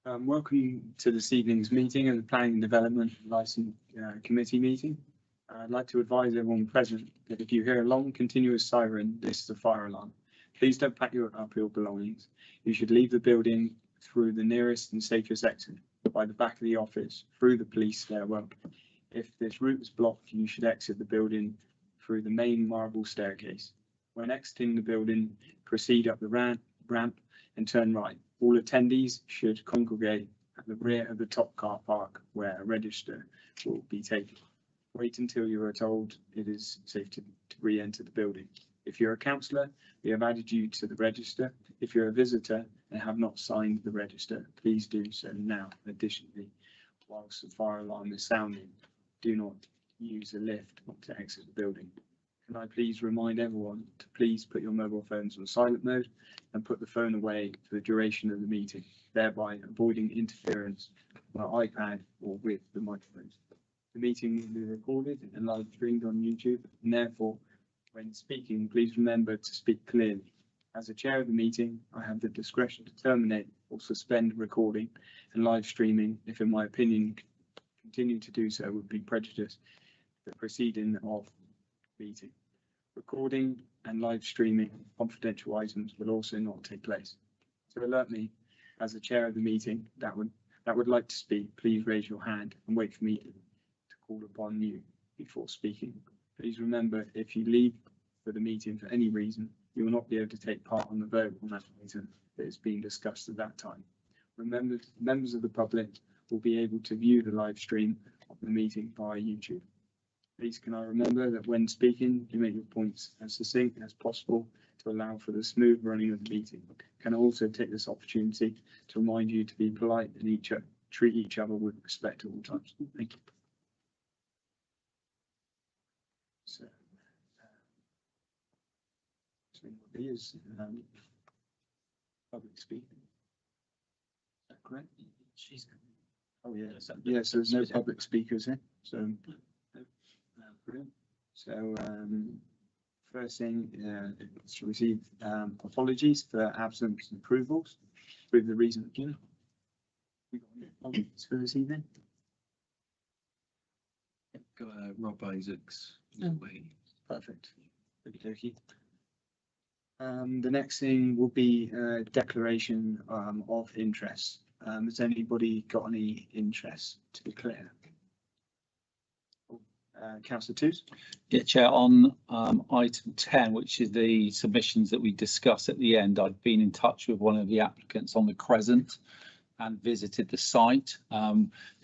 Welcome to this evening's meeting of the Planning and Development Licence Committee meeting. I'd like to advise everyone present that if you hear a long continuous siren, this is a fire alarm. Please don't pack up your belongings. You should leave the building through the nearest and safest exit, by the back of the office, through the police stairwell. If this route is blocked, you should exit the building through the main marble staircase. When exiting the building, proceed up the ramp and turn right. All attendees should congregate at the rear of the top car park where a register will be taken. Wait until you are told it is safe to re-enter the building. If you're a councillor, we have added you to the register. If you're a visitor and have not signed the register, please do so now. Additionally, whilst the fire alarm is sounding, do not use a lift to exit the building. Can I please remind everyone to please put your mobile phones on silent mode and put the phone away for the duration of the meeting, thereby avoiding interference with my iPad or with the microphones. The meeting will be recorded and live streamed on YouTube, and therefore, when speaking, please remember to speak clearly. As the chair of the meeting, I have the discretion to terminate or suspend recording and live streaming if, in my opinion, continue to do so would be prejudice to the proceeding of the meeting. Recording and live streaming of confidential items will also not take place. To alert me, as the chair of the meeting, that would like to speak, please raise your hand and wait for me to call upon you before speaking. Please remember, if you leave for the meeting for any reason, you will not be able to take part on the vote on that item that is being discussed at that time. Remember, members of the public will be able to view the live stream of the meeting via YouTube. Please can I remember that when speaking, you make your points as succinct as possible to allow for the smooth running of the meeting. Can I also take this opportunity to remind you to be polite and treat each other with respect at all times. Thank you. So, what is public speaking? Is that correct? Oh yeah, yeah. So there's no public speakers here. So. So first thing is to receive apologies for absence and approvals with the reason given. We got any apologies for this evening? Got Rob Isaacs. Perfect. Okey-dokey. The next thing will be declaration of interest. Has anybody got any interest to declare? Councillor Toos. Yeah, Chair, on item 10, which is the submissions that we discussed at the end, I've been in touch with one of the applicants on the Crescent and visited the site.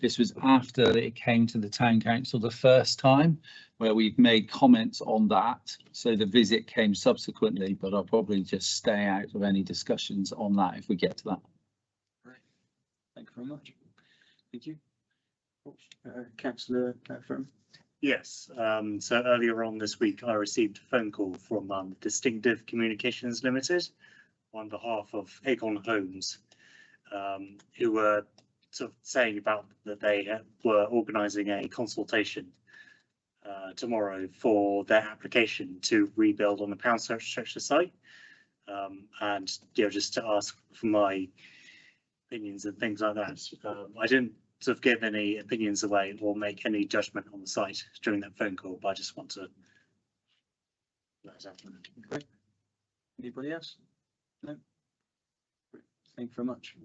This was after it came to the Town Council the first time, where we've made comments on that. So the visit came subsequently, but I'll probably just stay out of any discussions on that if we get to that. Right. Thank you very much. Thank you. Councillor Firm. Yes, so earlier on this week, I received a phone call from Distinctive Communications Limited on behalf of Aegon Homes, who were sort of saying about that they were organising a consultation tomorrow for their application to rebuild on the Pound Structure site, and just to ask for my opinions and things like that. I didn't sort of give any opinions away or make any judgment on the site during that phone call, but I just want to. Great. Anybody else? No. Thank you very much.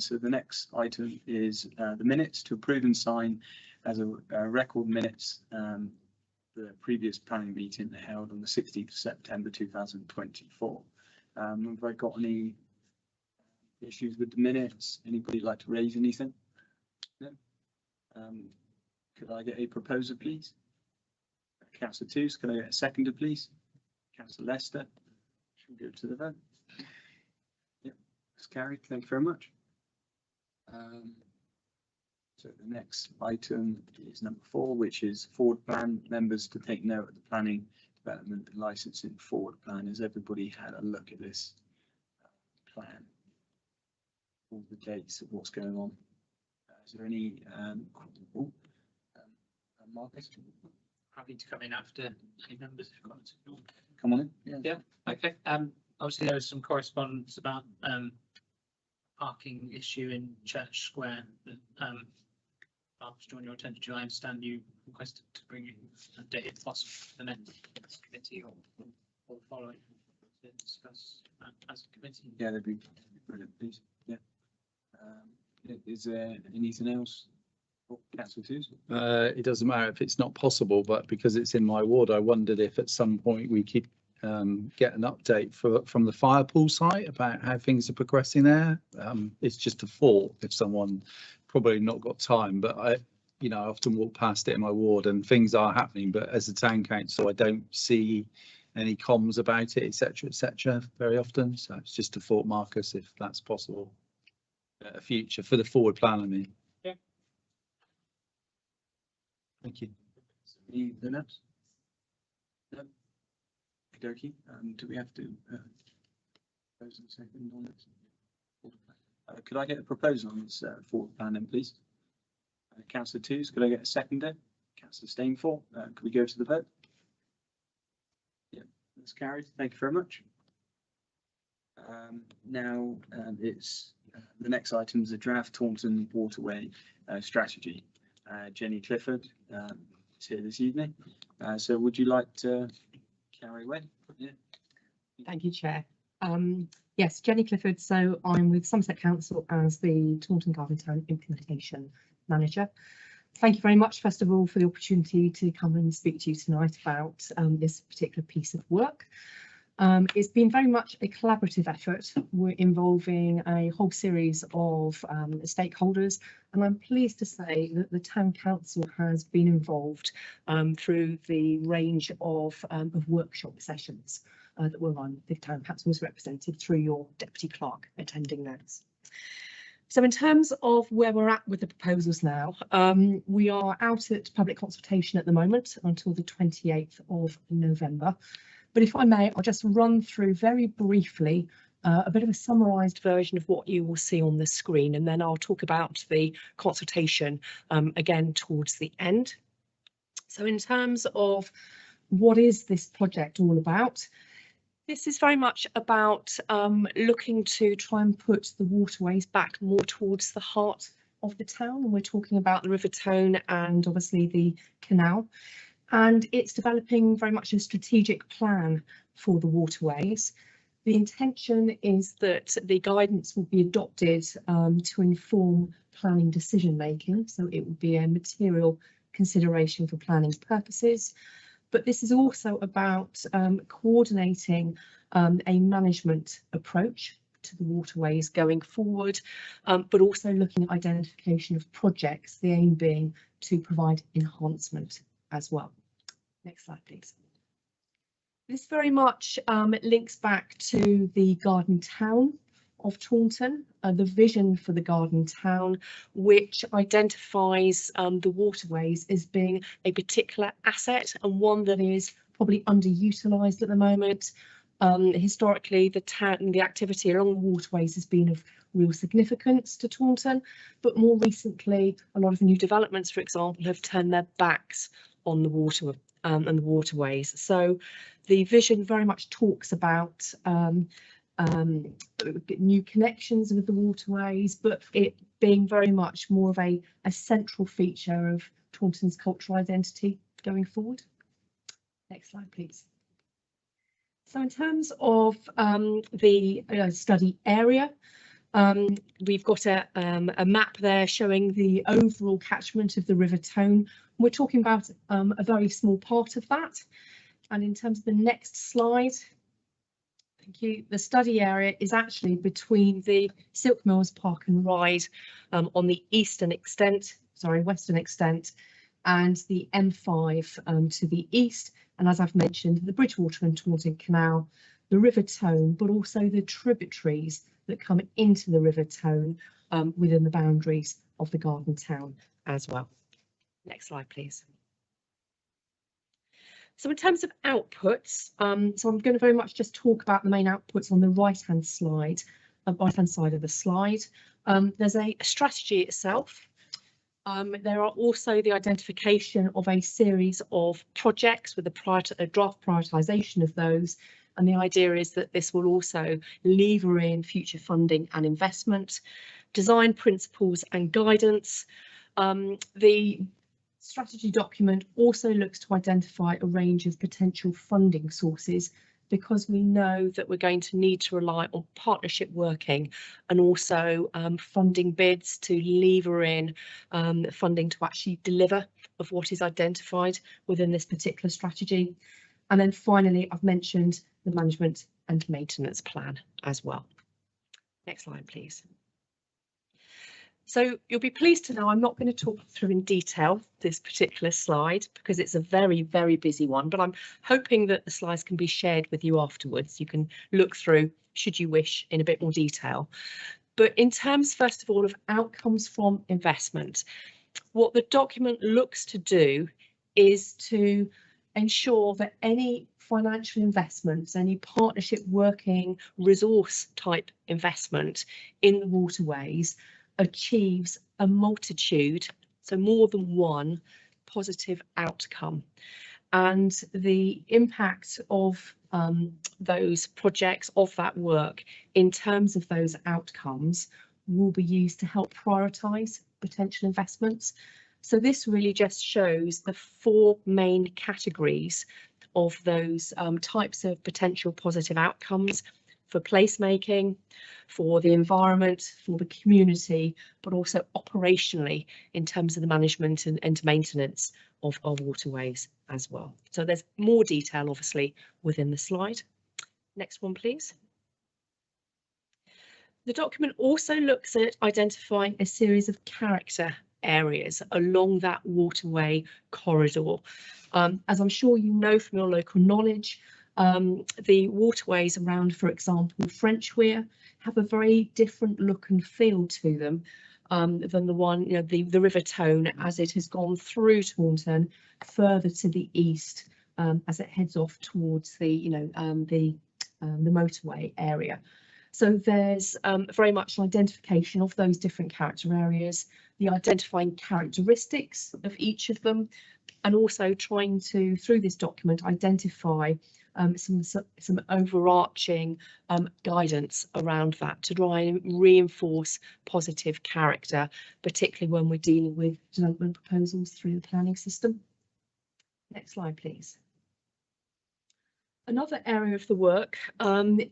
So the next item is the minutes to approve and sign as a record minutes. The previous planning meeting held on the 16th of September 2024. Have I got any issues with the minutes? Anybody like to raise anything? No. Could I get a proposer, please? Councillor Toos, can I get a seconder, please? Councillor Lester, should we go to the vote? Yep, it's carried. Thank you very much. So the next item is number 4, which is forward plan. Members to take note of the planning, development and licensing forward plan. Has everybody had a look at this plan? All the dates of what's going on. Is there any Marcus? Happy to come in after any members have got to Come on in. Yeah. Okay. Obviously there was some correspondence about parking issue in Church Square that I'll draw your attention to. I understand you requested to bring it a day if possible to the next committee or the following to discuss as a committee. Yeah, that'd be brilliant, please. Yeah. Is there anything else? Oh, Councillor Toots? It doesn't matter if it's not possible, but because it's in my ward, I wondered if at some point we could get an update from the fire pool site about how things are progressing there. It's just a thought if someone probably not got time, but I often walk past it in my ward and things are happening, but as a town council, I don't see any comms about it, etc., very often. So it's just a thought, Marcus, if that's possible. A future for the forward plan, I mean. Yeah. Thank you. Anything else? No. Okey-dokey. Do we have to propose a second on this? Could I get a proposal on this forward plan then, please? Councillor Toots, could I get a seconder? Councillor Stainford, could we go to the vote? Yeah, that's carried. Thank you very much. Now it's the next item is the draft Taunton Waterway strategy. Jenny Clifford is here this evening. So would you like to carry away? Yeah. Thank you, Chair. Yes, Jenny Clifford. So I'm with Somerset Council as the Taunton Garden Town Implementation Manager. Thank you very much, first of all, for the opportunity to come and speak to you tonight about this particular piece of work. It's been very much a collaborative effort. We're involving a whole series of stakeholders, and I'm pleased to say that the Town Council has been involved through the range of workshop sessions that were run. The Town Council was represented through your Deputy Clerk attending those. So in terms of where we're at with the proposals now, we are out at public consultation at the moment until the 28th of November. But if I may, I'll just run through very briefly a bit of a summarised version of what you will see on the screen, and then I'll talk about the consultation again towards the end. So in terms of what is this project all about, this is very much about looking to try and put the waterways back more towards the heart of the town. And we're talking about the River Tone and obviously the canal. And it's developing very much a strategic plan for the waterways. The intention is that the guidance will be adopted to inform planning decision making. So it will be a material consideration for planning purposes. But this is also about coordinating a management approach to the waterways going forward, but also looking at identification of projects, the aim being to provide enhancement as well. Next slide, please. This very much links back to the Garden Town of Taunton, the vision for the Garden Town, which identifies the waterways as being a particular asset and one that is probably underutilised at the moment. Historically, the activity along the waterways has been of real significance to Taunton, but more recently, a lot of new developments, for example, have turned their backs on the water and the waterways. So the vision very much talks about new connections with the waterways, but it being very much more of a central feature of Taunton's cultural identity going forward. Next slide, please. So in terms of the study area, we've got a map there showing the overall catchment of the River Tone. We're talking about a very small part of that. And in terms of the next slide, thank you, the study area is actually between the Silk Mills Park and Ride on the western extent, and the M5 to the east. And as I've mentioned, the Bridgewater and Taunton Canal, the River Tone, but also the tributaries that come into the River Tone within the boundaries of the Garden Town as well. Next slide, please. So in terms of outputs, so I'm going to very much just talk about the main outputs on the right-hand side of the slide. There's a strategy itself. There are also the identification of a series of projects with a draft prioritisation of those, And the idea is that this will also lever in future funding and investment, design principles and guidance. The strategy document also looks to identify a range of potential funding sources, because we know that we're going to need to rely on partnership working and also funding bids to lever in funding to actually deliver of what is identified within this particular strategy. And then finally, I've mentioned the management and maintenance plan as well. Next slide, please. So you'll be pleased to know I'm not going to talk through in detail this particular slide because it's a very, very busy one, but I'm hoping that the slides can be shared with you afterwards. You can look through, should you wish, in a bit more detail. But in terms, first of all, of outcomes from investment, what the document looks to do is to ensure that any financial investments, any partnership working resource type investment in the waterways achieves a multitude, so more than one positive outcome. And the impact of those projects, of that work, in terms of those outcomes, will be used to help prioritise potential investments. So this really just shows the 4 main categories of those types of potential positive outcomes for placemaking, for the environment, for the community, but also operationally in terms of the management and maintenance of our waterways as well. So there's more detail obviously within the slide. Next one, please. The document also looks at identifying a series of character areas along that waterway corridor. As I'm sure you know from your local knowledge, the waterways around, for example, French Weir, have a very different look and feel to them than the one, the River Tone, as it has gone through Taunton further to the east as it heads off towards the motorway area. So there's very much an identification of those different character areas, the identifying characteristics of each of them, and also trying to, through this document, identify some overarching guidance around that to try and reinforce positive character, particularly when we're dealing with development proposals through the planning system. Next slide, please. Another area of the work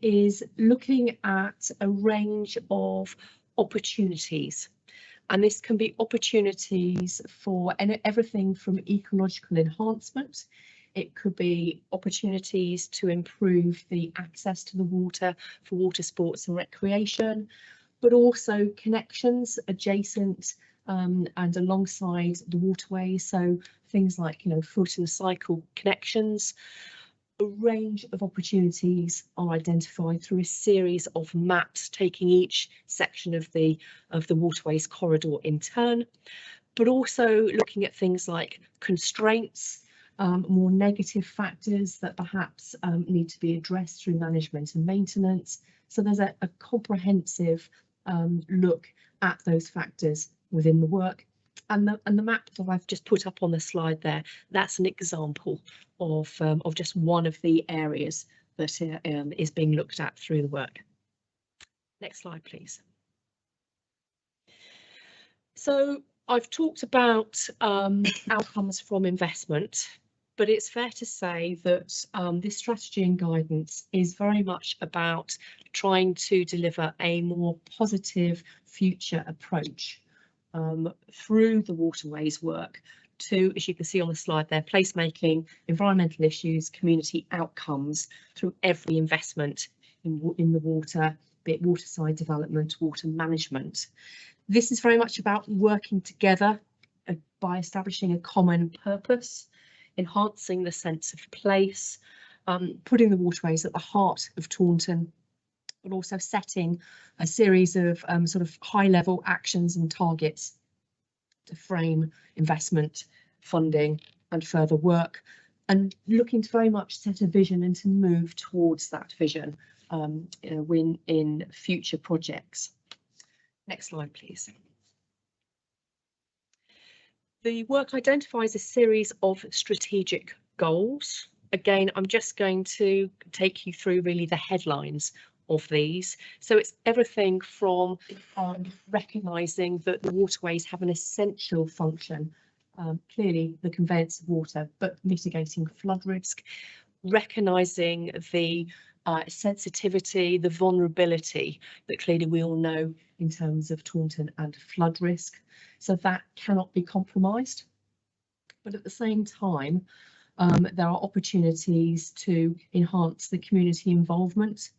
is looking at a range of opportunities. And this can be opportunities for everything from ecological enhancement. It could be opportunities to improve the access to the water for water sports and recreation, but also connections adjacent and alongside the waterways. So things like, foot and cycle connections. A range of opportunities are identified through a series of maps taking each section of the waterways corridor in turn, but also looking at things like constraints, more negative factors that perhaps need to be addressed through management and maintenance. So there's a comprehensive look at those factors within the work. And the map that I've just put up on the slide there, that's an example of just one of the areas that is being looked at through the work. Next slide, please. So I've talked about outcomes from investment, but it's fair to say that this strategy and guidance is very much about trying to deliver a more positive future approach through the waterways work to, as you can see on the slide there, placemaking, environmental issues, community outcomes through every investment in the water, be it waterside development, water management. This is very much about working together by establishing a common purpose, enhancing the sense of place, putting the waterways at the heart of Taunton, but also setting a series of sort of high-level actions and targets to frame investment, funding and further work, and looking to very much set a vision and to move towards that vision in future projects. Next slide, please. The work identifies a series of strategic goals again, I'm just going to take you through really the headlines of these. So it's everything from recognising that the waterways have an essential function, clearly the conveyance of water, but mitigating flood risk, recognising the sensitivity, the vulnerability that clearly we all know in terms of Taunton and flood risk. So that cannot be compromised. But at the same time, there are opportunities to enhance the community involvement,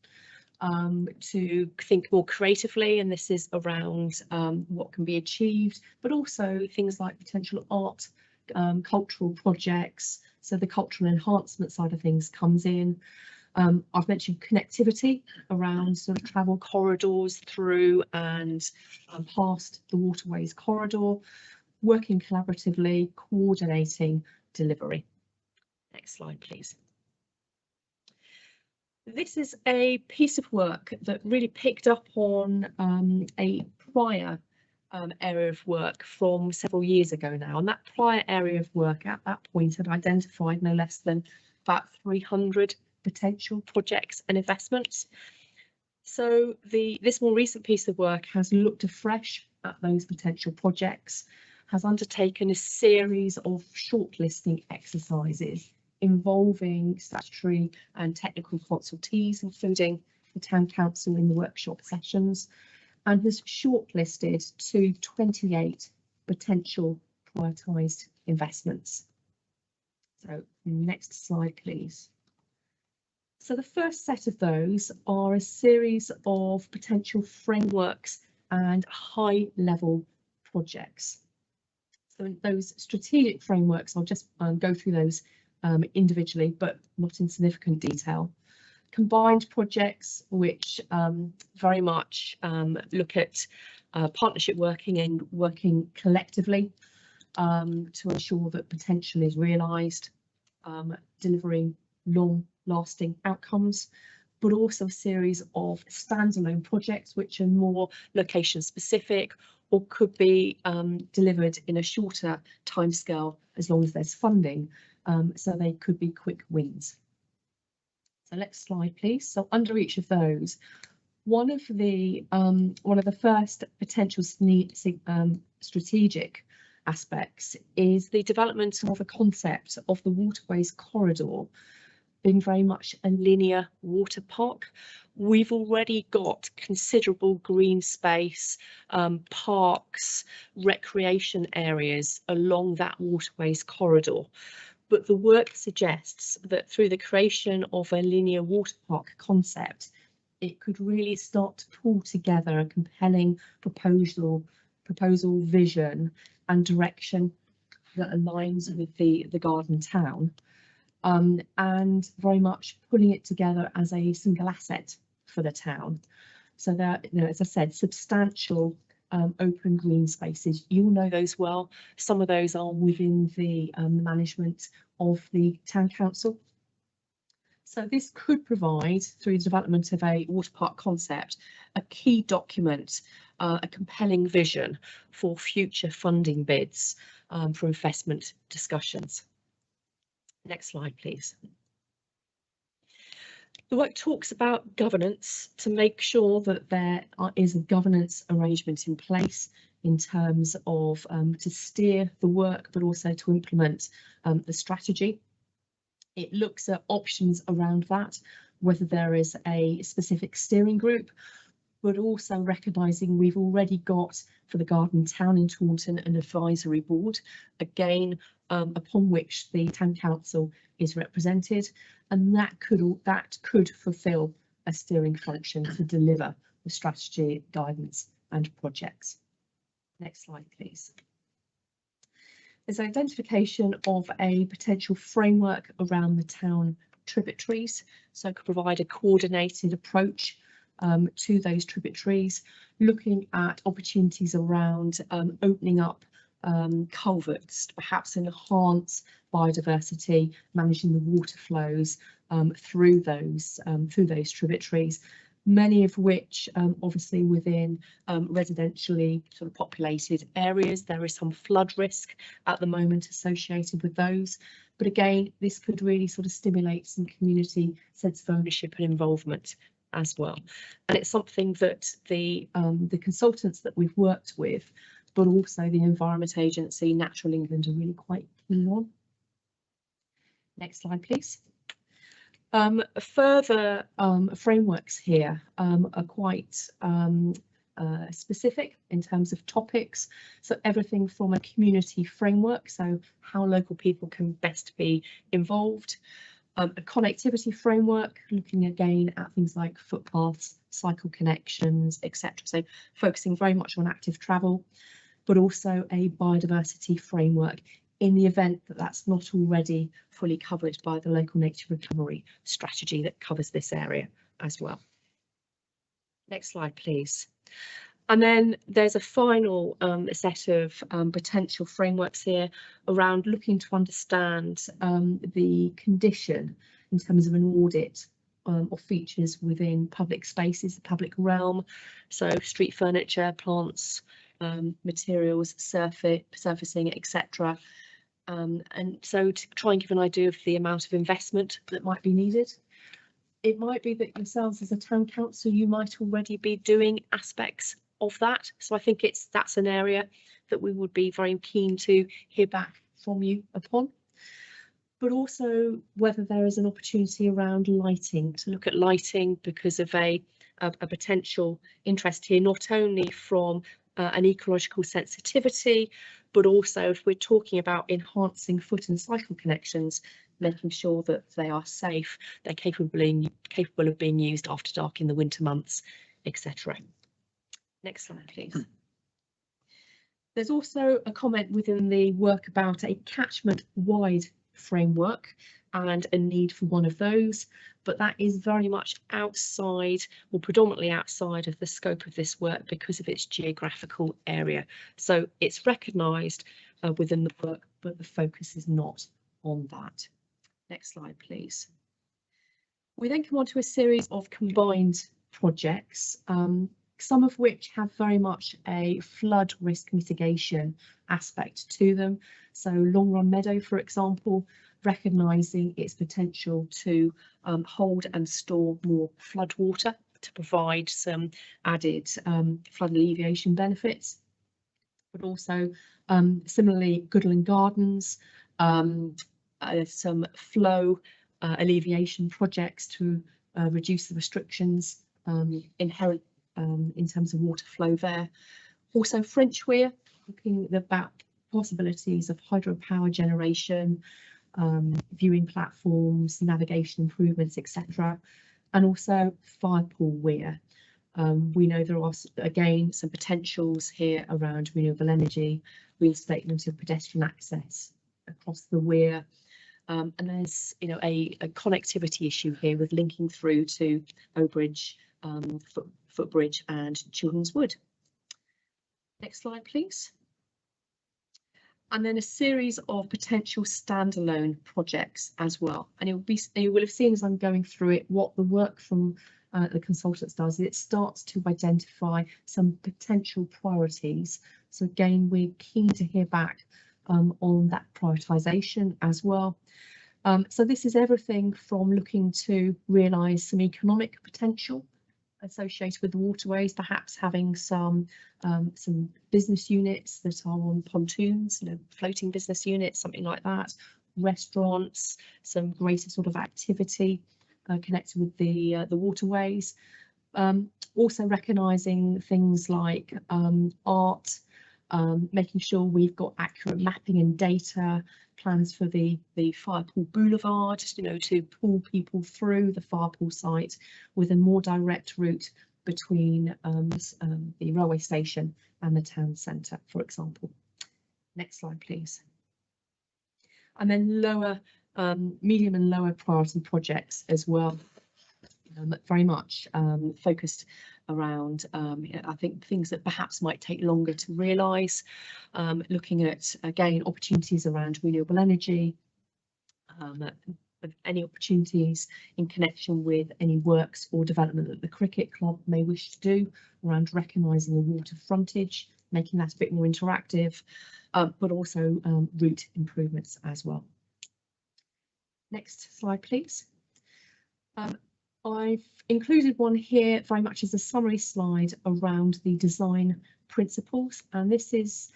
to think more creatively, and this is around what can be achieved, but also things like potential art, cultural projects. So the cultural enhancement side of things comes in. I've mentioned connectivity around sort of travel corridors through and past the waterways corridor, working collaboratively, coordinating delivery. Next slide, please. This is a piece of work that really picked up on a prior area of work from several years ago now, and that prior area of work at that point had identified no less than about 300 potential projects and investments. So this more recent piece of work has looked afresh at those potential projects, has undertaken a series of shortlisting exercises involving statutory and technical consultees, including the Town Council in the workshop sessions, and has shortlisted to 28 potential prioritised investments. So next slide, please. So the first set of those are a series of potential frameworks and high-level projects. So in those strategic frameworks, I'll just go through those individually, but not in significant detail. Combined projects, which very much look at partnership working and working collectively to ensure that potential is realised, delivering long-lasting outcomes, but also a series of standalone projects which are more location specific or could be delivered in a shorter timescale as long as there's funding. So they could be quick wins. So next slide, please. So under each of those, one of the first potential strategic aspects is the development of a concept of the waterways corridor being very much a linear water park. We've already got considerable green space, parks, recreation areas along that waterways corridor. But the work suggests that through the creation of a linear water park concept, it could really start to pull together a compelling proposal, vision and direction that aligns with the garden town, and very much pulling it together as a single asset for the town. So that, as I said, substantial open green spaces. You'll know those well. Some of those are within the management of the Town Council. So this could provide, through the development of a water park concept, a key document, a compelling vision for future funding bids for investment discussions. Next slide, please. The work talks about governance to make sure that there is a governance arrangement in place in terms of to steer the work, but also to implement the strategy. It looks at options around that, whether there is a specific steering group, but also recognising we've already got for the Garden Town in Taunton an advisory board, again upon which the Town Council is represented, and that could fulfil a steering function to deliver the strategy, guidance and projects. Next slide, please. There's identification of a potential framework around the town tributaries, so it could provide a coordinated approach to those tributaries, looking at opportunities around opening up culverts to perhaps enhance biodiversity, managing the water flows through those tributaries, many of which obviously within residentially sort of populated areas. There is some flood risk at the moment associated with those. But again, this could really sort of stimulate some community sense of ownership and involvement as well. And it's something that the consultants that we've worked with, but also the Environment Agency, Natural England, are really quite keen on. Next slide, please. Further frameworks here are quite specific in terms of topics. So everything from a community framework, so how local people can best be involved, a connectivity framework, looking again at things like footpaths, cycle connections, etc. So focusing very much on active travel, but also a biodiversity framework in the event that that's not already fully covered by the local nature recovery strategy that covers this area as well. Next slide, please. And then there's a final set of potential frameworks here around looking to understand the condition in terms of an audit of features within public spaces, the public realm. So street furniture, plants, materials, surfacing, etc. And so to try and give an idea of the amount of investment that might be needed. It might be that yourselves as a town council, you might already be doing aspects of that. So I think that's an area that we would be very keen to hear back from you upon. But also whether there is an opportunity around lighting, to look at lighting because of a potential interest here, not only from an ecological sensitivity, but also if we're talking about enhancing foot and cycle connections, making sure that they are safe, they're capable of being used after dark in the winter months, etc. Next slide, please. There's also a comment within the work about a catchment-wide framework and a need for one of those, but that is very much outside, or predominantly outside of the scope of this work because of its geographical area. So it's recognised within the work, but the focus is not on that. Next slide, please. We then come on to a series of combined projects, some of which have very much a flood risk mitigation aspect to them. So Long Run Meadow, for example, recognising its potential to hold and store more flood water to provide some added flood alleviation benefits. But also similarly, Goodland Gardens, some flow alleviation projects to reduce the restrictions inherent in terms of water flow there. Also French Weir, looking about possibilities of hydropower generation, viewing platforms, navigation improvements, etc. And also Firepool Weir. We know there are again some potentials here around renewable energy, reinstatement of pedestrian access across the Weir. And there's a connectivity issue here with linking through to Owbridge, Footbridge and Children's Wood. Next slide, please. And then a series of potential standalone projects as well. And you will have seen as I'm going through it what the work from the consultants does. It starts to identify some potential priorities. So again, we're keen to hear back on that prioritisation as well. So this is everything from looking to realise some economic potential associated with the waterways, perhaps having some business units that are on pontoons, floating business units, something like that, restaurants, some greater sort of activity connected with the waterways. Also recognising things like art, making sure we've got accurate mapping and data, plans for the Firepool Boulevard, to pull people through the Firepool site with a more direct route between the railway station and the town centre, for example. Next slide, please. And then lower, medium and lower priority projects as well, very much focused around, I think, things that perhaps might take longer to realise, looking at, again, opportunities around renewable energy, of any opportunities in connection with any works or development that the cricket club may wish to do around recognising the water frontage, making that a bit more interactive, but also route improvements as well. Next slide, please. I've included one here very much as a summary slide around the design principles, and this is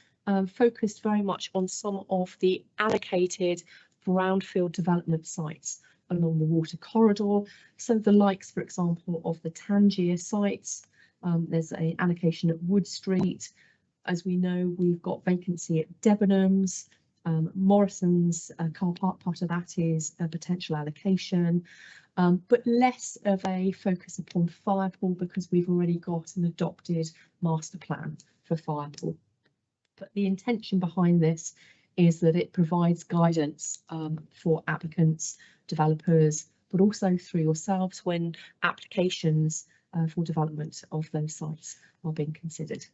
focused very much on some of the allocated brownfield development sites along the water corridor. So the likes, for example, of the Tangier sites. There's an allocation at Wood Street. As we know, we've got vacancy at Debenhams. Morrison's car park, part of that is a potential allocation, but less of a focus upon Firepool because we've already got an adopted master plan for Firepool. But the intention behind this is that it provides guidance for applicants, developers, but also through yourselves when applications for development of those sites are being considered.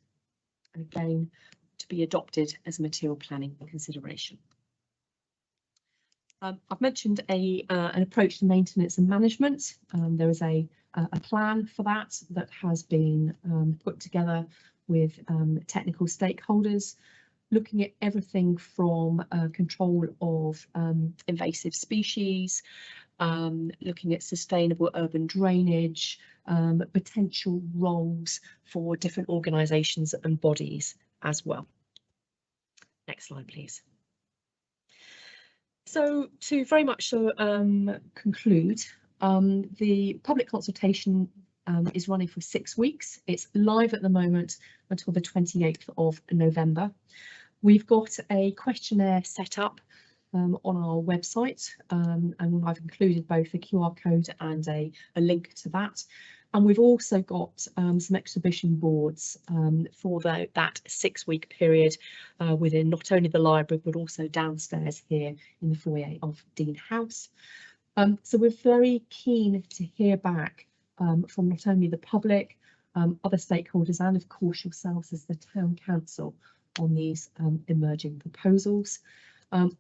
And again, to be adopted as a material planning consideration. I've mentioned an approach to maintenance and management. There is a plan for that has been put together with technical stakeholders, looking at everything from control of invasive species, looking at sustainable urban drainage, potential roles for different organisations and bodies as well. Next slide, please. So to very much conclude, the public consultation is running for 6 weeks. It's live at the moment until the 28th of November. We've got a questionnaire set up on our website, and I've included both a QR code and a link to that. And we've also got some exhibition boards for that 6-week period within not only the library, but also downstairs here in the foyer of Dean House. So we're very keen to hear back from not only the public, other stakeholders, and of course yourselves as the Town Council on these emerging proposals.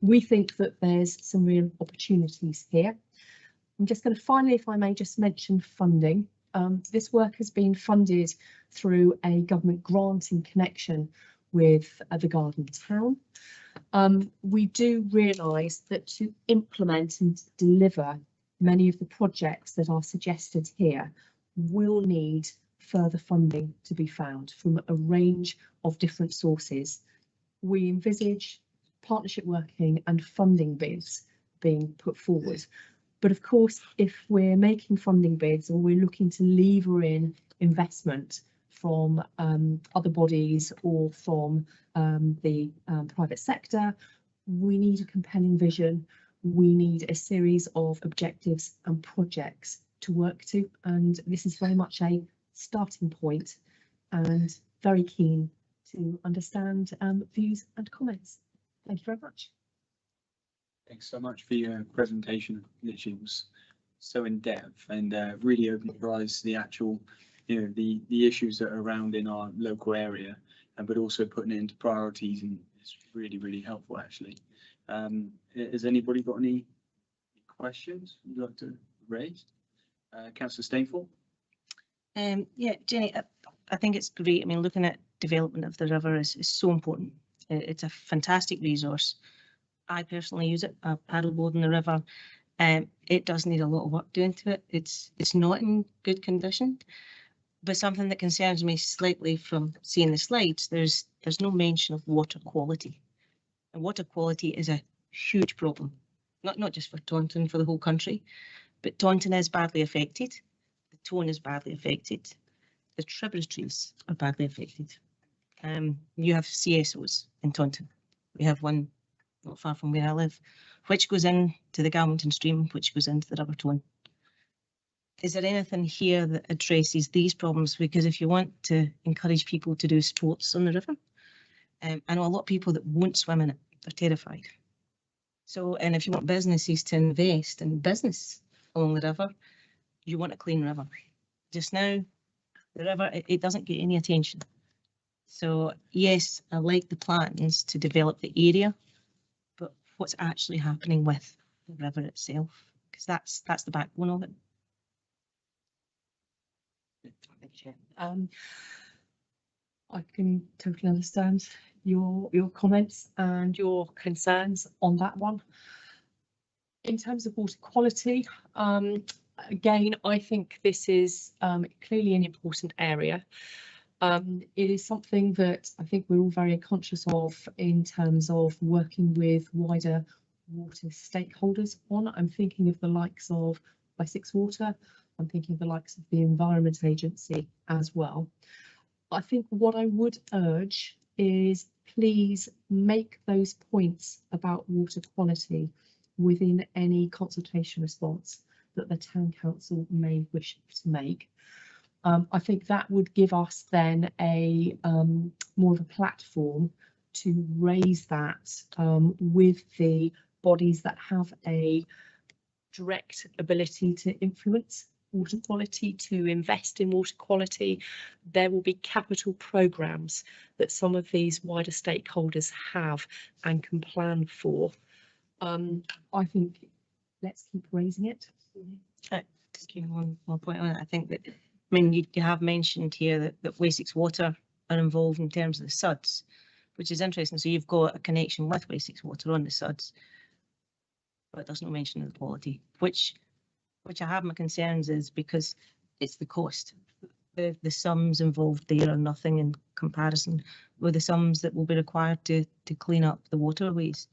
We think that there's some real opportunities here. I'm just going to finally, if I may, just mention funding. This work has been funded through a government grant in connection with the Garden Town. We do realise that to implement and deliver many of the projects that are suggested here will need further funding to be found from a range of different sources. We envisage partnership working and funding bids being put forward. But of course, if we're making funding bids or we're looking to lever in investment from other bodies or from the private sector, we need a compelling vision. We need a series of objectives and projects to work to. And this is very much a starting point, and very keen to understand views and comments. Thank you very much. Thanks so much for your presentation. Literally was so in depth and really opened your eyes to the actual, the issues that are around in our local area, but also putting it into priorities, and it's really, really helpful actually. Has anybody got any questions you'd like to raise? Councillor Stainford? Yeah, Jenny, I think it's great. I mean, looking at development of the river is so important. It's a fantastic resource. I personally use it. I paddleboard in the river. It does need a lot of work doing to it. It's not in good condition. But something that concerns me slightly from seeing the slides, there's no mention of water quality. And water quality is a huge problem, not just for Taunton, for the whole country, but Taunton is badly affected. The Tone is badly affected. The tributaries are badly affected. You have CSOs in Taunton. We have one not far from where I live, which goes into the Galmington stream, which goes into the River Tone. Is there anything here that addresses these problems? Because if you want to encourage people to do sports on the river, I know a lot of people that won't swim in it, they're terrified. So, and if you want businesses to invest in business along the river, you want a clean river. Just now, the river, it doesn't get any attention. So yes, I like the plans to develop the area, but what's actually happening with the river itself? because that's the backbone of it. I can totally understand your comments and your concerns on that one. In terms of water quality, again, I think this is clearly an important area. It is something that I think we're all very conscious of in terms of working with wider water stakeholders on. I'm thinking of the likes of Wessex Water. I'm thinking of the likes of the Environment Agency as well. I think what I would urge is please make those points about water quality within any consultation response that the Town Council may wish to make. I think that would give us then a more of a platform to raise that with the bodies that have a direct ability to influence water quality, to invest in water quality. There will be capital programmes that some of these wider stakeholders have and can plan for. I think let's keep raising it. Just give one more point on it. I think that, I mean, you have mentioned here that Wessex Water are involved in terms of the SUDs, which is interesting. So you've got a connection with Wessex Water on the SUDs, but there's no mention of the quality, which I have my concerns is because it's the cost. The sums involved there are nothing in comparison with the sums that will be required to clean up the waterways.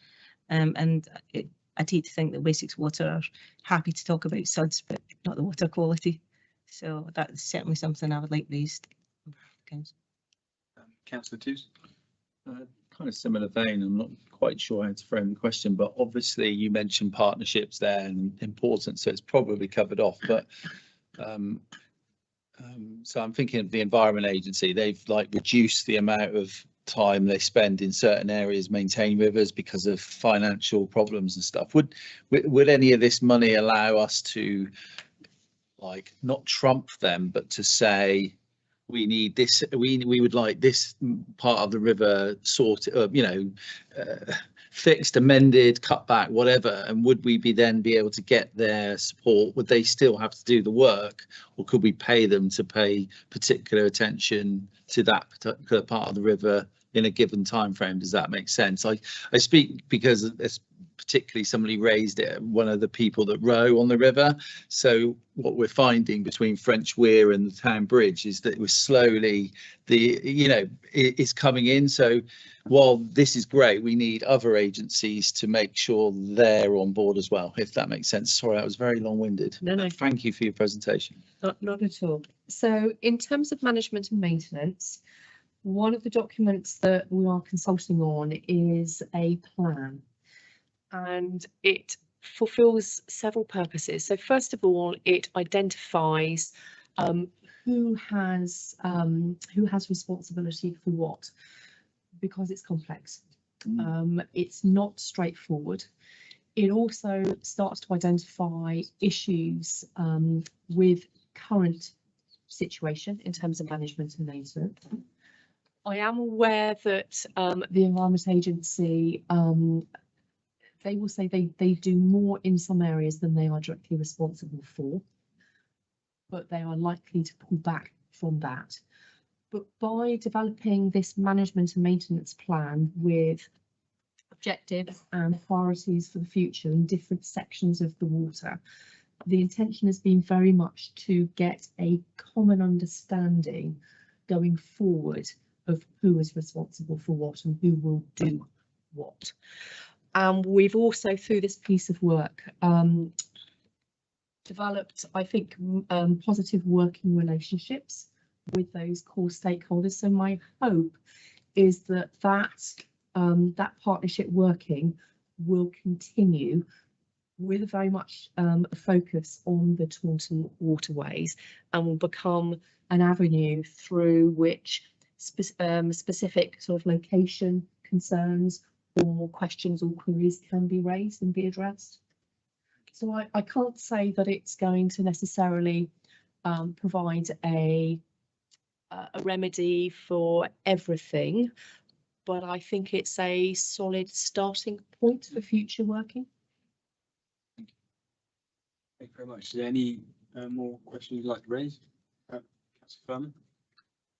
And I'd hate to think that Wessex Water are happy to talk about SUDs, but not the water quality. So that's certainly something I would like raised. Councillor Toots. Kind of similar vein. I'm not quite sure how to frame the question, but obviously you mentioned partnerships there and importance, so it's probably covered off. But so I'm thinking of the Environment Agency. They've like reduced the amount of time they spend in certain areas maintaining rivers because of financial problems and stuff. Would any of this money allow us to like not trump them, but to say we need this, we would like this part of the river sorted, fixed, amended, cut back, whatever, and would we then be able to get their support? Would they still have to do the work, or could we pay them to pay particular attention to that particular part of the river in a given time frame? Does that make sense? I speak because it's particularly somebody raised it, one of the people that row on the river. So what we're finding between French Weir and the Town Bridge is that it was slowly it's coming in. So while this is great, we need other agencies to make sure they're on board as well, if that makes sense. Sorry, that was very long-winded. No. Thank you for your presentation. Not at all. So in terms of management and maintenance, one of the documents that we are consulting on is a plan, and it fulfills several purposes. So first of all, it identifies who has responsibility for what, because it's complex. It's not straightforward. It also starts to identify issues with current situation in terms of management and maintenance. I am aware that the Environment Agency, they will say they do more in some areas than they are directly responsible for, but they are likely to pull back from that. But by developing this management and maintenance plan with objectives and priorities for the future in different sections of the water, the intention has been very much to get a common understanding going forward of who is responsible for what and who will do what. We've also, through this piece of work, developed, I think, positive working relationships with those core stakeholders. So my hope is that that partnership working will continue with very much a focus on the Taunton waterways, and will become an avenue through which specific sort of location concerns or questions or queries can be raised and be addressed. So I can't say that it's going to necessarily provide a remedy for everything, but I think it's a solid starting point for future working. Thank you very much. Is there any more questions you'd like to raise? Councillor Furman?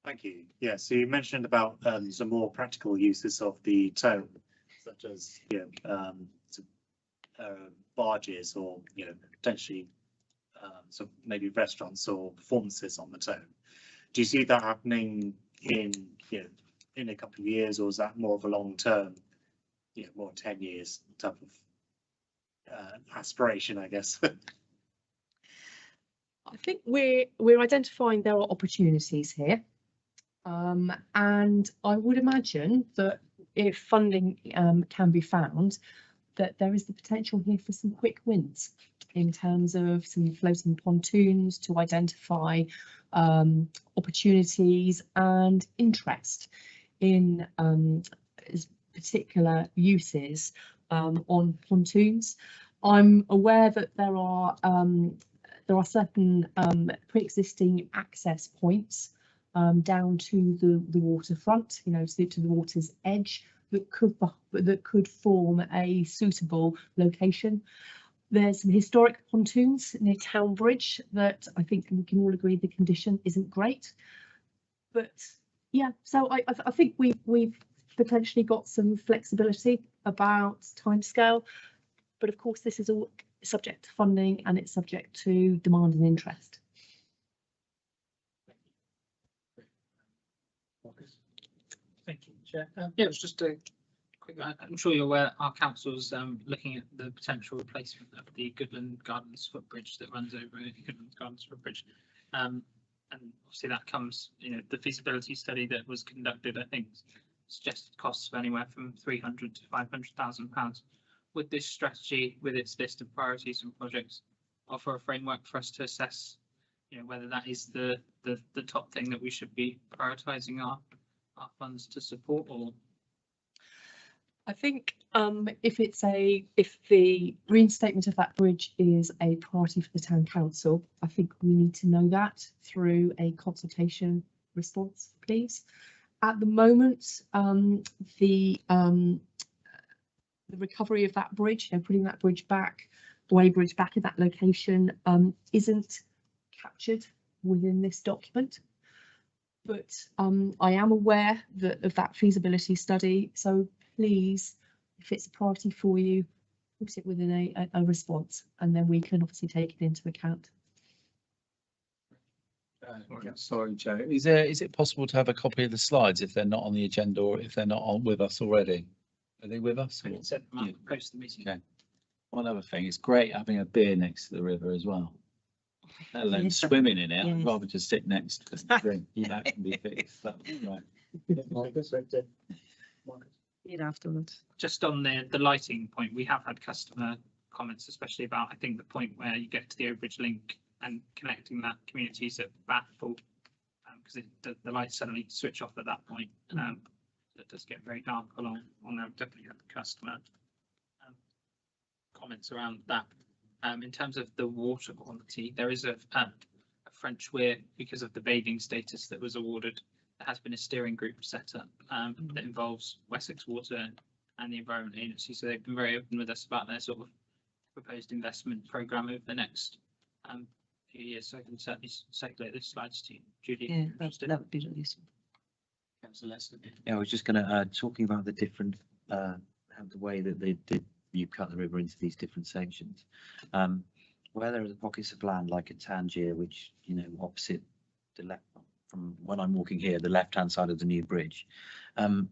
Thank you. Yeah, so you mentioned about some more practical uses of the tone, such as barges or potentially so maybe restaurants or performances on the tone. Do you see that happening in in a couple of years, or is that more of a long term, more 10 years type of aspiration, I guess? I think we're identifying there are opportunities here. And I would imagine that if funding can be found, that there is the potential here for some quick wins in terms of some floating pontoons to identify opportunities and interest in particular uses on pontoons. I'm aware that there are certain pre-existing access points down to the waterfront, to the water's edge, that could form a suitable location. There's some historic pontoons near Town Bridge that I think we can all agree the condition isn't great. But yeah, so I think we've potentially got some flexibility about timescale, but of course this is all subject to funding and it's subject to demand and interest. Thank you, Chair. Yeah, it was just a quick. I'm sure you're aware our council's looking at the potential replacement of the Goodland Gardens footbridge that runs over Goodland Gardens footbridge, and obviously that comes, the feasibility study that was conducted, I think, suggested costs of anywhere from £300,000 to £500,000. Would this strategy, with its list of priorities and projects, offer a framework for us to assess, whether that is the top thing that we should be prioritising our funds to support? Or I think if the reinstatement of that bridge is a priority for the town council, I think we need to know that through a consultation response, please. At the moment, the recovery of that bridge, putting that bridge back, Weybridge back in that location, isn't captured within this document. But I am aware of that feasibility study, so please, if it's a priority for you, put it within a response, and then we can obviously take it into account. Sorry, Joe. Is it possible to have a copy of the slides if they're not on the agenda or if they're not on with us already? Are they with us? Or? Post the meeting. Okay. One other thing, it's great having a beer next to the river as well. Let alone Yes, swimming in it. yes. I'd rather just sit next to the drink. That can be fixed. That's right. Marcus? Here afterwards. Just on the lighting point, we have had customer comments, especially about, I think, the point where you get to the Overbridge link and connecting that communities at Bathpool, because the lights suddenly switch off at that point. It does get very dark along on there. Definitely had the customer comments around that. In terms of the water quality, there is a French weir, because of the bathing status that was awarded. There has been a steering group set up that involves Wessex Water and the Environment Agency. So they've been very open with us about their sort of proposed investment programme over the next few years. So I can certainly circulate the slides to you, Judy. Yeah, that would be really useful. Councillor Lester. Yeah, I was just going to talking about the different the way that you cut the river into these different sections. Where there are the pockets of land like a Tangier, which opposite the left, from when I'm walking here, the left-hand side of the new bridge. Are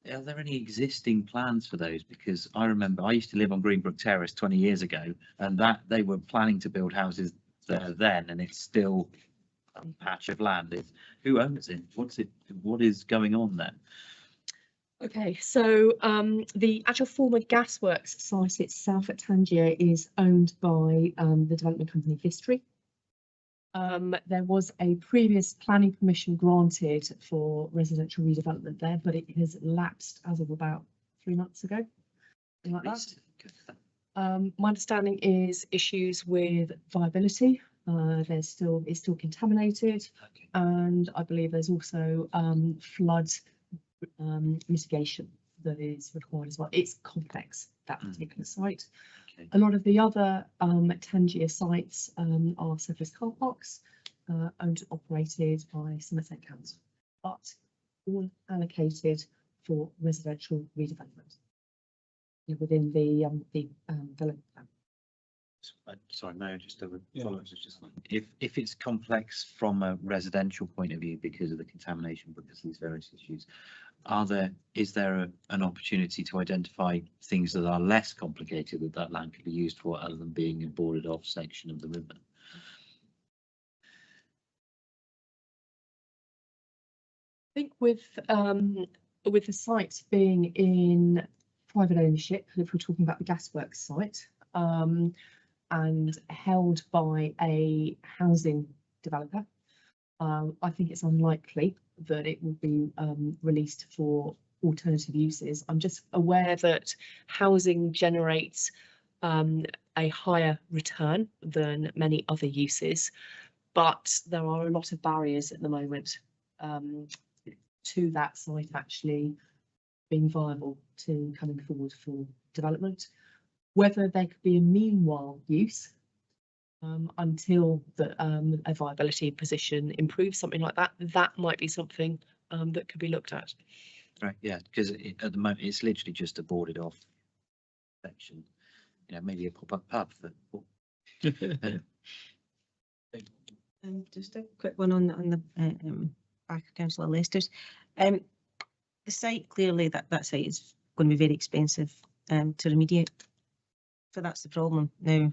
there any existing plans for those? Because I remember I used to live on Greenbrook Terrace 20 years ago, and that they were planning to build houses there then, and it's still a patch of land. Who owns it? What is going on there? Okay, so the actual former gasworks site itself at Tangier is owned by the development company Vistry. There was a previous planning permission granted for residential redevelopment there, but it has lapsed as of about 3 months ago. Something like that. My understanding is issues with viability. It's still contaminated, and I believe there's also flood mitigation that is required as well. It's complex, that particular site. Okay. A lot of the other Tangier sites are surface car parks owned and operated by Somerset Council, but all allocated for residential redevelopment within the development plan. Sorry, Mayor, just a Yeah. follow-up. If it's complex from a residential point of view because of the contamination, because of these various issues, is there an opportunity to identify things that are less complicated that land could be used for, other than being a boarded off section of the river? I think with the site being in private ownership, if we're talking about the gasworks site, and held by a housing developer, I think it's unlikely that it will be released for alternative uses. I'm just aware that housing generates a higher return than many other uses, but there are a lot of barriers at the moment to that site actually being viable to coming forward for development. Whether there could be a meanwhile use until the a viability position improves, something like that, that might be something that could be looked at. Right, yeah, because at the moment it's literally just a boarded off section. You know, maybe a pop-up pub for. Just a quick one on the back of Councillor Leicester's. The site, clearly that site is going to be very expensive to remediate. So that's the problem. Now,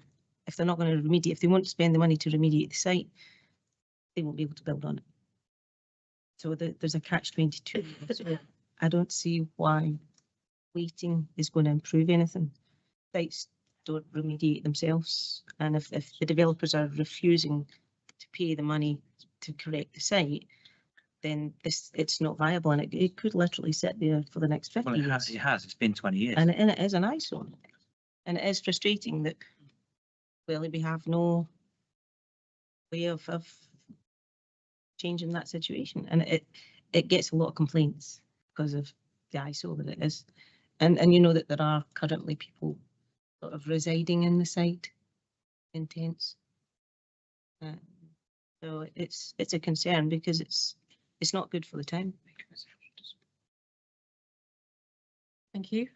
if they're not going to remediate, if they want to spend the money to remediate the site, they won't be able to build on it. So there's a catch-22. So I don't see why waiting is going to improve anything. Sites don't remediate themselves, and if the developers are refusing to pay the money to correct the site, then it's not viable, and it could literally sit there for the next 50 Well, years. it has. It's been 20 years. And it is an eyesore, and it is frustrating that we have no way of changing that situation, and it gets a lot of complaints because of the eyesore that it is, and you know that there are currently people sort of residing in the site in tents. So it's a concern because it's not good for the town. Thank you.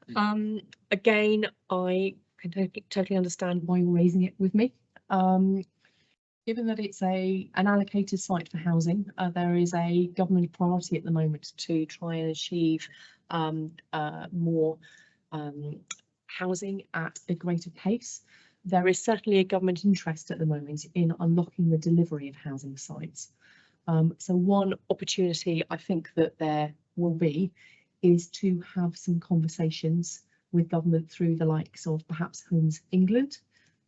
Again, I can totally understand why you're raising it with me. Given that it's an allocated site for housing, there is a government priority at the moment to try and achieve more housing at a greater pace. There is certainly a government interest at the moment in unlocking the delivery of housing sites. So one opportunity I think that there will be is to have some conversations with government through the likes of perhaps Homes England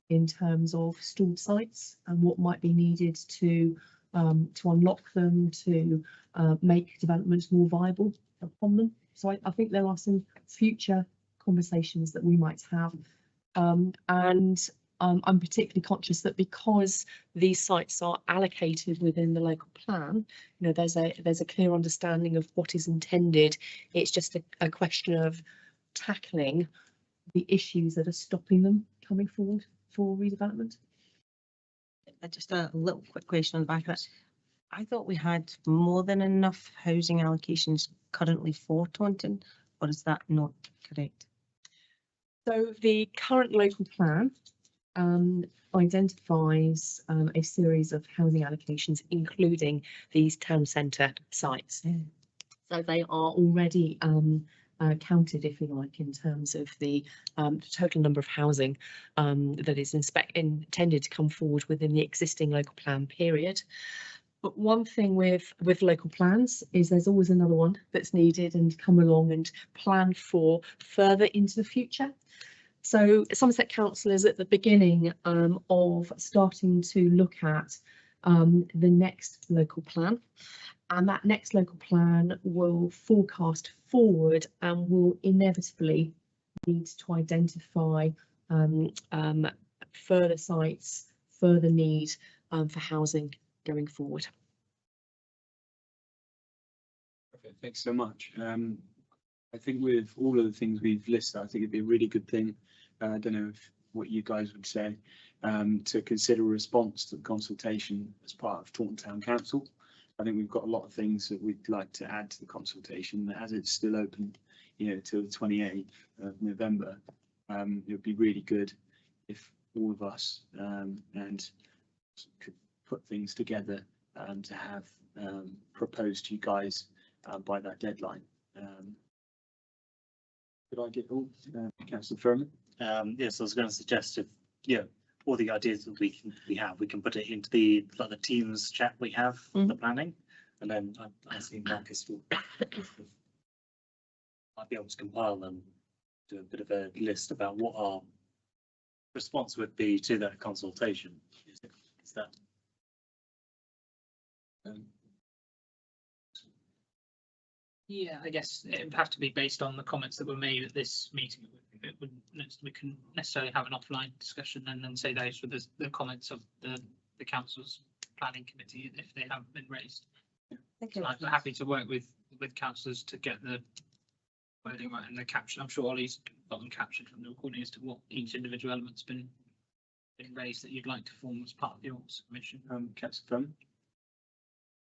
in terms of stalled sites and what might be needed to unlock them, to make developments more viable upon them. So I think there are some future conversations that we might have, and I'm particularly conscious that because these sites are allocated within the local plan, you know, there's a clear understanding of what is intended. It's just a question of tackling the issues that are stopping them coming forward for redevelopment. Just a little quick question on the back of that. I thought we had more than enough housing allocations currently for Taunton, or is that not correct? So the current local plan identifies a series of housing allocations, including these town centre sites. Yeah. So they are already counted, if you like, in terms of the total number of housing that is intended to come forward within the existing local plan period. But one thing with local plans is there's always another one that's needed and come along and plan for further into the future. So Somerset Council is at the beginning of starting to look at the next local plan, and that next local plan will forecast forward and will inevitably need to identify further sites, further need for housing going forward. Okay, thanks so much. I think with all of the things we've listed, I think it'd be a really good thing. I don't know if what you guys would say, to consider a response to the consultation as part of Taunton Town Council. I think we've got a lot of things that we'd like to add to the consultation as it's still open, till the 28th of November. It would be really good if all of us and could put things together to have proposed to you guys by that deadline. Could I get all Councillor Furman? Yes, I was going to suggest if all the ideas that we can put it into the Teams chat we have for the planning, and then I think Marcus will might be able to compile them, do a bit of a list about what our response would be to that consultation. Is that? Yeah, I guess it would have to be based on the comments that were made at this meeting. We can necessarily have an offline discussion and then say those were the comments of the council's planning committee if they have been raised. So I'm happy to work with councillors to get the wording right and the caption. I'm sure Ollie's got them captured from the recording as to what each individual element's been raised that you'd like to form as part of your submission. Councillor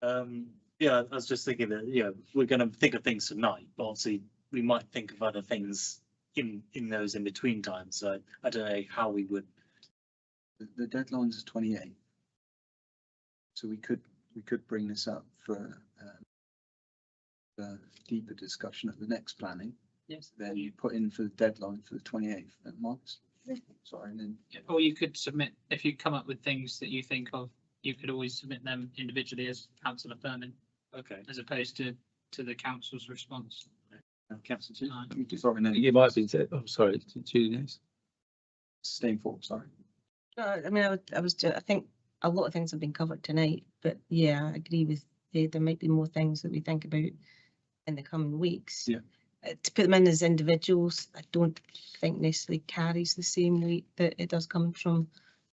Furman? Yeah, I was just thinking that we're going to think of things tonight, but obviously we might think of other things in those in between times. So I don't know how we would. The deadline's the 28th, so we could bring this up for a deeper discussion at the next planning. Yes. Then you put in for the deadline for the 28th at March. Sorry, and then Or you could submit, if you come up with things that you think of, you could always submit them individually as Councillor Furman, Okay. as opposed to the council's response. Councillor Aye. Two. Sorry, no. It might be, oh, sorry, Julie next. Staying for. Sorry. I mean, I think a lot of things have been covered tonight, but yeah, I agree with you. There might be more things that we think about in the coming weeks. Yeah. To put them in as individuals, I don't think necessarily carries the same weight that it does come from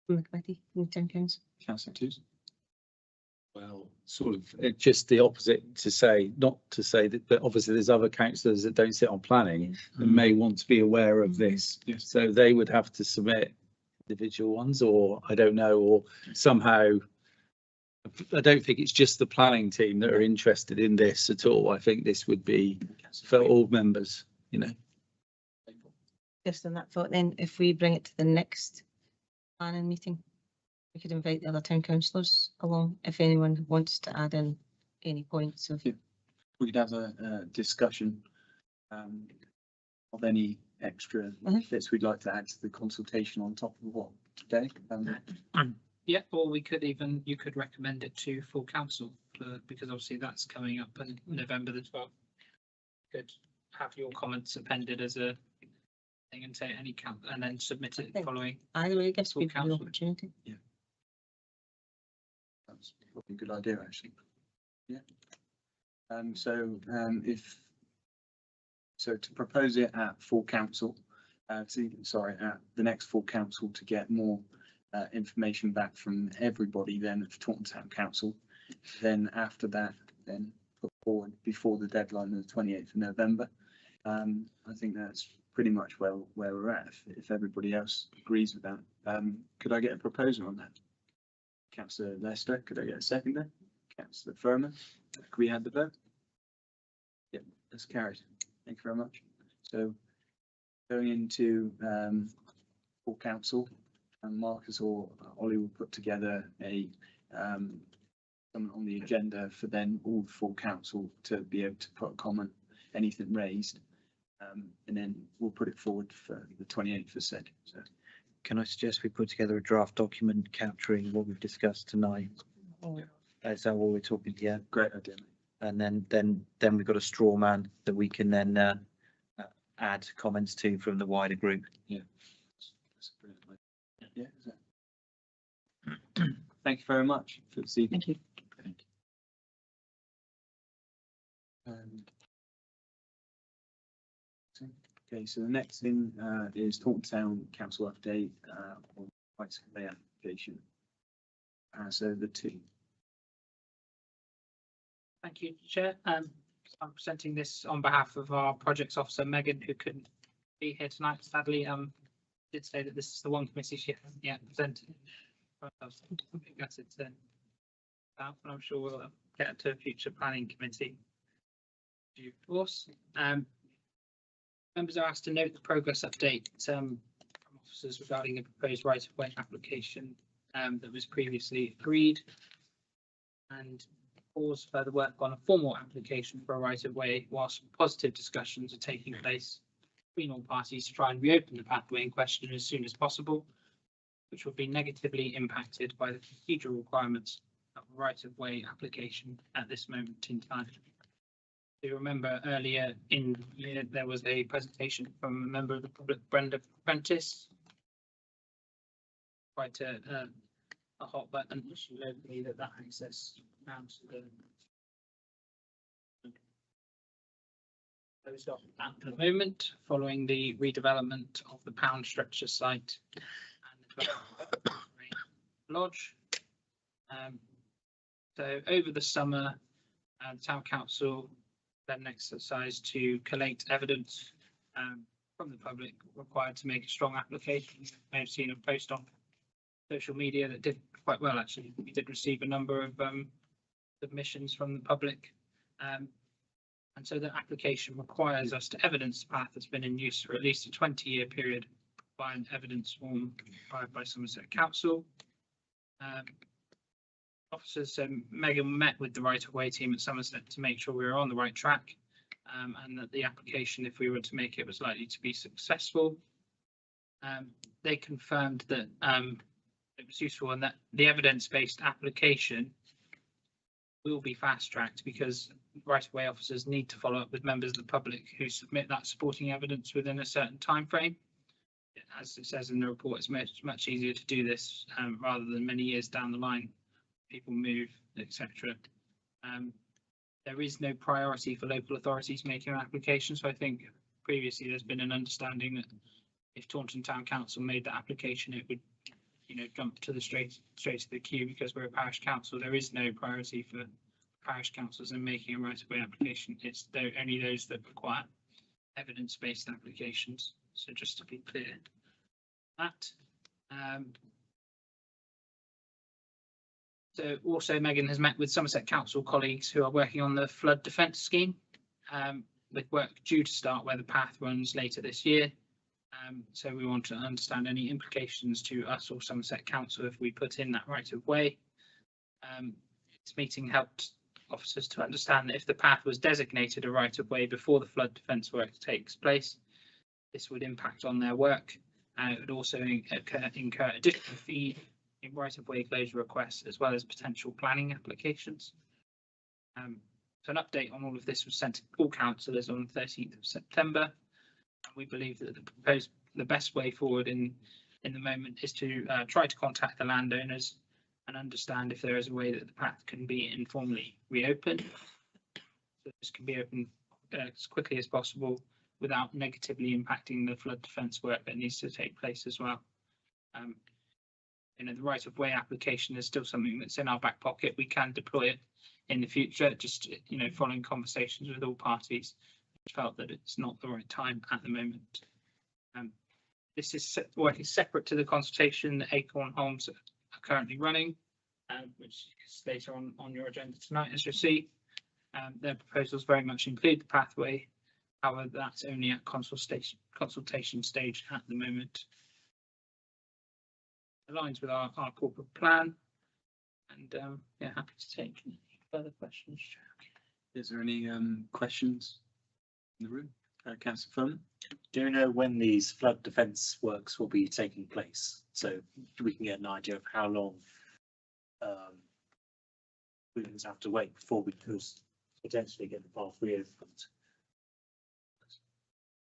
the committee, from the town council. Councillor Two. Well, sort of just the opposite to say, not to say that, but obviously there's other councillors that don't sit on planning and may want to be aware of this. Yes. So they would have to submit individual ones, or I don't know, or somehow. I don't think it's just the planning team that are interested in this at all. I think this would be for all members, Just on that thought, then if we bring it to the next planning meeting, we could invite the other town councillors along if anyone wants to add in any points of. Yeah. We could have a discussion of any extra bits we'd like to add to the consultation on top of what today. Yeah, or you could recommend it to full council because obviously that's coming up on November the 12th. Could have your comments appended as a thing and say any count and then submit it following. Either way, it gives Full people the council. opportunity. That's probably a good idea, actually. Yeah. So to propose it at full council, at the next full council to get more information back from everybody then at Taunton Town Council. Then after that, then put forward before the deadline of the 28th of November. I think that's pretty much where we're at. If everybody else agrees with that, could I get a proposal on that? Councillor Lester, could I get a seconder? Councillor Furman, could we add the vote? Yep, that's carried. Thank you very much. So going into full council, and Marcus or Ollie will put together something on the agenda for then all the full council to be able to put a comment, anything raised, and then we'll put it forward for the 28th as said. So Can I suggest we put together a draft document capturing what we've discussed tonight? Is that what we're talking? Yeah. great idea. And then we've got a straw man that we can then add comments to from the wider group. That's a brilliant idea. Yeah. Is that... Thank you very much for this evening. Thank you. Thank you. Okay, so the next thing is Taunton Town Council update on rights of convey application. So the two. Thank you, Chair. I'm presenting this on behalf of our projects officer, Megan, who couldn't be here tonight, sadly. did say that this is the one committee she hasn't yet presented. I think that's it. But I'm sure we'll get to a future planning committee. Due course. Members are asked to note the progress update from officers regarding a proposed right-of-way application that was previously agreed, and pause further work on a formal application for a right-of-way whilst positive discussions are taking place between all parties to try and reopen the pathway in question as soon as possible, which will be negatively impacted by the procedural requirements of a right-of-way application at this moment in time. You remember earlier in the year there was a presentation from a member of the public, Brenda Prentice. Quite a hot button issue locally, that access now to the closed off at the moment following the redevelopment of the Pound Stretcher site and the lodge. So over the summer, the town council led an exercise to collate evidence from the public required to make a strong application. You may have seen a post on social media that did quite well, actually. We did receive a number of submissions from the public. And so the application requires us to evidence the path that's been in use for at least a 20-year period by an evidence form provided by Somerset Council. Officers, Megan met with the right-of-way team at Somerset to make sure we were on the right track, and that the application, if we were to make it, was likely to be successful. They confirmed that it was useful and that the evidence-based application will be fast-tracked because right-of-way officers need to follow up with members of the public who submit that supporting evidence within a certain time frame. As it says in the report, it's much easier to do this rather than many years down the line. People move, etc. There is no priority for local authorities making an application, so I think previously there's been an understanding that if Taunton Town Council made that application, it would, jump to the straight to the queue because we're a parish council. There is no priority for parish councils in making a right-of-way application. It's only those that require evidence-based applications. So just to be clear, that. So also Megan has met with Somerset Council colleagues who are working on the flood defence scheme, with work due to start where the path runs later this year. So we want to understand any implications to us or Somerset Council if we put in that right of way. This meeting helped officers to understand that if the path was designated a right of way before the flood defence work takes place, this would impact on their work, and it would also incur additional fees in right-of-way closure requests as well as potential planning applications. So an update on all of this was sent to all councillors on the 13th of September. And we believe that the best way forward in the moment is to try to contact the landowners and understand if there is a way that the path can be informally reopened. So this can be opened as quickly as possible without negatively impacting the flood defence work that needs to take place as well. The right-of-way application is still something that's in our back pocket. We can deploy it in the future, just following conversations with all parties. Felt that it's not the right time at the moment. This is work is separate to the consultation that Acorn Homes are currently running, which is later on your agenda tonight, as you'll see. Their proposals very much include the pathway. However, that's only at consultation stage at the moment. Aligns with our corporate plan, and happy to take any further questions. Is there any questions in the room? Councillor Furman? Do you know when these flood defence works will be taking place? So we can get an idea of how long we have to wait before we could potentially get the path reopened.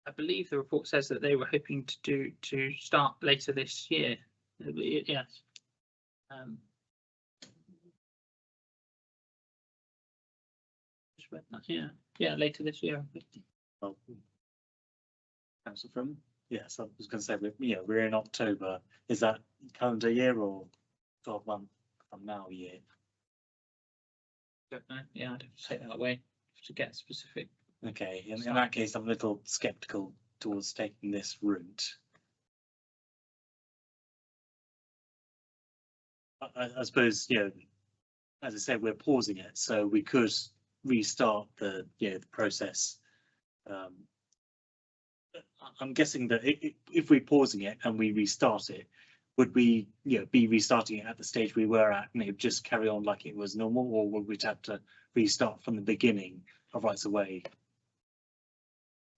I believe the report says that they were hoping to start later this year. Yes. Yeah, later this year. Well, Councillor Furman? yes, I was going to say we're in October. Is that calendar year or 12 month from now year? Don't know. Yeah, I'd have to take that away to get specific. Okay, in that case, I'm a little sceptical towards taking this route. I suppose, you know, as I said, we're pausing it, so we could restart the, you know, the process. I'm guessing that if we're pausing it and we restart it, would we, you know, be restarting it at the stage we were at, and just carry on like it was normal, or would we have to restart from the beginning of rights of way?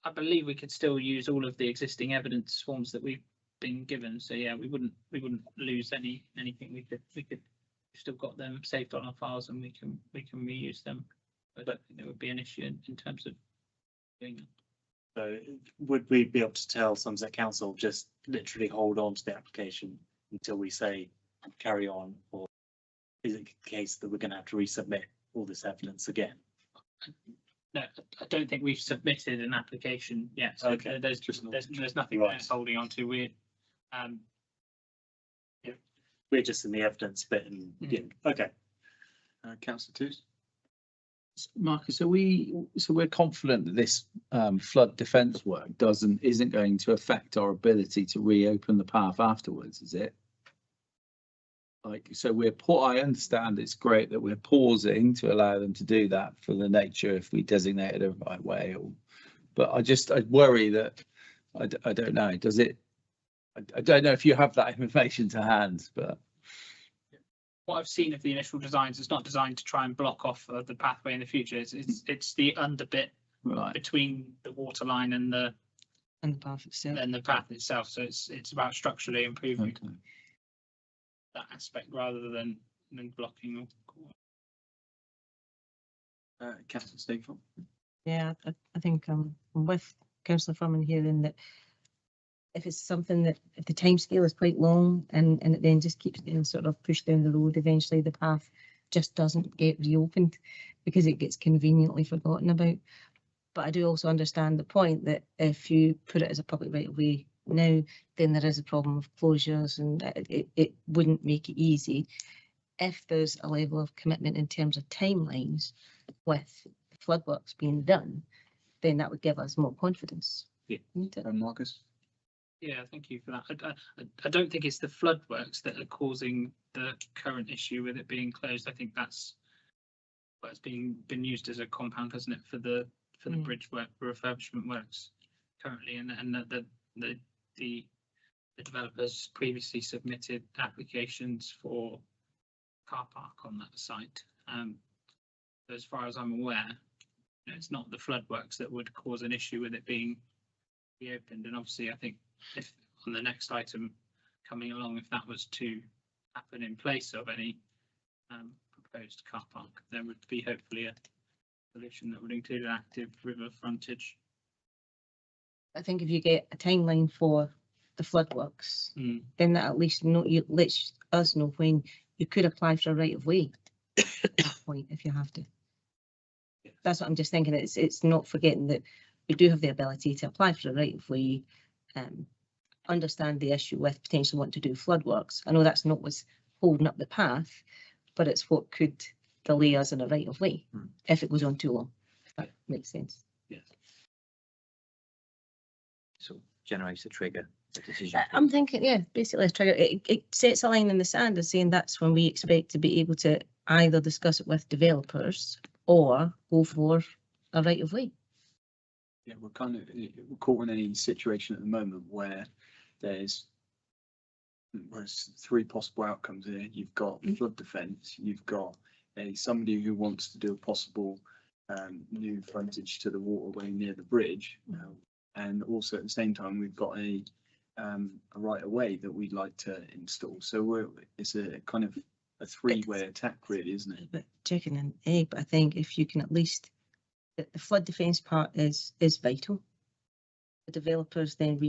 I believe we could still use all of the existing evidence forms that we've been given. So yeah, we wouldn't lose anything. We could we've still got them saved on our files, and we can reuse them. I don't think there would be an issue in terms of doing that. So would we be able to tell Somerset Council just literally hold on to the application until we say carry on, or is it the case that we're going to have to resubmit all this evidence again? No, I don't think we've submitted an application yet. So Okay. there's nothing Right. there holding on to. We're just in the evidence bit, and yeah, okay. Councillor Toos? Marcus, we're confident that this flood defence work isn't going to affect our ability to reopen the path afterwards, is it? Like, so I understand it's great that we're pausing to allow them to do that for the nature if we designate it the right way, but I worry that I don't know. Does it? I don't know if you have that information to hand, but what I've seen of the initial designs, it's not designed to try and block off the pathway in the future. It's the under bit right. between the water line and the path itself. and the path itself. So it's about structurally improving Okay. that aspect rather than blocking. Councillor Stapleton? Yeah, I think I'm with Councillor Furman here in that if it's something that if the timescale is quite long and it then just keeps getting sort of pushed down the road, eventually the path just doesn't get reopened because it gets conveniently forgotten about. But I do also understand the point that if you put it as a public right of way now, then there is a problem of closures, and it wouldn't make it easy. If there's a level of commitment in terms of timelines with the flood works being done, then that would give us more confidence. Yeah. Marcus? Yeah, thank you for that. I don't think it's the flood works that are causing the current issue with it being closed. I think that's what's been used as a compound, hasn't it, for the bridge work refurbishment works currently, and the developers previously submitted applications for car park on that site. As far as I'm aware, it's not the flood works that would cause an issue with it being reopened. And obviously, I think if on the next item coming along, if that was to happen in place of any proposed car park, there would be hopefully a solution that would include an active river frontage. I think if you get a timeline for the flood works, then that at least lets us know when you could apply for a right of way at that point if you have to. That's what I'm just thinking. It's not forgetting that we do have the ability to apply for a right of way, understand the issue with potentially wanting to do flood works. I know that's not what's holding up the path, but it's what could delay us in a right of way if it goes on too long, if that makes sense. Yes. So generates a trigger, a decision. I'm thinking, yeah, basically a trigger. It sets a line in the sand as saying that's when we expect to be able to either discuss it with developers or go for a right of way. Yeah, we're caught in a situation at the moment where there's three possible outcomes here. You've got flood defence, you've got somebody who wants to do a possible new frontage to the waterway near the bridge, and also at the same time we've got a right of way that we'd like to install. So it's a kind of a three-way attack, really, isn't it? But chicken and egg. But I think if you can at least, the flood defence part is vital. The developers then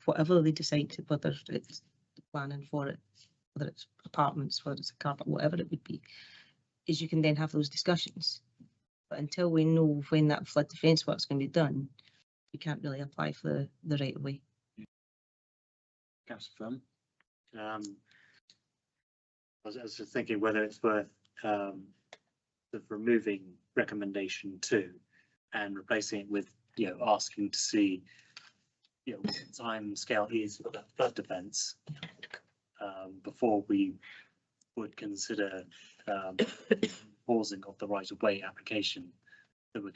whatever they decide to, whether it's planning for it, whether it's apartments, whether it's a car park, whatever it would be, is you can then have those discussions. But until we know when that flood defence work's going to be done, we can't really apply for the right of way. Councillor Furman? I was just thinking whether it's worth sort of removing recommendation 2 and replacing it with, asking to see, what the time scale is for that flood defence before we would consider pausing of the right of way application that we're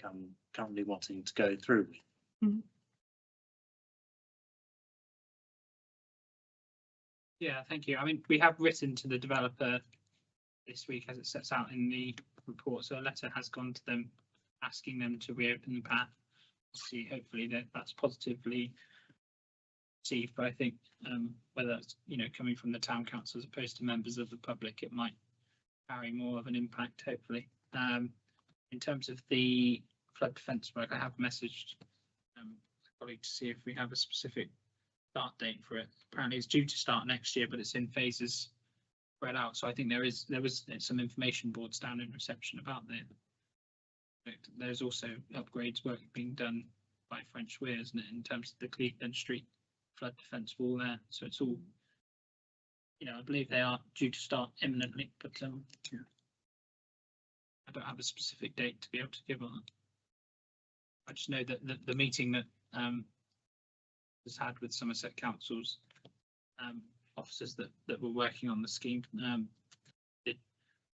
currently wanting to go through. Yeah, thank you. I mean, we have written to the developer this week as it sets out in the report. So a letter has gone to them asking them to reopen the path. See, hopefully that's positively received. But I think whether that's, you know, coming from the town council as opposed to members of the public, it might carry more of an impact, hopefully. In terms of the flood defence work, I have messaged a colleague to see if we have a specific start date for it. Apparently it's due to start next year, but it's in phases spread out. So I think there was some information boards down in reception about the. There's also upgrades work being done by French Weir, isn't it, in terms of the Cleveland Street flood defence wall there. So it's all, you know, I believe they are due to start imminently, but yeah. I don't have a specific date to be able to give on it. I just know that the meeting that was had with Somerset Council's officers that were working on the scheme did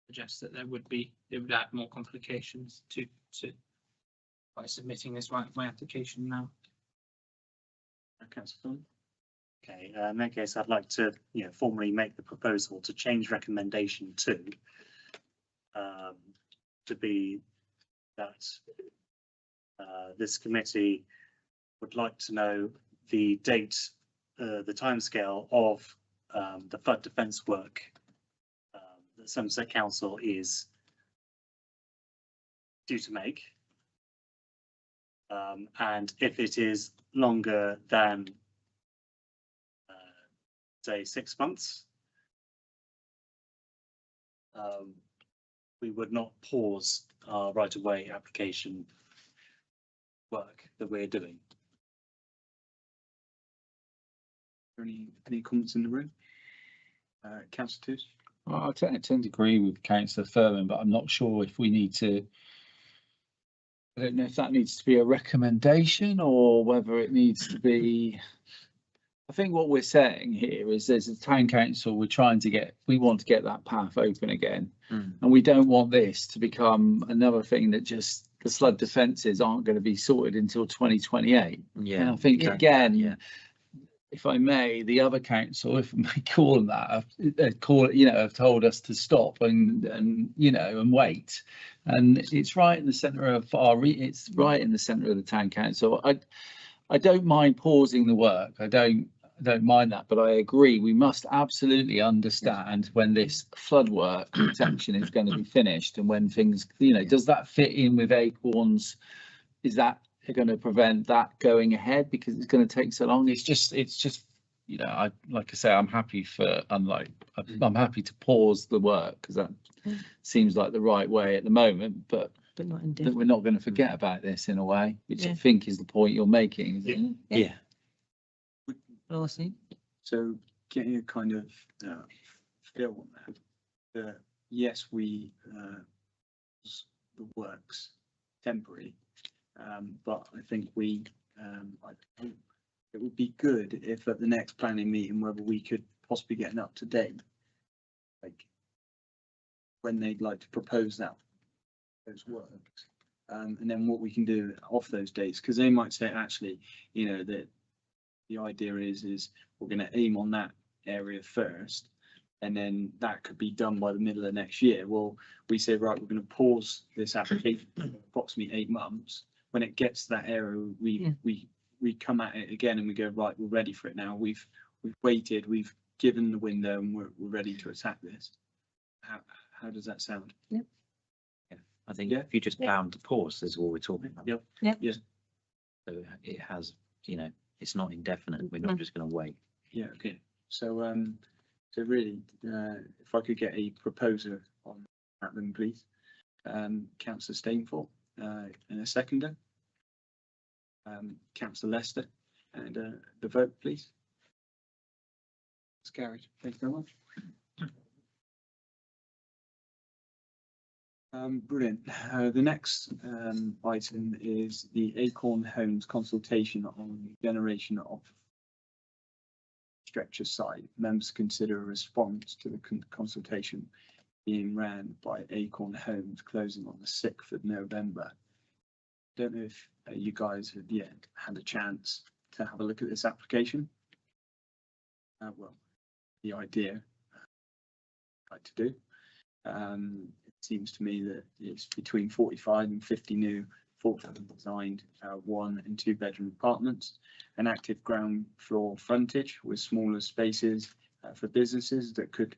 suggest that it would add more complications to by submitting this right of way application now. Okay, in that case, I'd like to, you know, formally make the proposal to change recommendation to be that this committee would like to know the date, the timescale of the flood defence work that Somerset Council is due to make, and if it is longer than say 6 months, we would not pause our right of way application work that we're doing. Any comments in the room? Councillor Toos? Well, I tend to agree with Councillor Furman, but I'm not sure if we need to. I don't know if that needs to be a recommendation or whether it needs to be. I think what we're saying here is there's a town council, we want to get that path open again. And we don't want this to become another thing that just the flood defences aren't going to be sorted until 2028. Yeah. And I think again, if I may, the other council, if I may call them that, have told us to stop and you know, and wait. And it's right in the centre of it's right in the centre of the town council. I don't mind pausing the work. I don't mind that, but I agree we must absolutely understand when this flood work protection is going to be finished and when things, you know, does that fit in with Acorns? Is that going to prevent that going ahead because it's going to take so long? It's just, you know, like I say, I'm happy I'm happy to pause the work because that seems like the right way at the moment, but not that we're not going to forget about this in a way, which I think is the point you're making. Isn't it? Yeah. Awesome. So getting a kind of feel on that, yes, the works temporary, but I think it would be good if at the next planning meeting whether we could possibly get an up to date, like when they'd like to propose those works, and then what we can do off those dates, because they might say actually, you know, that the idea is we're going to aim on that area first, and then that could be done by the middle of next year. Well, we say, right, we're going to pause this application for approximately 8 months. When it gets to that area, we come at it again and we go, right, we're ready for it now. We've waited, we've given the window, and we're ready to attack this. How does that sound? Yep. Yeah, I think if you just bound to pause, is all we're talking about. Yep. Yep. Yeah. So it has, you know, it's not indefinite. We're not just going to wait. Yeah. Okay. So so really, if I could get a proposer on that, then please, Councillor Stainford, and a seconder, Councillor Lester, and the vote, please. It's carried. Thank you very much. Brilliant. The next item is the Acorn Homes consultation on generation of stretch aside, members consider a response to the consultation being ran by Acorn Homes closing on the 6th of November. Don't know if you guys have yet had a chance to have a look at this application. Well, the idea I'd like to do. It seems to me that it's between 45 and 50 new thoughtfully designed 1 and 2 bedroom apartments, an active ground floor frontage with smaller spaces for businesses that could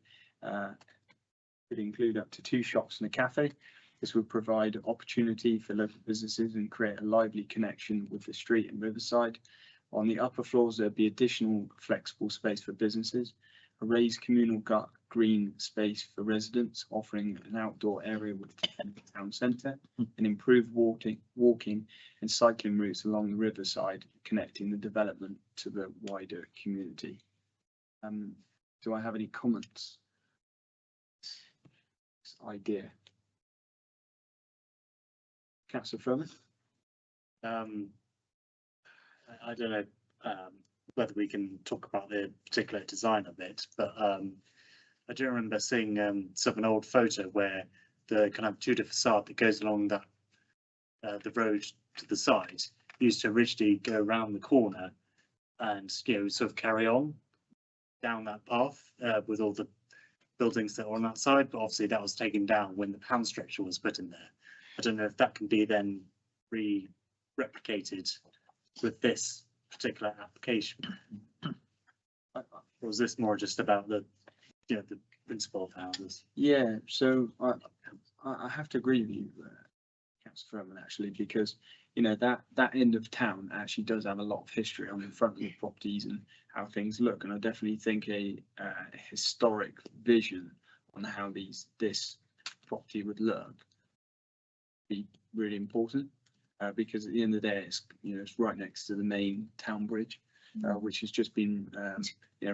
include up to 2 shops and a cafe. This would provide opportunity for local businesses and create a lively connection with the street and riverside. On the upper floors, there'd be additional flexible space for businesses, a raised communal green space for residents, offering an outdoor area with the town centre, and improved walking and cycling routes along the riverside, connecting the development to the wider community. Do I have any comments? This idea. Councillor Furman? I don't know whether we can talk about the particular design of it, but I do remember seeing sort of an old photo where the kind of Tudor facade that goes along that the road to the side used to originally go around the corner and sort of carry on down that path with all the buildings that are on that side, but obviously that was taken down when the pan structure was put in there. I don't know if that can be then replicated with this particular application, or was this more just about the the principle of houses? Yeah, so I have to agree with you, Councillor Furman, actually, because that end of town actually does have a lot of history on the front of the properties and how things look, and I definitely think a historic vision on how this property would look be really important, because at the end of the day, it's right next to the main town bridge, which has just been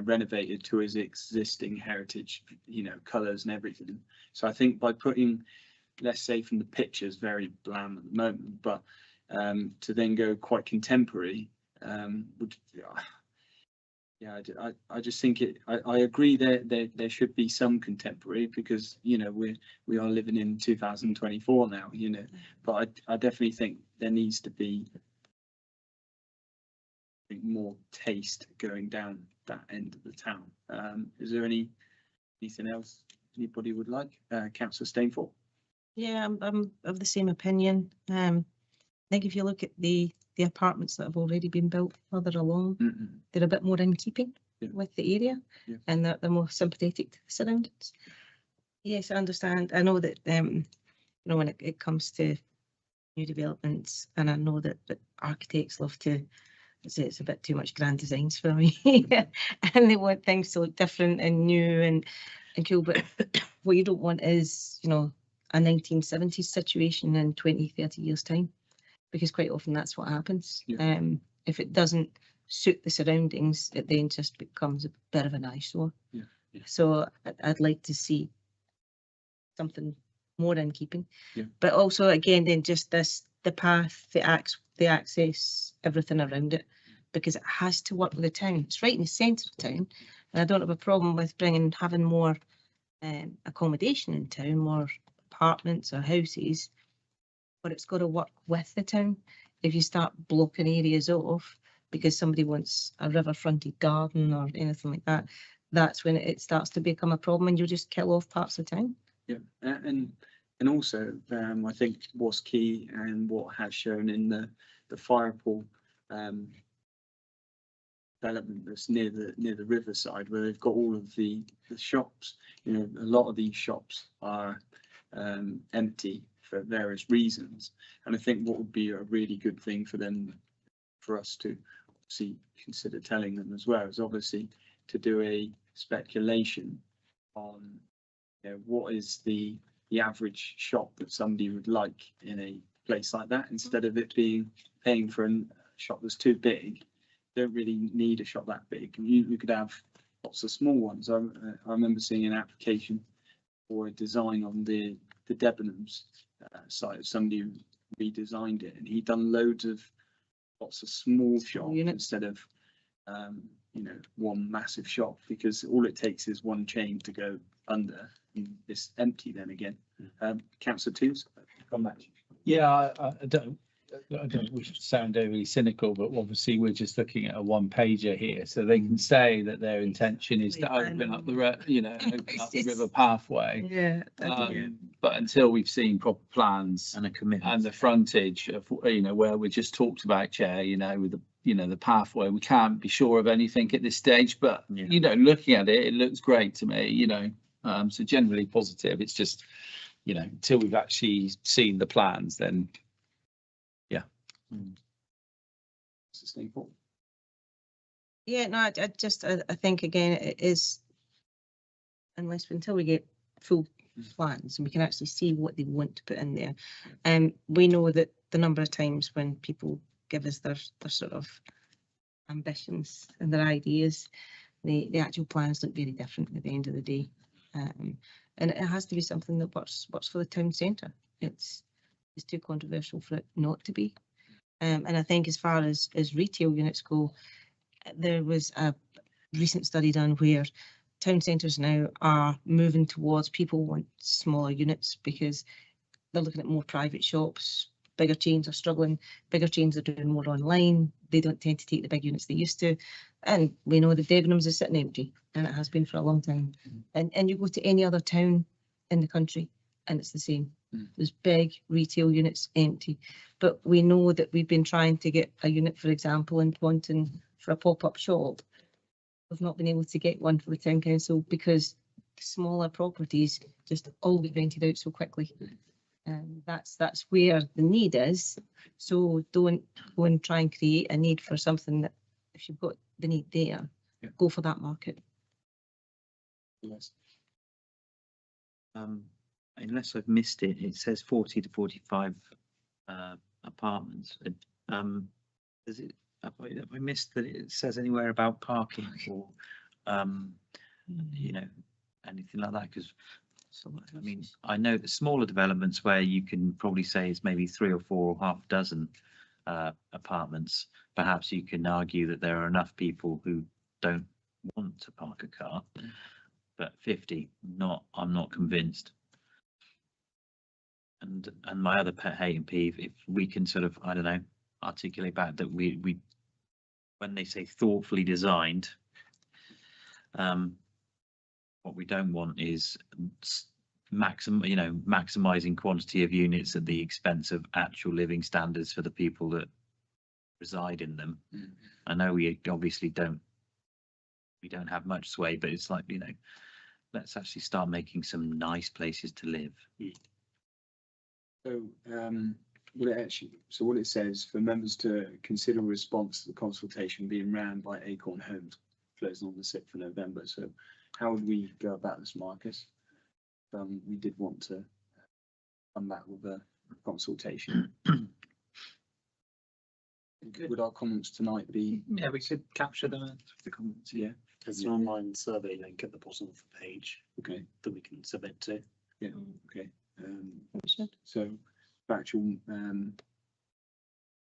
renovated to its existing heritage, colours and everything. So I think by putting, let's say from the pictures, very bland at the moment, but to then go quite contemporary, would, I just think I agree that there should be some contemporary, because we are living in 2024 now, but I definitely think there needs to be more taste going down that end of the town. Is there anything else anybody would like? Councillor Stainford? Yeah, I'm of the same opinion. I think if you look at the apartments that have already been built further along, they're a bit more in keeping with the area, and they're more sympathetic to the surroundings. Yes, I understand. I know that when it comes to new developments, and I know that architects love to say it's a bit too much grand designs for me, and they want things to look different and new and cool. But what you don't want is a 1970s situation in 20-30 years time, because quite often that's what happens. If it doesn't suit the surroundings, it then just becomes a bit of an eyesore. So I'd like to see something more in keeping, but also again then just the path, the access, everything around it, because it has to work with the town. It's right in the centre of town, and I don't have a problem with having more accommodation in town, more apartments or houses, but it's got to work with the town. If you start blocking areas off because somebody wants a river fronted garden or anything like that, that's when it starts to become a problem, and you'll just kill off parts of town. And also I think what's key, and what has shown in the fire pool development that's near the riverside, where they've got all of the shops. A lot of these shops are empty for various reasons, and I think what would be a really good thing for us to see, consider telling them as well, is obviously to do a speculation on what is the average shop that somebody would like in a place like that, instead of it paying for a shop that's too big. Don't really need a shop that big. You could have lots of small ones. I remember seeing an application for a design on the Debenhams site. Somebody who redesigned it, and he'd done lots of small shops instead of you know, one massive shop, because all it takes is one chain to go under and it's empty then again. Councillor Twos, come back. Yeah, I don't wish to sound overly cynical, but obviously we're just looking at a one pager here, so they can say that their intention is to open up the open up the river pathway. Yeah. But until we've seen proper plans And a commitment. and the frontage of, where we just talked about, Chair, with the pathway, we can't be sure of anything at this stage, but Yeah. looking at it, it looks great to me, so generally positive. It's just, until we've actually seen the plans, then Sustainable. Yeah, no, I think again, it is, until we get full plans and we can actually see what they want to put in there. We know that the number of times when people give us their sort of ambitions and their ideas, the actual plans look very different at the end of the day. And it has to be something that works for the town centre. It's too controversial for it not to be. And I think as far as retail units go, there was a recent study done where town centres now are moving towards people want smaller units because they're looking at more private shops. Bigger chains are struggling. Bigger chains are doing more online. They don't tend to take the big units they used to. And we know the Debenhams is sitting empty, and it has been for a long time. And you go to any other town in the country and it's the same. There's big retail units empty. But we know that we've been trying to get a unit, for example, in Taunton for a pop-up shop. We've not been able to get one for the town council because smaller properties just all get rented out so quickly. And that's where the need is. So don't go and try and create a need for something that, if you've got the need there, go for that market. Yes. Unless I've missed it, it says 40 to 45 apartments. Does it? Have I missed that it says anywhere about parking or anything like that? Because I mean, I know the smaller developments where you can probably say it's maybe 3 or 4 or half dozen apartments. Perhaps you can argue that there are enough people who don't want to park a car, but 50, I'm not convinced. And my other pet hate and peeve, if we can sort of, I don't know, articulate back that we when they say thoughtfully designed, what we don't want is maximizing quantity of units at the expense of actual living standards for the people that reside in them. I know we obviously don't have much sway, but it's like, let's actually start making some nice places to live. So what it says for members to consider a response to the consultation being ran by Acorn Homes closing on the 6th of November. So how would we go about this, Marcus? We did want to come back with a consultation. Would our comments tonight be? Yeah, we could capture them. The comments, yeah. There's an online survey link at the bottom of the page. Okay. That we can submit to. Yeah. Okay. So actual,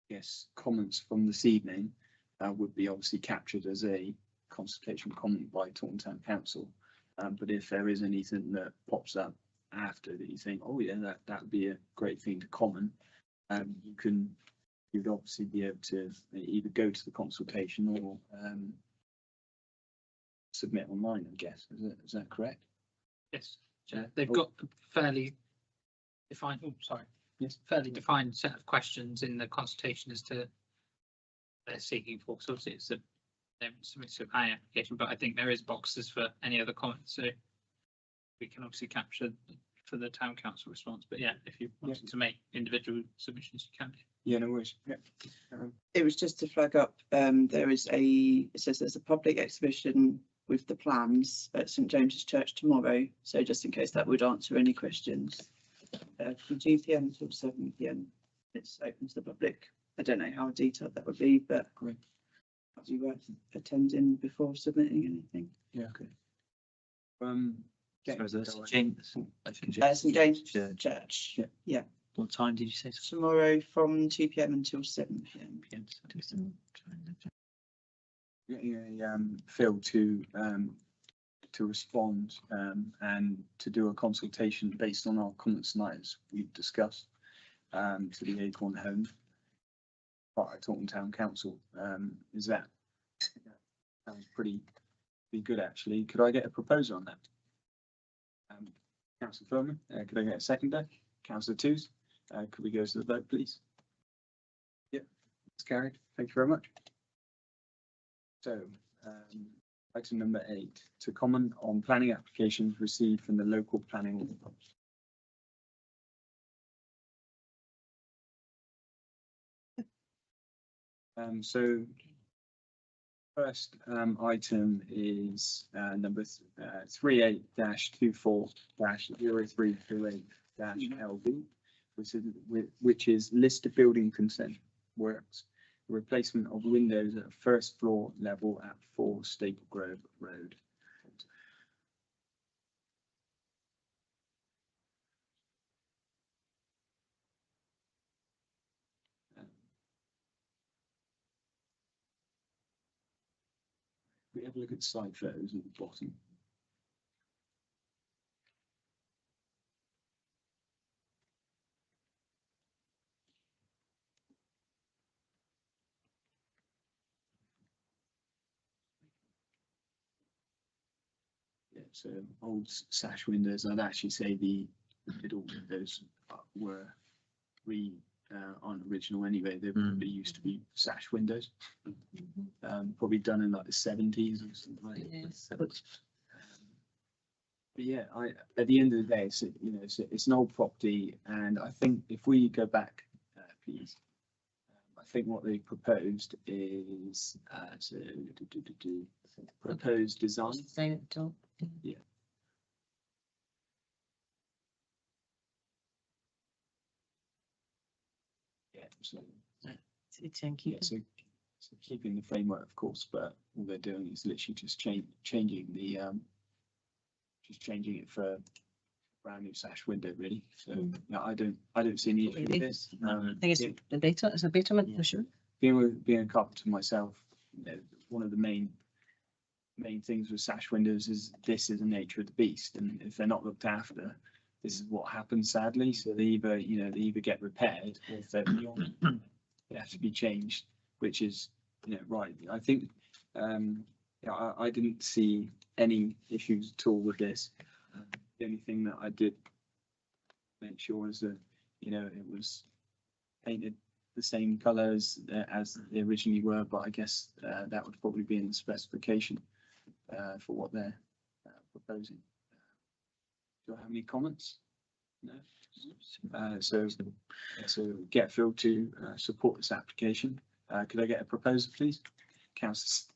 yes, comments from this evening would be obviously captured as a consultation comment by Taunton Town Council. But if there is anything that pops up after that you think, oh yeah, that would be a great thing to comment, you'd obviously be able to either go to the consultation or submit online, I guess. Is that correct? Yes, they've got a fairly defined. Oh, sorry. Yes. Fairly defined set of questions in the consultation as to they're seeking for. So it's a submit to a planning application, but I think there is boxes for any other comments, so we can obviously capture for the town council response. But yeah, if you wanted to make individual submissions, you can. Yeah, no worries. Yeah. It was just to flag up, it says there's a public exhibition with the plans at St James's Church tomorrow. So just in case that would answer any questions. From 2 PM until 7 PM. It's open to the public. I don't know how detailed that would be, but Great. it'd be worth attending before submitting anything. Yeah, okay. So that's James, St James's Church. Church. Yeah. Yeah. What time did you say? Tomorrow from 2 PM until 7 PM. getting a Phil to respond and to do a consultation based on our comments tonight as we've discussed to the Acorn Home part of Taunton Town Council. Is that sounds pretty good actually. Could I get a proposal on that? Councillor Furman, could I get a seconder? Councillor Twos, could we go to the vote, please? Yep, it's carried. Thank you very much. So, item number 8, to comment on planning applications received from the local planning. So first item is number 38-24-0328-LB, which is list of building consent works, replacement of windows at first floor level at 4 Staple Grove Road. We have a look at side photos at the bottom. Yeah, so old sash windows. I'd actually say the middle windows were aren't original anyway. They probably used to be sash windows. Probably done in like the 70s or something like that. Yes. But yeah, at the end of the day, it's an old property, and I think if we go back, please, I think what they proposed is proposed design. Design at the top. Yeah. Yeah, so Thank you. yeah, so keeping the framework, of course, but all they're doing is literally just changing the changing it for brand new sash window, really. So yeah, I don't see any issue with this. I think it's a betterment for sure. Being a carpenter myself, one of the main things with sash windows is this is the nature of the beast, and if they're not looked after, this is what happens sadly. So they either get repaired, or if they're beyond, they have to be changed, which is right. I think yeah, I didn't see any issues at all with this. The only thing that I did make sure is that it was painted the same colours as they originally were, but I guess that would probably be in the specification for what they're proposing. Do I have any comments? No. So get Phil to support this application. Could I get a proposal, please? Councillor,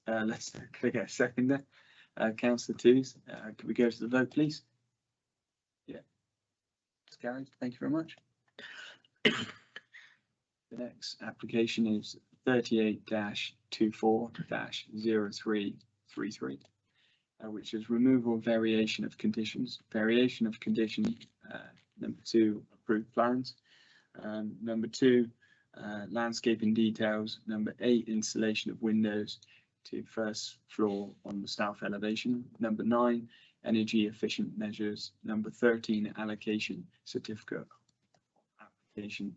could I get a second there? Councillor Twos, could we go to the vote, please? Yeah. It's carried. Thank you very much. The next application is 38-24-0333, which is removal of variation of conditions. Variation of condition, number 2, approved plans. Number 2, landscaping details. Number 8, installation of windows to first floor on the south elevation. Number 9, energy efficient measures. Number 13, allocation certificate application.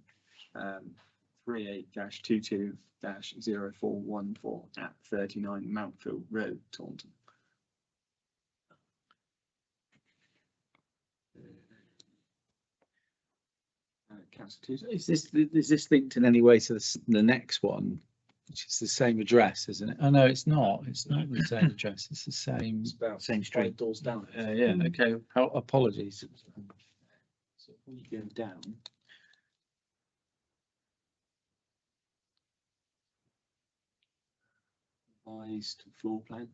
38-22-0414 at 39 Mountfield Road, Taunton. Councillor Twos. Is this linked in any way to the next one, which is the same address, isn't it? Oh no, it's not. It's not the same address. It's the same. It's about Same street. 5 doors down. Yeah. Okay. Apologies. So if we go down. Revised floor plan.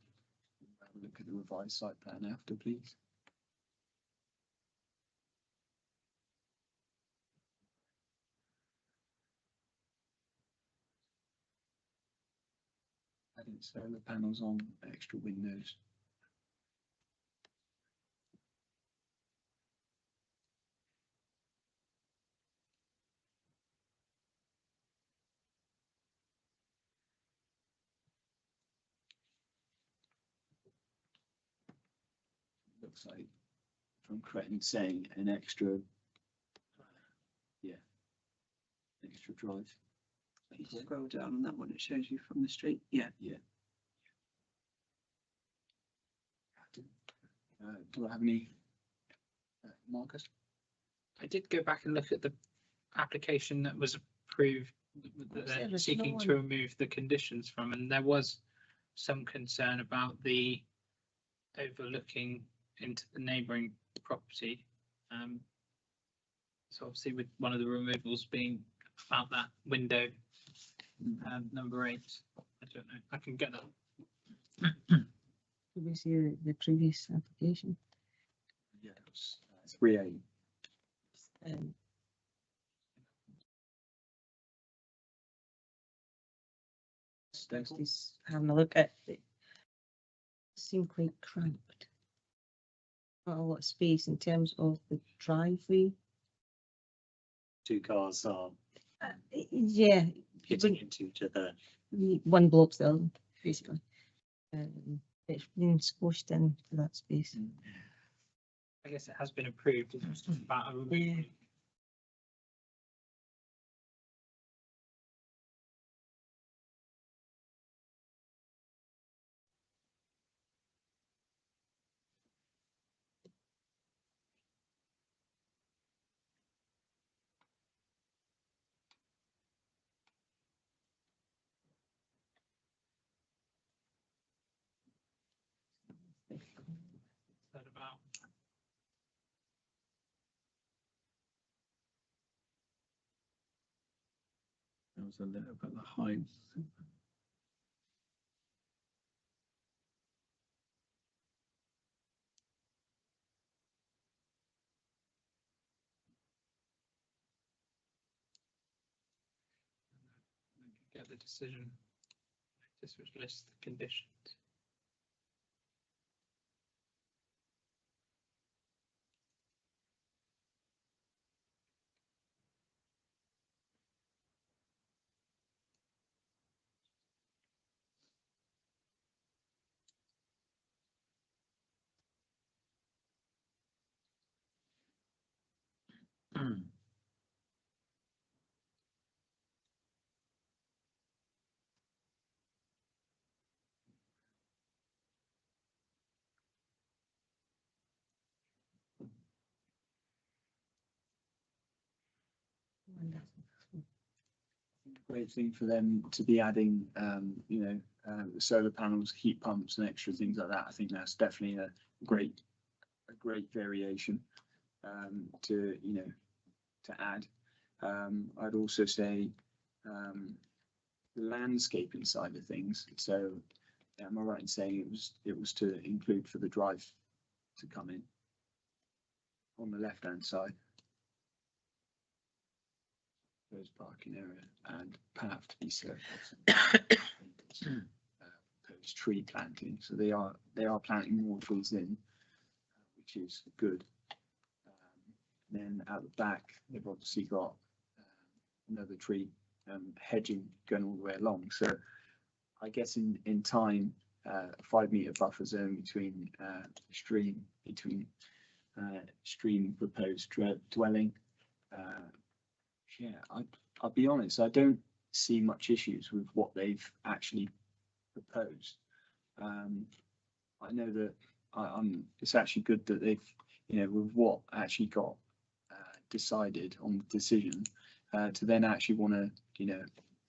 Have a look at the revised site plan after, please. Adding solar panels on, extra windows. looks like, if I'm correct in saying, an extra, extra drive. You scroll down on that one, it shows you from the street. Yeah. Do I have any, Marcus? I did go back and look at the application that was approved, that There they're was seeking no to remove the conditions from, and there was some concern about the overlooking into the neighbouring property. So obviously with one of the removals being about that window, number 8, I don't know, I can get that. Did we see the previous application? Yeah, it was 3A. He's having a look at it. Seemed quite cramped. Not a lot of space in terms of the driveway. 2 cars are Yeah, hitting into each other. one blocks the other, basically. It's been squashed into that space. I guess it has been approved, it's just about a removal. Yeah. That about. There was a little bit of the height. Get the decision. This was list the conditions. Great thing for them to be adding, solar panels, heat pumps and extra things like that. I think that's definitely a great variation to add. I'd also say the landscaping side of things. So am I right in saying it was to include for the drive to come in on the left hand side? Parking area and path to be served. Proposed tree planting, so they are planting more trees in, which is good. Then at the back, they've obviously got another tree hedging going all the way along. So I guess in time, a 5 metre buffer zone between stream proposed dwelling. Yeah, I'll be honest, I don't see much issues with what they've actually proposed. I know that it's actually good that they've, with what actually got decided on the decision, to then actually want to,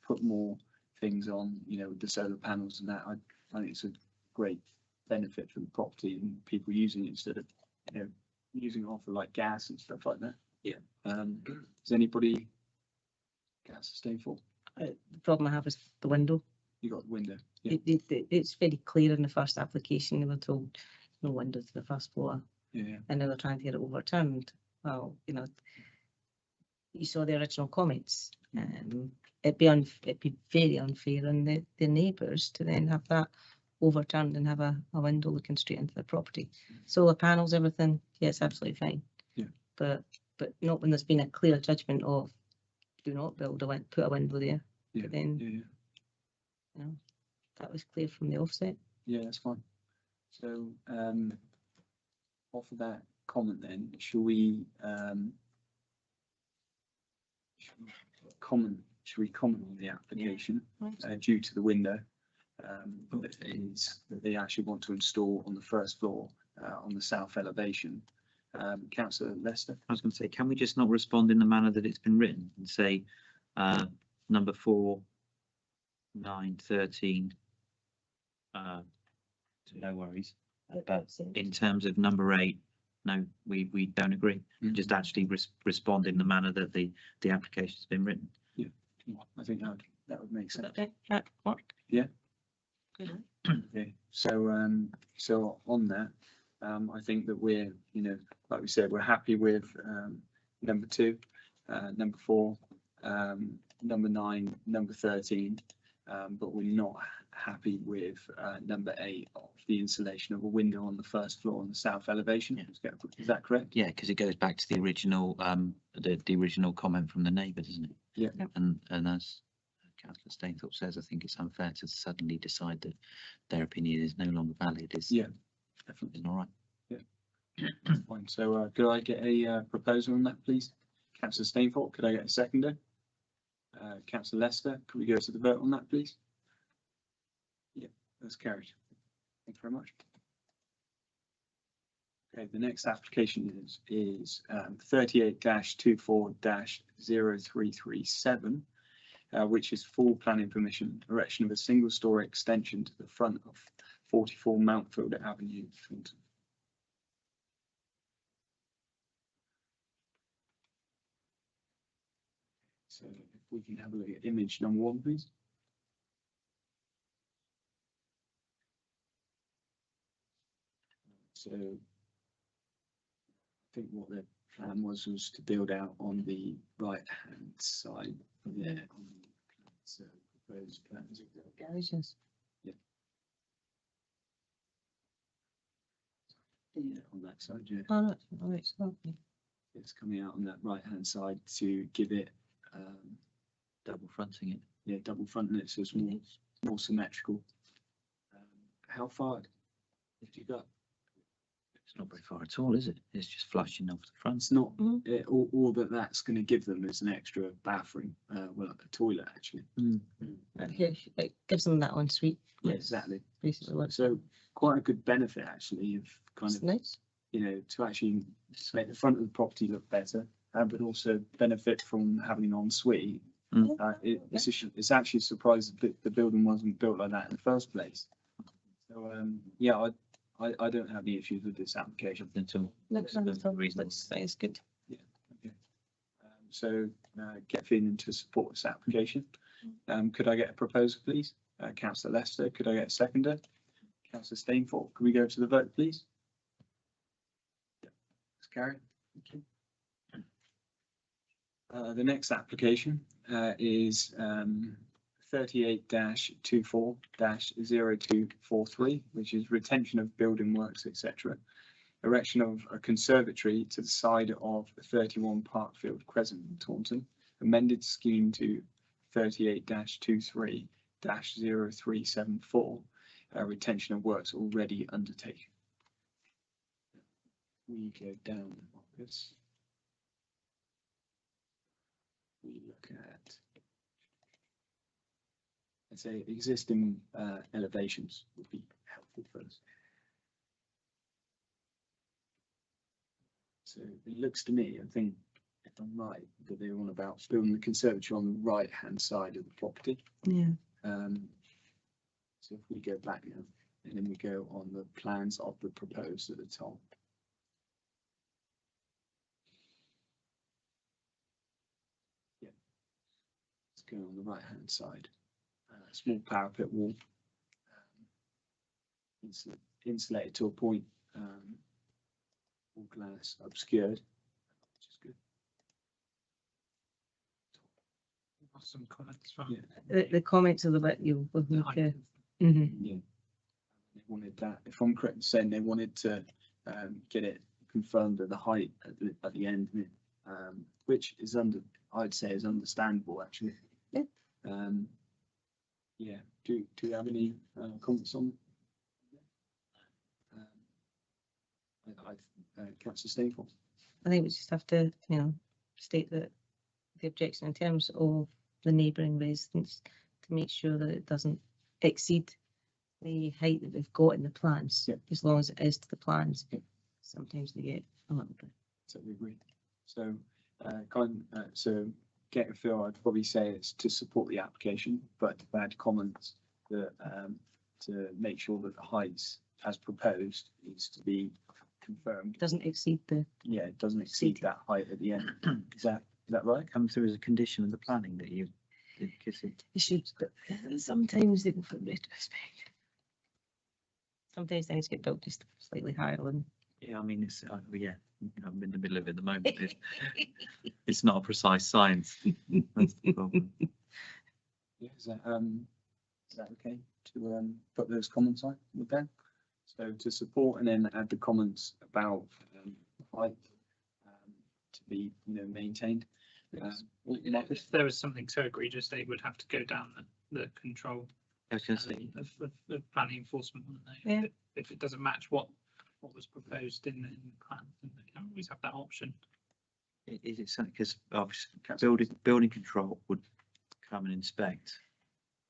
put more things on, with the solar panels and that. I think it's a great benefit for the property and people using it instead of, using it off for like gas and stuff like that. Yeah. Does anybody gas sustainable? The problem I have is the window. You got the window. Yeah. It's very clear in the first application, they were told no window to the first floor, Yeah. and they were trying to get it overturned. Well, you saw the original comments. It'd be very unfair on the neighbours to then have that overturned and have a window looking straight into the property. Solar panels, everything, yeah, it's absolutely fine. Yeah. But not when there's been a clear judgment of do not build put a window there. Yeah. But then, Yeah. That was clear from the offset. Yeah, that's fine. So off of that comment then, should we comment on the application due to the window that they actually want to install on the first floor on the south elevation? Councillor Lester? I was going to say, can we just not respond in the manner that it's been written and say number 4, 9, 13, no worries. But in terms of number 8, no, we don't agree. Just actually respond in the manner that the application has been written. Yeah, I think that would make sense. Okay, that work. Yeah. Good. Okay, so on that, I think that we're, like we said, we're happy with number 2, number 4, number 9, number 13, but we're not happy with number 8 of the installation of a window on the first floor on the south elevation. Is that correct? Yeah, because it goes back to the original the original comment from the neighbour, doesn't it? Yeah. And as Councillor Stainthorpe says, I think it's unfair to suddenly decide that their opinion is no longer valid. Yeah, definitely. All right. Fine. So could I get a proposal on that, please? Councillor Stainthorpe, could I get a seconder? Councillor Lester, could we go to the vote on that, please? Yeah, that's carried. Thank you very much. Okay, the next application is 38-24-0337, which is full planning permission, erection of a single-storey extension to the front of 44 Mountfield Avenue, Taunton. So if we can have a look at image number 1, please. So I think what the plan was to build out on the right-hand side there. So proposed plans. Garages. Yeah, on that side, yeah. Oh, no, oh, it's lovely. It's coming out on that right-hand side to give it Double fronting it. yeah, double fronting it, so it's more symmetrical. How far did you go? It's not very far at all, is it? It's just flushing off the front. It's not all that's going to give them is an extra bathroom, well, a toilet actually. It gives them that ensuite. Yeah, exactly. Basically, what So quite a good benefit actually of kind it's of nice. To actually make the front of the property look better, but also benefit from having an ensuite. It's actually surprised that the building wasn't built like that in the first place. So yeah, I don't have any issues with this application. Until Looks it's good. Yeah. Okay. So get feeling to support this application. Could I get a proposal, please? Councillor Lester, could I get a seconder? Councillor Stainthorpe, could we go to the vote, please? Yeah. It's carried. Thank you. The next application is 38-24-0243, which is retention of building works, etc. Erection of a conservatory to the side of 31 Parkfield Crescent in Taunton. Amended scheme to 38-23-0374. Retention of works already undertaken. We go down this. We look at, let's say, existing elevations would be helpful first. So it looks to me, I think, if I'm right, that they're on about building the conservatory on the right-hand side of the property. Yeah. So if we go back now, and then we go on the plans of the proposed at the top. Go on the right hand side, small parapet wall, insulated to a point, all glass obscured, which is good. Some comments from. Yeah. The comments are the bit you would the look height at. of- Yeah, they wanted that. If I'm correct in saying, they wanted to get it confirmed at the height at the end, which is I'd say is understandable actually. Yeah. Yeah. Do you have any comments on? Councillor Staple. I think we just have to, state that the objection in terms of the neighbouring residents to make sure that it doesn't exceed the height that they've got in the plans, Yep. as long as it is to the plans. Yep. Sometimes they get a little bit. So we agree. So, so get a feel, I'd probably say it's to support the application, but to add comments that, to make sure that the heights as proposed is to be confirmed. Doesn't exceed the, Yeah, it doesn't exceed that height at the end. Is that right? Come through as a condition of the planning that you did kiss it. it should, but sometimes they go for retrospect. Sometimes things get built just slightly higher than. Yeah, I mean, it's, yeah, I'm in the middle of it at the moment. It's not a precise science. That's the problem. Yeah, is that okay to put those comments on with Ben? So to support and then add the comments about height to be, maintained. If there was something so egregious, they would have to go down the control I was going to say, of planning enforcement, wouldn't they? Yeah. If it doesn't match what was proposed in the plan, then they can always have that option. is it something, because building control would come and inspect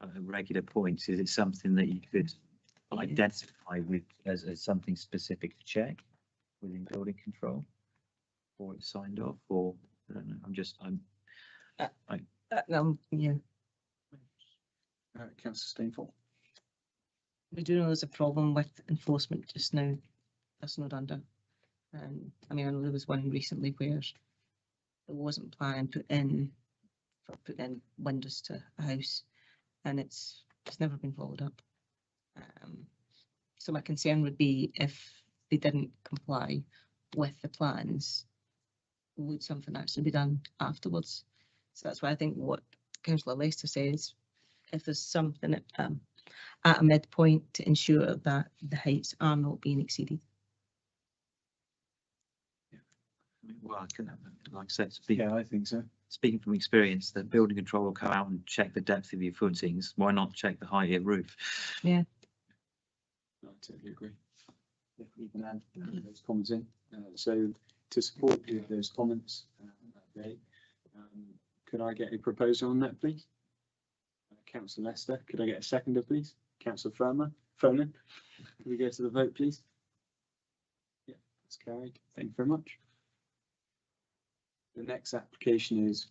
at regular points. Is it something that you could identify with as something specific to check within building control? Or it's signed off, or I don't know, Yeah, Councillor Stainford. we do know there's a problem with enforcement just now. That's not under. I mean, I know there was one recently where there wasn't plan put in for putting in windows to a house, and it's never been followed up. So my concern would be if they didn't comply with the plans, would something actually be done afterwards? So that's why I think what Councillor Lester says, if there's something at a midpoint to ensure that the heights are not being exceeded. well, I can, like I said, speaking, Yeah, I think so. speaking from experience, the building control will come out and check the depth of your footings. Why not check the height of your roof? I totally agree. Yeah, you can add those comments in. So to support those comments, could I get a proposal on that, please? Councillor Lester, could I get a seconder, please? Councillor Foreman, can we go to the vote, please? Yeah, that's carried. Thank you very much. The next application is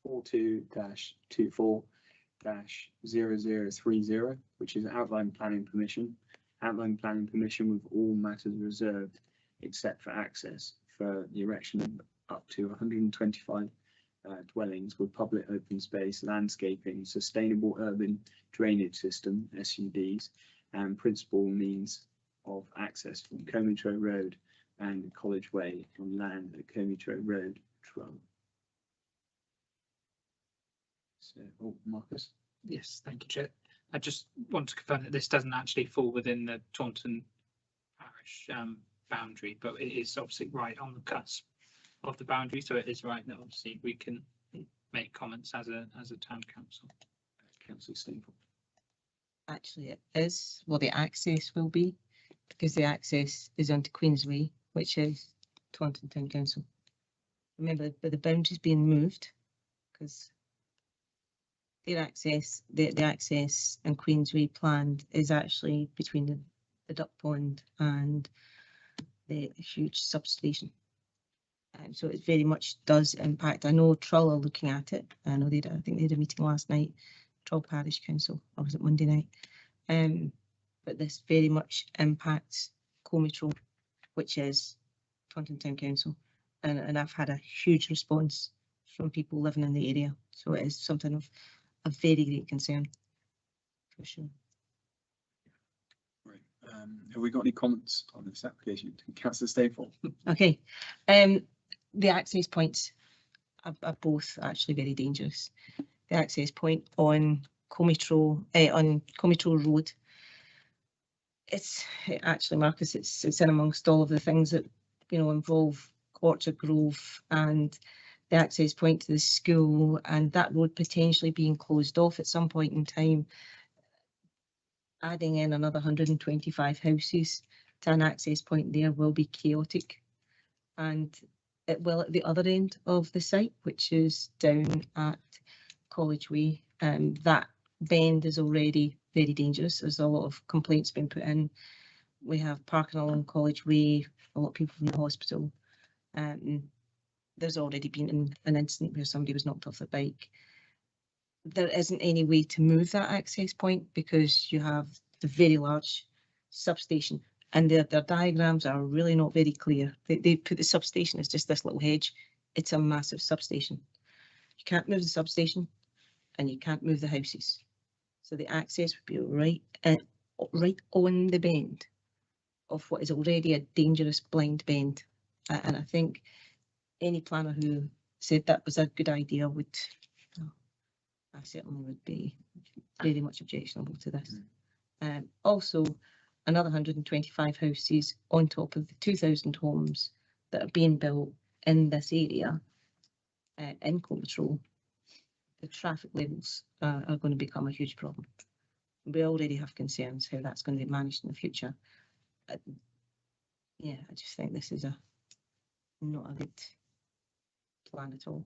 42-24-0030, which is outline planning permission. Outline planning permission with all matters reserved except for access for the erection of up to 125 dwellings with public open space, landscaping, sustainable urban drainage system, SUDs, and principal means of access from Comitro Road and College Way on land at Comitro Road, Trum. So, Marcus? Yes, thank you, Chair. I just want to confirm that this doesn't actually fall within the Taunton Parish boundary, but it is obviously right on the cusp of the boundary, so it is right that obviously we can make comments as a town council. Councillor Stainford. Actually, it is, well, the access will be, because the access is onto Queensway, which is Taunton Town Council. Remember, but the boundary's being moved, because their access, the access and Queensway planned is actually between the duck pond and the huge substation. So it very much does impact. I know Trull are looking at it. I know I think they had a meeting last night, Trull Parish Council, or was it Monday night? But this very much impacts Comitro, which is Taunton Town Council. And I've had a huge response from people living in the area. So it is something of a very great concern, for sure. Right. Have we got any comments on this application? Councillor Stainford. Okay. The access points are both actually very dangerous. The access point on Comitro Road. It's actually, Marcus, it's in amongst all of the things that involve Orchard Grove and the access point to the school, and that road potentially being closed off at some point in time, adding in another 125 houses. to an access point there will be chaotic. And it will at the other end of the site, which is down at College Way. That bend is already very dangerous. There's a lot of complaints being put in. We have parking along College Way, a lot of people from the hospital. There's already been an incident where somebody was knocked off their bike. There isn't any way to move that access point because you have the very large substation, and their diagrams are really not very clear. They put the substation as just this little hedge. It's a massive substation. You can't move the substation and you can't move the houses. So the access would be right on the bend of what is already a dangerous blind bend. And I think any planner who said that was a good idea would, I certainly would be very much objectionable to this. Also, another 125 houses on top of the 2,000 homes that are being built in this area in Combs Row. The traffic levels are going to become a huge problem. We already have concerns how that's going to be managed in the future. Yeah, I just think this is not a good plan at all.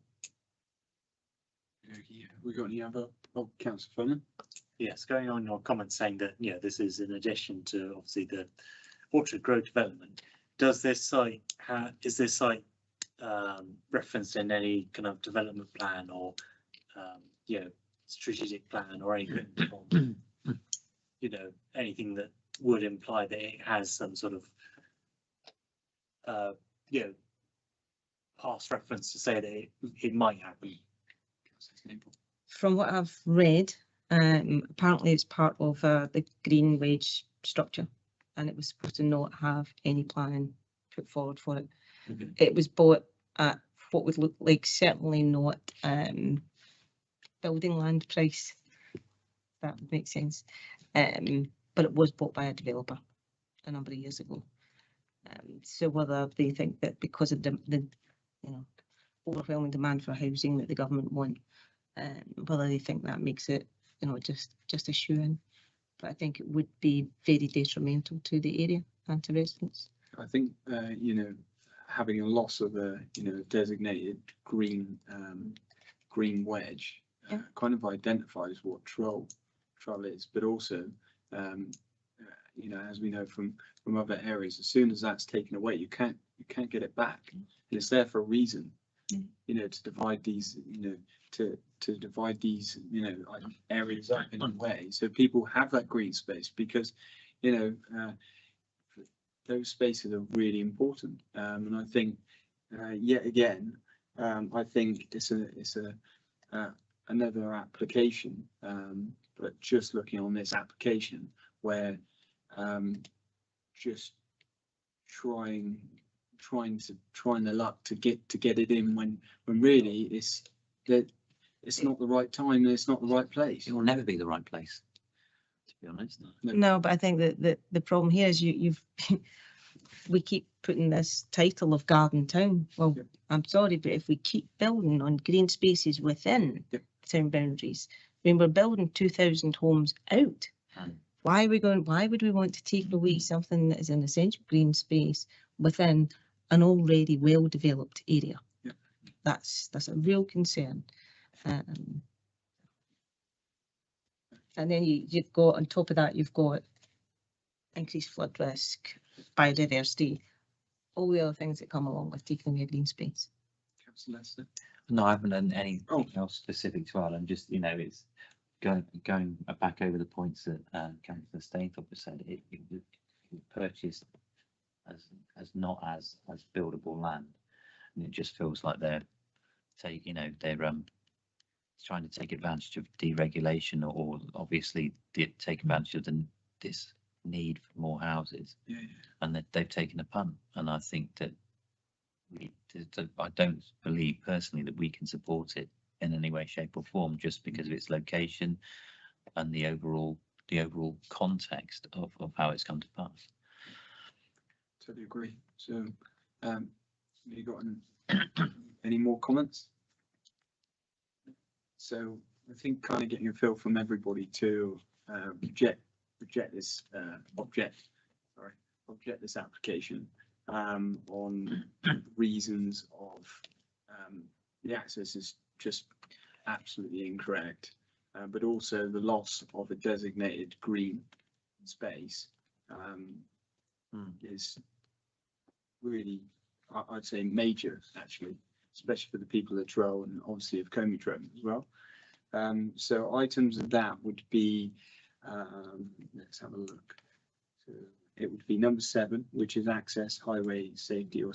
Yeah, we got any other? Oh, Councillor Furman. Yes, going on your comment saying that, this is in addition to obviously the Orchard Grove development. Does this site is this site referenced in any kind of development plan or strategic plan or anything from, anything that would imply that it has some sort of past reference to say that it might happen? From what I've read, apparently it's part of the green wedge structure, and it was supposed to not have any planning put forward for it. Okay. It was bought at what would look like certainly not building land price. That would make sense. But it was bought by a developer a number of years ago. So whether they think that because of the overwhelming demand for housing that the government want, whether they think that makes it just a shoe-in, but I think it would be very detrimental to the area and to residents. I think having a loss of a designated green wedge kind of identifies what troll is, but also as we know from other areas, as soon as that's taken away, you can't get it back, and it's there for a reason. To divide these to divide these areas up in a way so people have that green space, because those spaces are really important. And I think yet again I think it's another application, but just looking on this application where just trying the luck to get it in when really it's not the right time, and it's not the right place. It will never be the right place, to be honest. No, but I think that the problem here is we keep putting this title of Garden Town. Well, Yep. I'm sorry, but if we keep building on green spaces within Yep. town boundaries, when we're building 2,000 homes out, why would we want to take away something that is an essential green space within an already well-developed area? Yep. That's a real concern. And then you've got, on top of that, you've got increased flood risk, biodiversity, all the other things that come along with taking away green space. Councillor Lester. No, I haven't done anything else specific to Ireland. Just it's going back over the points that Councillor Stainthorpe said. It was purchased as not as buildable land, and it just feels like they're trying to take advantage of deregulation, or obviously take advantage of this need for more houses, and that they've taken a punt. And I think that I don't believe personally that we can support it in any way, shape or form just because of its location and the overall context of how it's come to pass. Totally agree. So have you got any more comments? So I think kind of getting a feel from everybody to reject this object object this application on reasons of the access is just absolutely incorrect, but also the loss of a designated green space is really, I'd say, major actually, especially for the people at Trell and obviously of Comey Trell as well. So items of that would be, let's have a look. So it would be number 7, which is access, highway safety or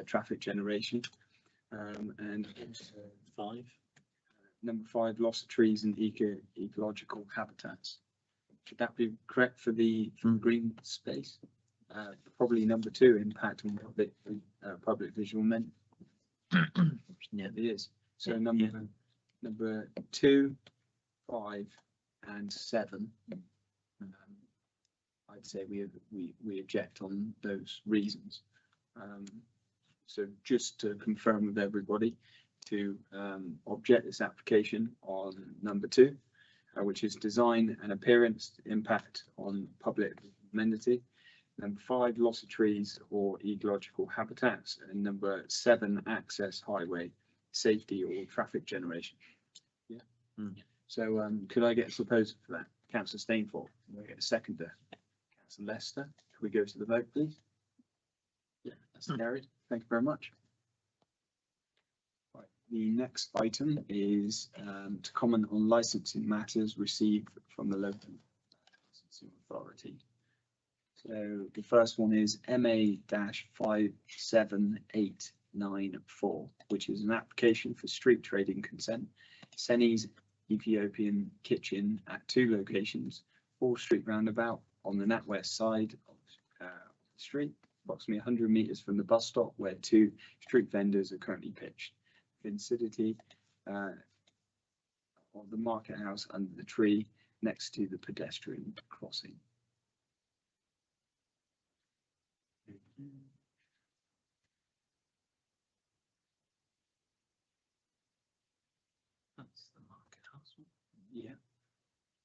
traffic generation. And also number 5, loss of trees and ecological habitats. Should that be correct for the green space? Probably number 2, impact on public visual men. Yeah, it is. So number 2, 5, and 7. I'd say we object on those reasons. So just to confirm with everybody, to object this application on number 2, which is design and appearance impact on public amenity. Number 5, loss of trees or ecological habitats, and number 7, access, highway safety or traffic generation. Yeah. So could I get a proposer for that? Councillor Stainforth. Can I get a seconder? Councillor Lester. Could we go to the vote, please? Yeah, that's carried. Thank you very much. Right. The next item is to comment on licensing matters received from the local licensing authority. So the first one is MA-57894, which is an application for street trading consent. Senny's Ethiopian Kitchen at 2 locations, 4th Street roundabout on the NatWest side of the street, approximately 100 metres from the bus stop where 2 street vendors are currently pitched. Vicinity of the market house under the tree next to the pedestrian crossing. That's the market house one. Yeah,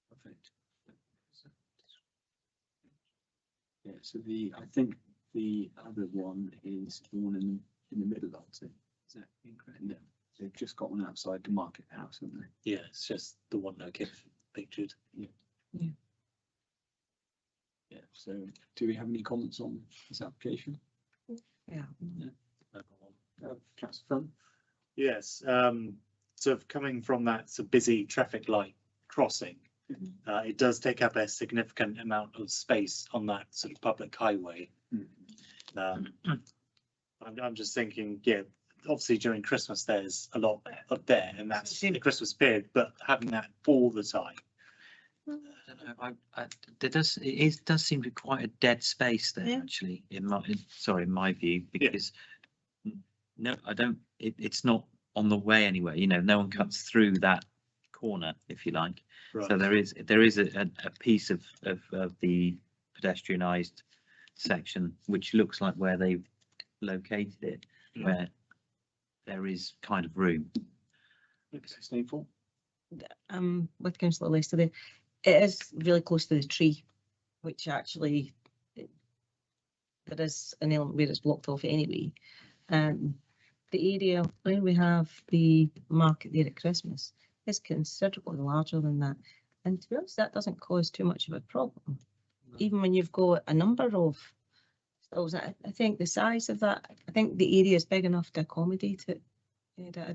perfect. Yeah, so I think the other one is the one in the middle, I'd say. Is that incorrect? No, they've just got one outside the market house, haven't they? Yeah, it's just the one location pictured. Yeah. So do we have any comments on this application? Yeah. Councillor Fun? Yes, sort of coming from that sort of busy traffic light crossing, it does take up a significant amount of space on that sort of public highway. I'm just thinking, yeah, obviously during Christmas there's a lot up there, and that's the Christmas period, but having that all the time. I don't know. There does seem to be quite a dead space there, Yeah. actually. In my view, because no, I don't. It's not on the way anywhere. You know, no one cuts through that corner, if you like. Right. So there is a piece of the pedestrianised section which looks like where they've located it, where there is kind of room. Stainful? With Councillor Lester there. It is really close to the tree, which actually there is an element where it's blocked off anyway. The area where we have the market there at Christmas is considerably larger than that. And to be honest, that doesn't cause too much of a problem. Even when you've got a number of stalls, I think the size of that, I think the area is big enough to accommodate it. And I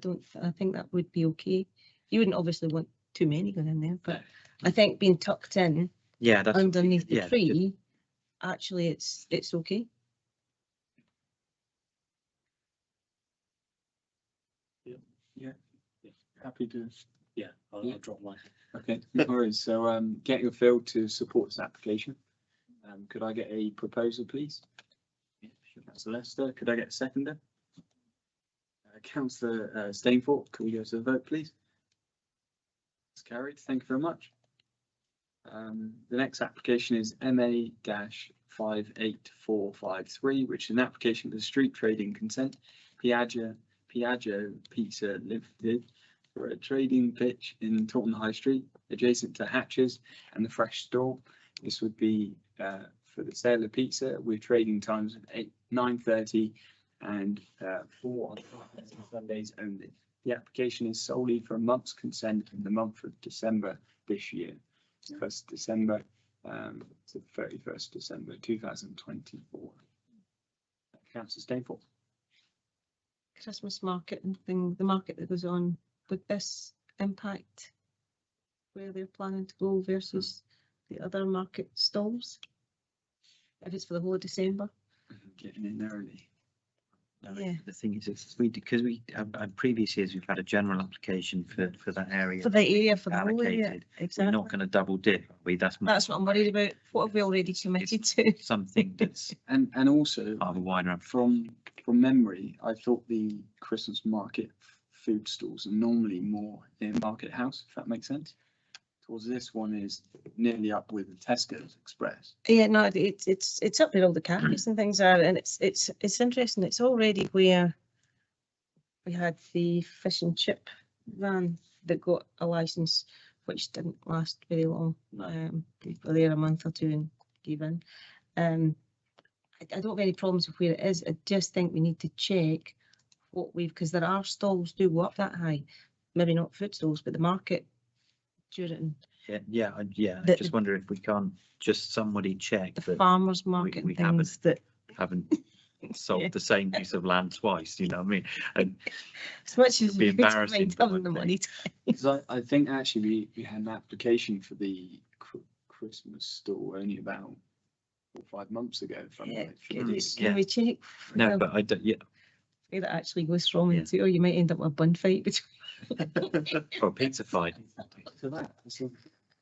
think that would be okay. You wouldn't obviously want too many going in there, but I think being tucked in underneath the tree, actually it's okay. Yeah. Happy to. Yeah, I'll drop mine. Okay, no worries. So get your field to support this application. Could I get a proposal, please? Yeah, sure. Councillor Lester. Could I get a seconder? Councillor Stainforth, can we go to the vote, please? It's carried. Thank you very much. The next application is MA-58453, which is an application for street trading consent. Piaggio Pizza Limited for a trading pitch in Taunton High Street, adjacent to Hatches and the Fresh Store. This would be for for the sale of pizza with trading times of 9:30 and 4 on Sundays only. The application is solely for a month's consent in the month of December this year, 1st December to 31st December 2024. Councillor Stainforth. Christmas market and thing, the market that goes on, would this impact where they're planning to go versus the other market stalls? If it's for the whole of December? Getting in early. No, Yeah. the thing is, it's because we previous years we've had a general application for that area. For the area, for the whole area, allocated. We're exactly. not going to double dip, are we? That's That's what I'm worried about. What have we already committed to? something that's And also part of a wider. from memory, I thought the Christmas market food stalls are normally more in Market House, if that makes sense. Towards this one is nearly up with the Tesco's Express. Yeah, no, it's up where all the cafes and things are, and it's interesting. It's already where we had the fish and chip van that got a license, which didn't last very long. They were there a month or two and gave in. I don't have any problems with where it is. I just think we need to check what we've, because there are stalls do go up that high, maybe not food stalls, but the market during Yeah. I The- just wonder if we can't just somebody check the that farmers market we and things that haven't sold Yeah. the same piece of land twice. You know what I mean? And as much It'd as be we don't embarrassing, mind but having the wouldn't money to. Because I think actually we had an application for the Christmas stall only about 4 or 5 months ago. If I'm Yeah, right. can we check? no, where but I don't. Yeah, it actually goes from Yeah. into, or you might end up with a bun fight between. or a pizza fight. To that, so,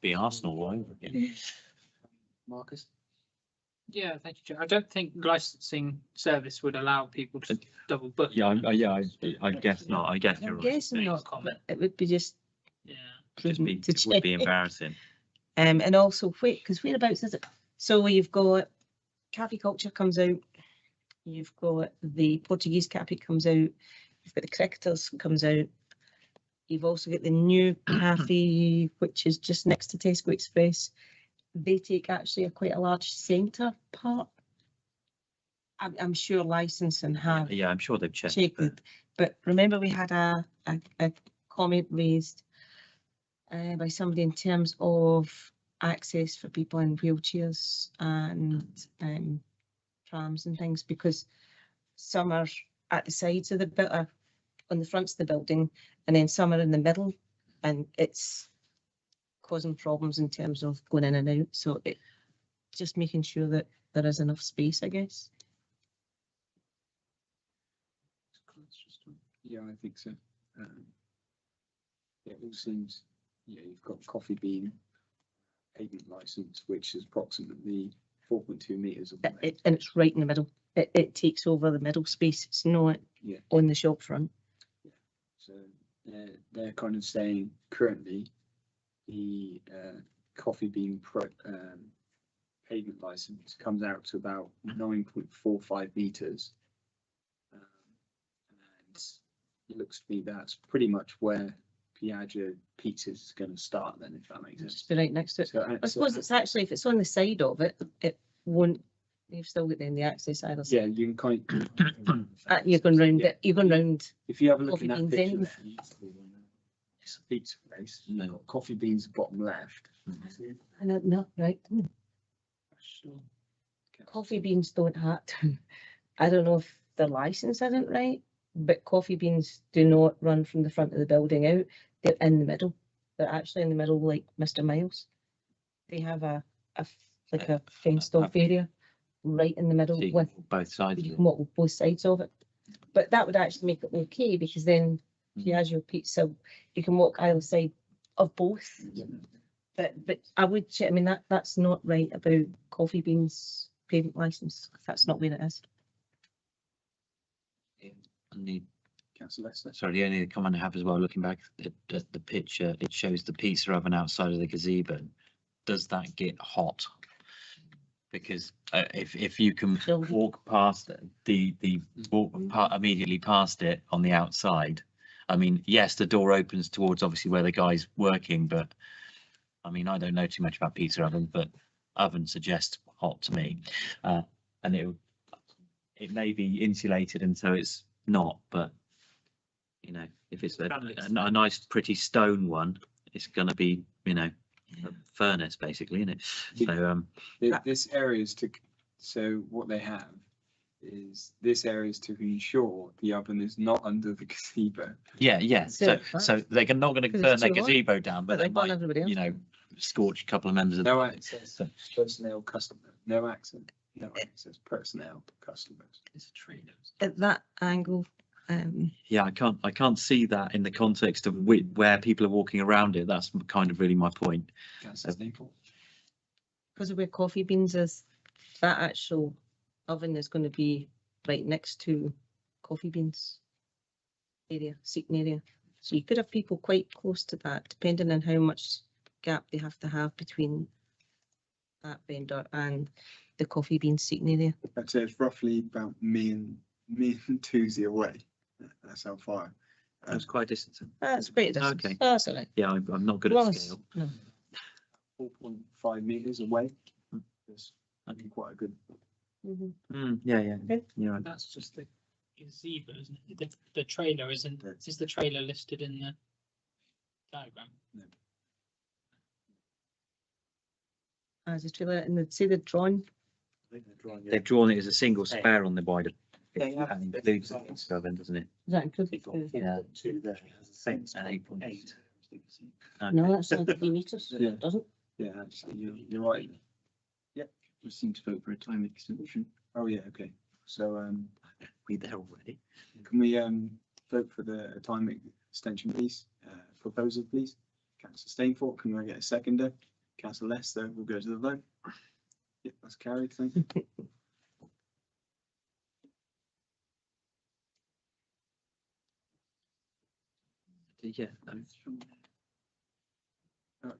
Be Arsenal all over again. Marcus. Yeah, thank you, Chair. I don't think licensing service would allow people to double book. I guess not. I guess you're I'm right. guessing not, Comment. but it would be just Yeah. Just be, prudent to it would be check. embarrassing. And also wait, because whereabouts is it? So you've got cafe culture comes out, you've got the Portuguese cafe comes out, you've got the cricketers comes out. You've also got the new cafe, which is just next to Tesco Express. They take actually quite a large centre part. I'm sure licensing have Yeah, I'm sure they've checked. checked it, but remember we had a comment raised by somebody in terms of access for people in wheelchairs and trams and things, because some are at the sides of the on the fronts of the building, and then some are in the middle, and it's causing problems in terms of going in and out. So it just making sure that there is enough space, I guess. Yeah, I think so. It all seems, you've got Coffee Bean pavement license, which is approximately 4.2 meters of length. And it's right in the middle. It takes over the middle space. It's not Yeah. on the shop front. So they're kind of saying currently the Coffee Bean pavement license comes out to about 9.45 meters. And it looks to me that's pretty much where Piaggio Pizza is going to start then, if that makes sense. Just be right next to it. So, I suppose it's actually, if it's on the side of it, it won't, you've still got then the access either side. yeah, you can kind of. You're going round Yeah. it, you're going round. If you have a look Coffee in that beans picture in. there, it's a pizza place. They've got Coffee Beans bottom left. I don't know, right? Coffee beans don't have, I don't know if the license isn't right, but coffee beans do not run from the front of the building out. They're in the middle. They're actually in the middle, like Mr. Miles. They have a fenced off area right in the middle So you with, can walk both sides you of can it. walk both sides of it. But that would actually make it okay, because then Piaggio Pizza, you can walk either side of both. But I would, I mean, that's not right about Coffee Beans payment license. That's not where it is. And the, Councillor Lester. sorry, the only comment I have as well, looking back at the picture, it shows the pizza oven outside of the gazebo. Does that get hot? Because if you can Chilled. walk past the walk part immediately past it on the outside, I mean, yes, the door opens towards obviously where the guy's working, but I mean, I don't know too much about pizza oven, but oven suggests hot to me. And it may be insulated and so it's not, but you know, if it's a nice pretty stone one, it's gonna be, you know, a furnace basically, isn't it? So This area is so what they have is this area is to ensure the oven is not under the gazebo. yeah. So they're not going to 'Cause burn it's their too hot. gazebo down, but they they burn might, everybody else. you know, scorch a couple of members of No the access, personnel, customer, no access, no access, personnel, customers. It's a trader. At that angle, Yeah, I can't see that in the context of where people are walking around it. That's kind of really my point. Councillor Staple. because of where coffee beans is, that actual oven is going to be right next to coffee beans area, seating area. So you could have people quite close to that, depending on how much gap they have to have between that vendor and the coffee bean seating area. I'd say it's roughly about me and Tuesday away. That's how far. That's quite distant. That's great. Distance. Okay. Oh, that's all right. Yeah, I'm not good As long at as- scale. no. 4.5 meters away. That's actually quite a good. Mhm. Yeah. Okay. Yeah. That's just the gazebo, isn't it? The trailer isn't, is the trailer listed in the diagram? As a trailer, and they'd say the drawing. They've drawn it as a single spare on the wider. Yeah, you have. And includes the extra then, doesn't it? Is that included? Yeah. Two there, same And 8.8. No, that's not 3 meters. Yeah. It doesn't. Yeah, actually, you're right. We seem to vote for a time extension. Oh, yeah, okay. So, We there already. can we, vote for the time extension, please? Proposal, please. Councillor Stainford, can I get a seconder? Councillor Lester, we'll go to the vote. Yep, that's carried, thank you. Yeah.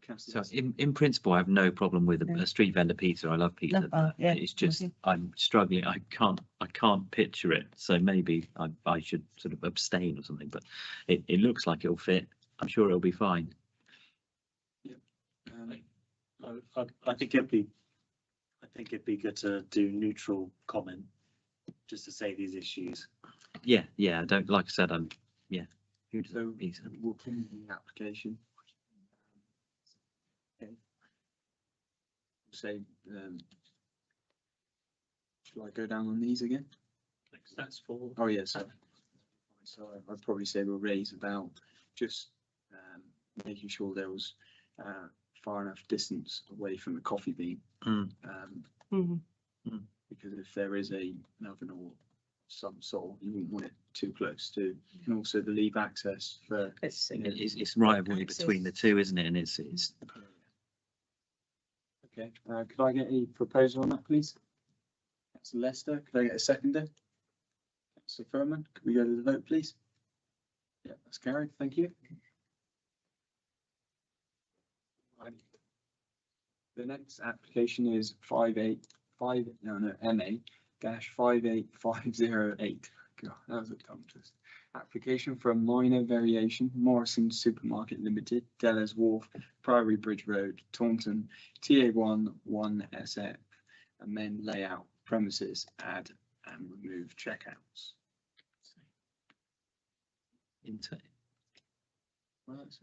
Councillor So Lester. in principle, I have no problem with Yeah. a street vendor pizza. I love pizza. No, but yeah, It's just, okay. I'm struggling. I can't picture it. So maybe I should sort of abstain or something, but it looks like it'll fit. I'm sure it'll be fine. I think it'd be good to do neutral comment, just to say these issues. Yeah, I don't, like I said, who does So pizza? we'll put in the application. Okay. Say, shall I go down on these again? That's for. Oh, yeah, so I'd probably say we'll raise about just making sure there was far enough distance away from the coffee bean. Mhm. Because if there is an oven or some sort, you wouldn't want it too close to, and also the leave access for. It's, It's right of way Access. between the two, isn't it? And it's Okay, could I get a proposal on that, please? That's Lester, could I get a seconder? Councillor Furman, could we go to the vote, please? Yeah, that's carried, thank you. Right. The next application is MA-58508. God, that was a tongue twist. Application for a minor variation, Morrison Supermarket Limited, Della's Wharf, Priory Bridge Road, Taunton, TA1 1SF. Amend layout, premises, add and remove checkouts. into. Well, that's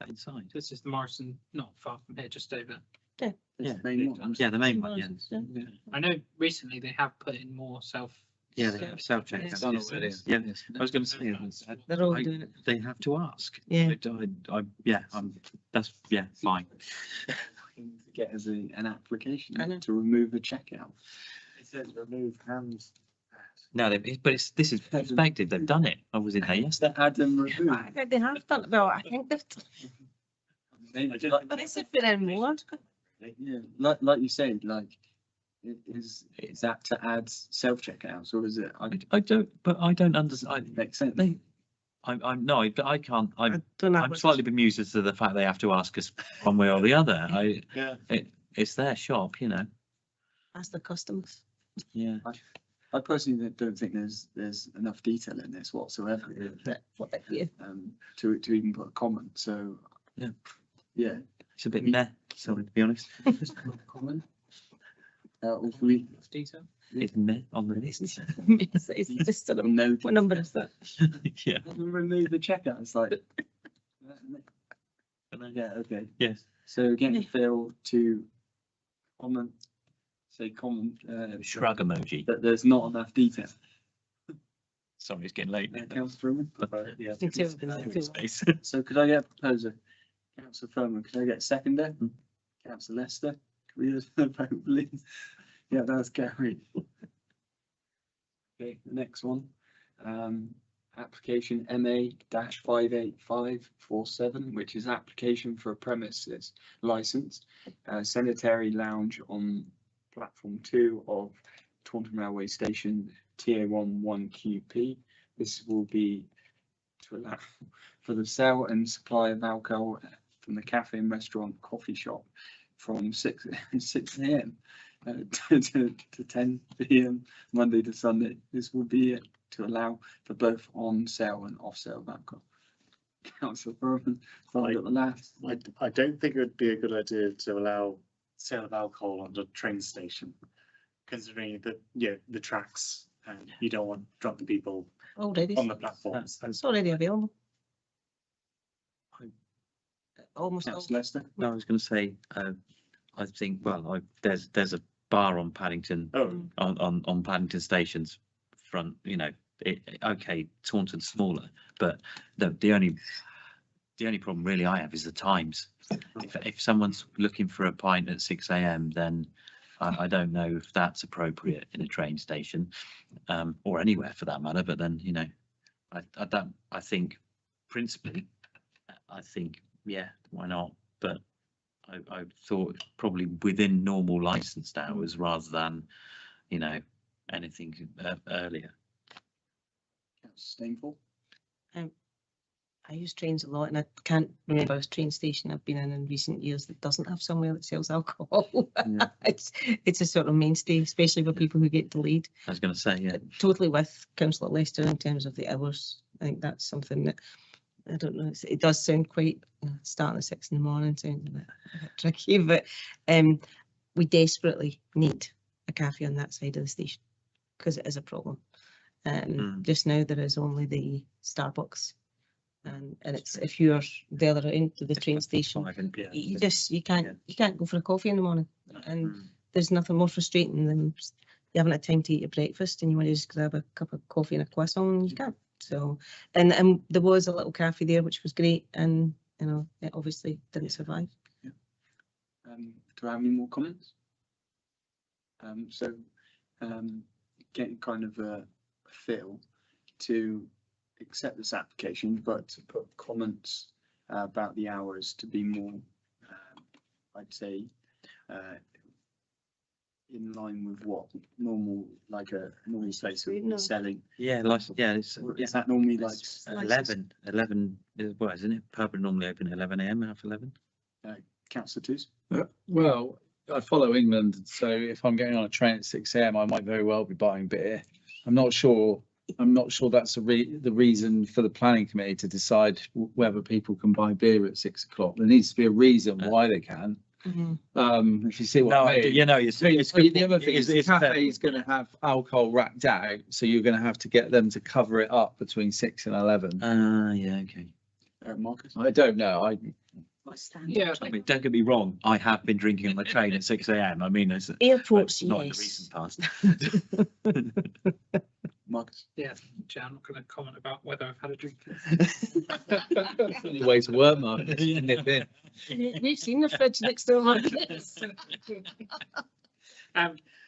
inside. This is the Morrison, not far from here, just over. the Yeah. main one. Yeah, the main one. Yeah. Yeah. I know recently they have put in more self. Yeah, they have self Yeah. checkouts. Done already. Yeah, I was going to say They're all I- doing it. they have to ask. Yeah. That's fine. Get as an I know. application to remove a checkout. It says remove hands. No, this is perfected. They've done it. I was in there yesterday. Add and remove. I think they have done, well, I think they've, but it's a bit in more. Yeah, like you said, like, is that to add self checkouts or is it? I don't understand. Makes sense. I can't. I'm don't know. I'm slightly bemused as to the fact they have to ask us one way or the other. Yeah. It's their shop, you know. Ask the customers. Yeah. I personally don't think there's enough detail in this whatsoever What they do. to even put a comment. So Yeah. yeah, It's a bit meh, sorry, to be honest. Comment? Or for me, Detail? Isn't it on the list? It's just sort of, no. what number is that? Yeah. Remove the checkout. It's like. Yeah. Okay. Yes. So again, Phil to comment. Say comment. Shrug emoji. That there's not enough detail. Sorry, it's getting late. Councillor Furman. Yeah. Me too, me too. Space. So could I get a proposer? Councillor Furman, could I get a seconder? Councillor Lester, could we just vote, please? Yeah, that's carried. Okay, the next one. Application MA-58547, which is application for a premises license, sanitary lounge on platform 2 of Taunton Railway Station, TA1 1QP. This will be to allow for the sale and supply of alcohol from the cafe and restaurant coffee shop from 6 a.m. To 10 p.m. Monday to Sunday. This will be to allow for both on sale and off sale of alcohol. Councillor Furman, followed at the last. I don't think it would be a good idea to allow sale of alcohol on the train station, considering that, the tracks, and you don't want drunk people Already, on the platforms. it's already available. Almost all. Councillor Lester. No, I was going to say, I think, well, there's a bar on Paddington, Oh, on Paddington Station's front, okay, Taunton's smaller, but the only problem really I have is the times. If someone's looking for a pint at 6 a.m, then I don't know if that's appropriate in a train station, or anywhere for that matter, but then, I think principally, yeah, why not? But I thought probably within normal licensed hours rather than, anything earlier. Councillor Stainful. I use trains a lot, and I can't remember a train station I've been in recent years that doesn't have somewhere that sells alcohol. Yeah. It's a sort of mainstay, especially for people who get delayed. I was going to say, yeah. Totally with Councillor Lester in terms of the hours. I think that's something that, I don't know, it does sound quite, starting at 6 in the morning sounds a bit tricky, but we desperately need a cafe on that side of the station because it is a problem. Just now there is only the Starbucks, and it's, if you're further into the train station, you can't go for a coffee in the morning, and there's nothing more frustrating than you haven't had time to eat your breakfast and you want to just grab a cup of coffee and a croissant and you can't. So, and there was a little cafe there which was great, and it obviously didn't survive. Do I have any more comments? Getting kind of a feel to accept this application, but to put comments about the hours to be more, I'd say, in line with what normal, like a normal place of selling. Yeah, Is that normally like 11 well, isn't it? Pub are normally open at 11 a.m, half 11. Councillor Twos? Well, I follow England, so if I'm getting on a train at 6 a.m, I might very well be buying beer. I'm not sure that's the reason for the planning committee to decide whether people can buy beer at 6 o'clock. There needs to be a reason why they can. If you see what I mean. The other thing is the cafe is going to have alcohol racked out, so you're going to have to get them to cover it up between 6 and 11. Yeah, okay. Marcus? I don't know. Yeah, I mean, don't get me wrong, I have been drinking on the train at 6 a.m. I mean, it's Airports, not yes. in the recent past. Marcus? yeah, Jan, I'm not going to comment about whether I've had a drink. That's the only way to work, Marcus. Nip in. We've seen the fridge next door, Marcus.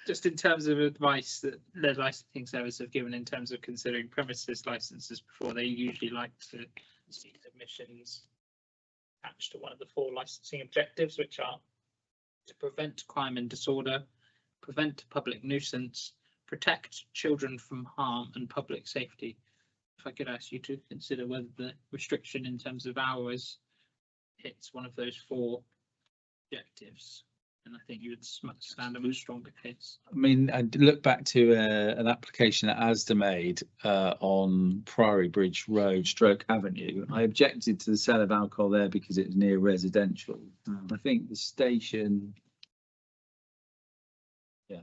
Just in terms of advice that the licensing service have given in terms of considering premises licenses before, they usually like to see submissions attached to one of the 4 licensing objectives, which are to prevent crime and disorder, prevent public nuisance, protect children from harm, and public safety. If I could ask you to consider whether the restriction in terms of hours hits one of those 4 objectives. and I think you would stand a much stronger case. I mean, I did look back to an application that Asda made on Priory Bridge Road, Stroke Avenue. I objected to the sale of alcohol there because it was near residential. I think the station. Yeah,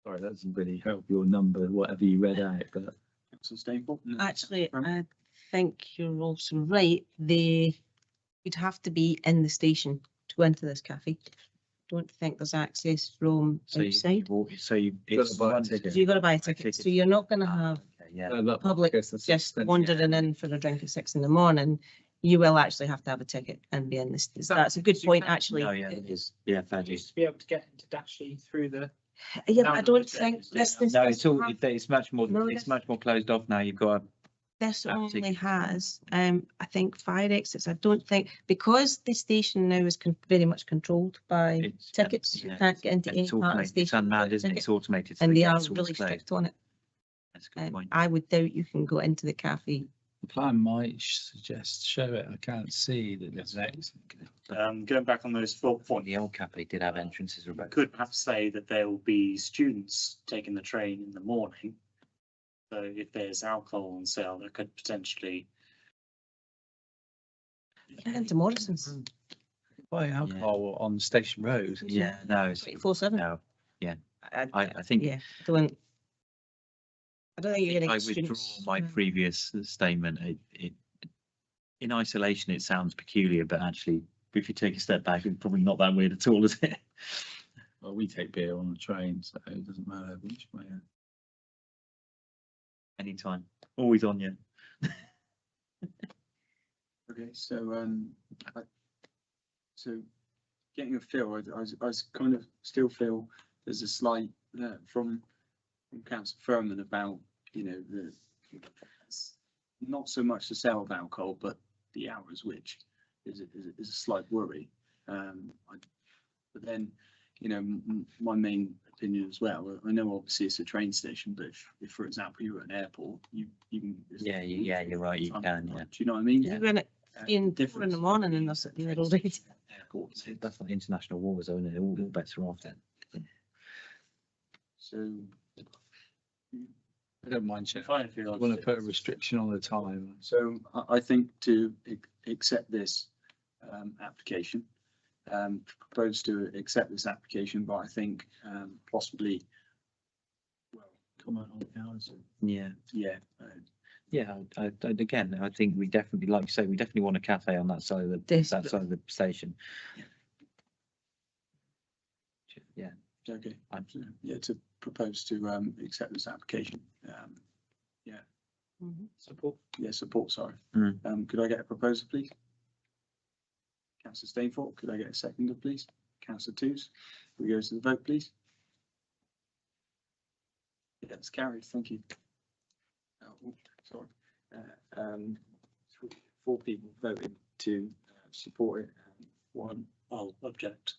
sorry, that doesn't really help your number, whatever you read out, but Councillor Stainport? Actually, I think you're also right. You'd have to be in the station to go into this cafe. Don't think there's access from outside. It's buy a one ticket. So you've got to buy a ticket. ticket. So you're not going to have Okay, yeah. public just wandering in for a drink at 6 in. You will actually have to have a ticket and be in this. That's a good point, actually. Oh, yeah, it is. Yeah, fair dues. To be able to get into Dashley through the. Yeah, but Now I that don't it's think registered, this. No, it's all, have- it's much more, No, it's this- much more closed off now. You've got, This only ticket. has, I think, fire exits. I don't think, because the station now is very much controlled by it's. tickets. You yeah, can't get into any It's part of the automated, it's station. unmanned, without a isn't it? ticket, It's automated. so And it they are gets all really closed. strict on it. That's a good point. I would doubt you can go into the cafe. the plan might suggest show it. I can't see that there's an exit. Going back on those 4 points, The old cafe did have entrances, we Rebecca. could perhaps say that there will be students taking the train in the morning. So if there's alcohol on sale, that could potentially. Get into Morrison's Buy alcohol on Station Road. Yeah, no, it's, 24/7. no, I I think. Yeah, I don't think you're I going to get withdraw students. my previous statement. In isolation, it sounds peculiar, but actually, if you take a step back, it's probably not that weird at all, is it? Well, we take beer on the train, so it doesn't matter which way. Anytime, always on you. Okay, so getting a feel, I kind of still feel there's a slight from Councillor Furman about, not so much the sale of alcohol, but the hours, which is a slight worry. But then, my main opinion as well, I know obviously it's a train station, but if for example, you're at an airport, you can. Yeah, you're right, you can, yeah. Do you know what I mean? You're in it in 4 in and they're sitting there all day. Airports, that's like international waters, isn't it? All bets are off then. So. I don't mind checking. Fine if you I want to put a restriction on the time. So I think to accept this application, propose to accept this application, but I think possibly, well, Comment on the hours. Yeah, yeah, yeah. Again, I think we definitely, like you say, we definitely want a cafe on that side of the Desperate. that side of the station. Yeah, okay. I'm, Yeah, to propose to accept this application. Support. Yeah, support, sorry. Mm. Could I get a proposal, please? Councillor Stainfort, could I get a seconder, please? Councillor Toots, we go to the vote, please. Yeah, it's carried, thank you. Oh, sorry. 4 people voted to support it, and 1 object.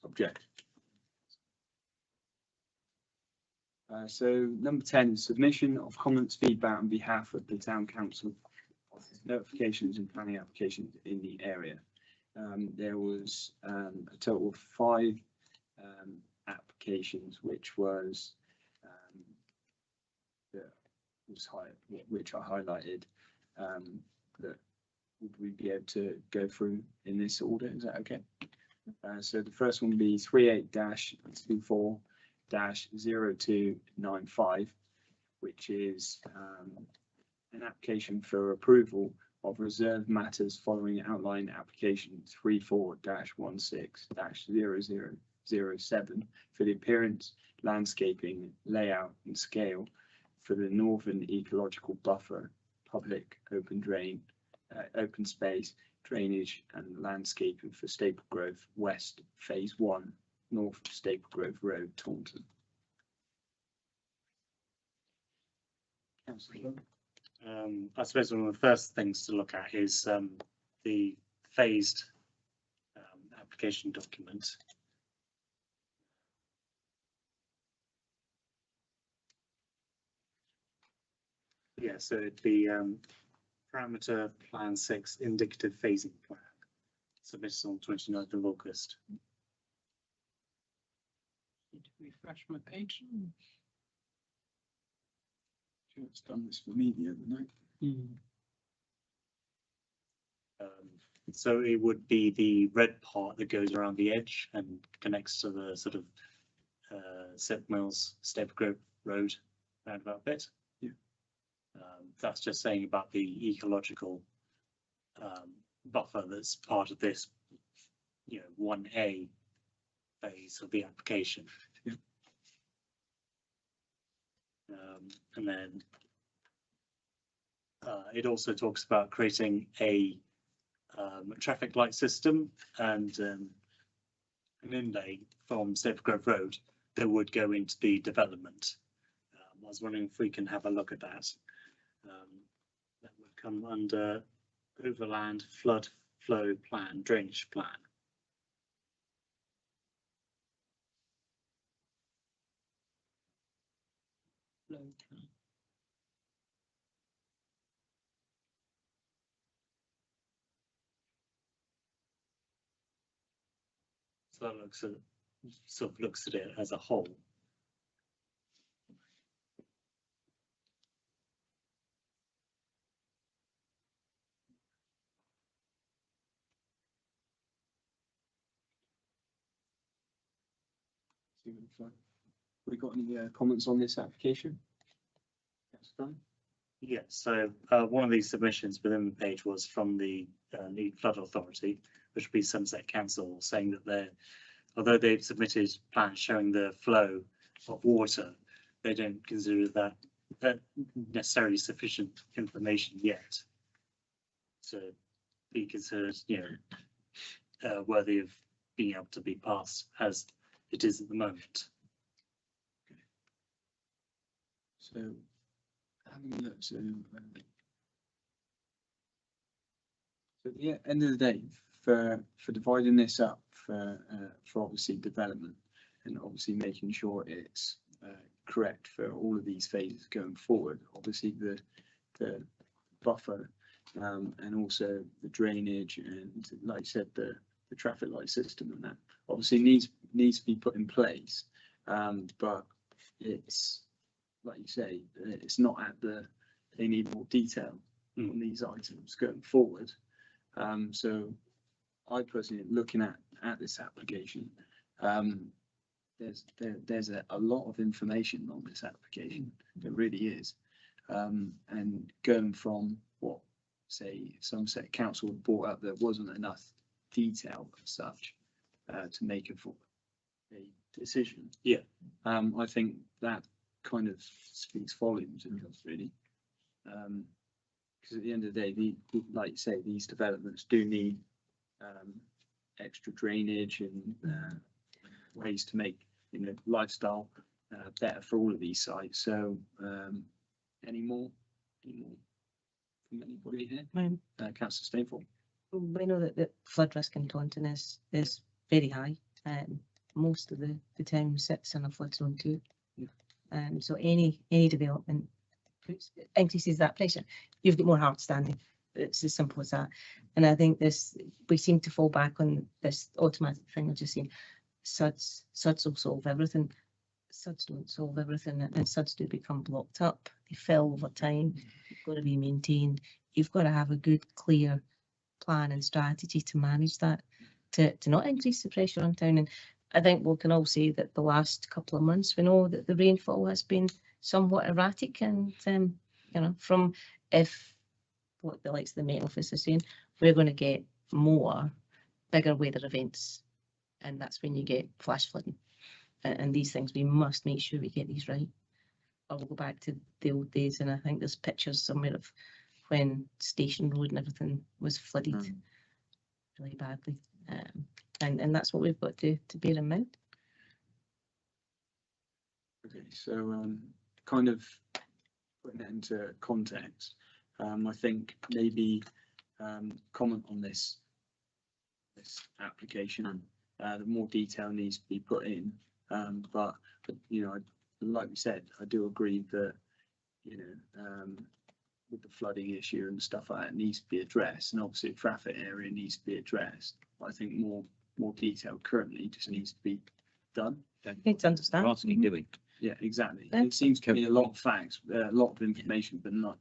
So number 10 is submission of comments, feedback on behalf of the town council, notifications and planning applications in the area. There was a total of 5 applications, which was which I highlighted. That would we be able to go through in this order? Is that okay? So the first one will be 38-24-0295, which is an application for approval of reserved matters following outline application 34-16-0007 for the appearance, landscaping, layout and scale for the Northern Ecological Buffer, public open drain, open space, drainage and landscaping for Staple Grove West Phase 1, North Staple Grove Road, Taunton. I suppose one of the first things to look at is the phased application document. Yeah, so it'd be parameter plan 6 indicative phasing plan submitted on 29th of August. need to refresh my page. Sure, it's done this for me the other night. So it would be the red part that goes around the edge and connects to the sort of St Mills Stepgrove Road roundabout bit. Yeah. That's just saying about the ecological buffer that's part of this, 1A phase of the application. Yeah. And then it also talks about creating a traffic light system and an inlay from Stepgrove Road that would go into the development. I was wondering if we can have a look at that. That would come under overland flood flow plan, drainage plan. So that looks at it as a whole. We got any comments on this application? That's done. Yeah, so one of these submissions within the page was from the Lead Flood Authority, which would be Somerset Council, saying that although they've submitted plans showing the flow of water, they don't consider that necessarily sufficient information yet to be considered, worthy of being able to be passed as it is at the moment. So having a look, so at the end of the day, for dividing this up for obviously development and obviously making sure it's correct for all of these phases going forward, obviously the buffer and also the drainage and, like I said, the traffic light system and that obviously needs to be put in place, but it's, like you say, it's not they need more detail on these items going forward. So I personally, looking at this application, there's a lot of information on this application. There really is. And going from what, say, Somerset Council brought up, there wasn't enough detail as such to make a decision. Yeah. I think that kind of speaks volumes in us, really. Because at the end of the day, like you say, these developments do need extra drainage and ways to make lifestyle better for all of these sites. So any more from anybody here? Councillor Stainford. We know that the flood risk in Taunton is very high. Most of the town sits in a flood zone too. Yeah. So any development increases that pressure. You've got more hard standing. It's as simple as that. And I think we seem to fall back on this automatic thing of just saying SUDs will solve everything. SUDs don't solve everything, and SUDs do become blocked up. They fill over time. You've got to be maintained. You've got to have a good, clear plan and strategy to manage that, to not increase the pressure on town. And I think we can all say that the last couple of months, we know that the rainfall has been somewhat erratic, and from what the likes of the Met Office is saying, we're going to get more bigger weather events, and that's when you get flash flooding. And these things, we must make sure we get these right. I will go back to the old days, and I think there's pictures somewhere of when Station Road and everything was flooded really badly. And that's what we've got to bear in mind. Okay, so kind of putting it into context, I think maybe comment on this application. The more detail needs to be put in, but like we said, I do agree that with the flooding issue and stuff like that, needs to be addressed, and obviously the traffic area needs to be addressed. But I think more detail currently just needs to be done. Need to understand. We're asking, do we? Yeah, exactly. Yeah. It seems to be a lot of facts, a lot of information, but not.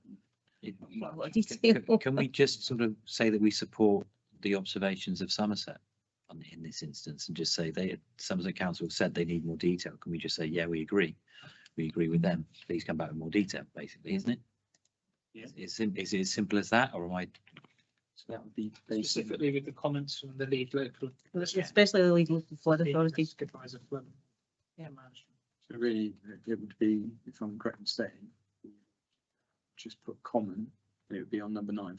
Not a lot of much. detail. Can we just sort of say that we support the observations of Somerset in this instance, and just say Somerset Council have said they need more detail? Can we just say, yeah, we agree with them, please come back with more detail, basically, isn't it? Yeah. Is it as simple as that, or am I? So that would be basically. Specifically with the comments from the lead local. Especially the lead local flood the authority. risk advisor for management. So really, it would be, if I'm correct in saying, just put common, and it would be on number 9,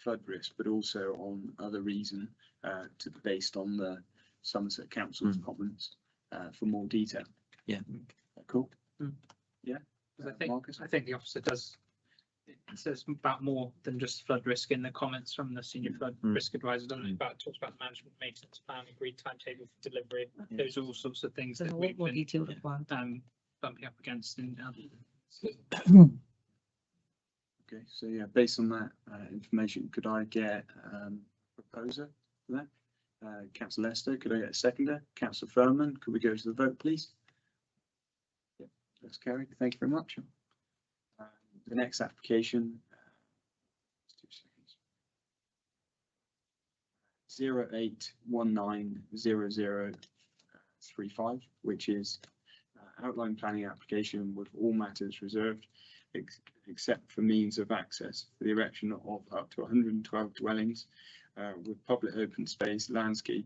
flood risk, but also on other reason, based on the Somerset Council's comments, for more detail. Yeah. Cool. Mm. Yeah. Marcus? I think the officer does. It says about more than just flood risk in the comments from the senior flood risk advisor, doesn't it? About talks about management maintenance plan, agreed timetable for delivery. Yeah. Those are all sorts of things There's that a we've lot more been detail required. bumping up against in Okay, so yeah, based on that information, could I get proposer for that? Councillor Lester, could I get a seconder? Councillor Furman, could we go to the vote, please? Yeah, that's carried. Thank you very much. The next application, 08190035, which is outline planning application with all matters reserved except for means of access for the erection of up to 112 dwellings with public open space, landscaping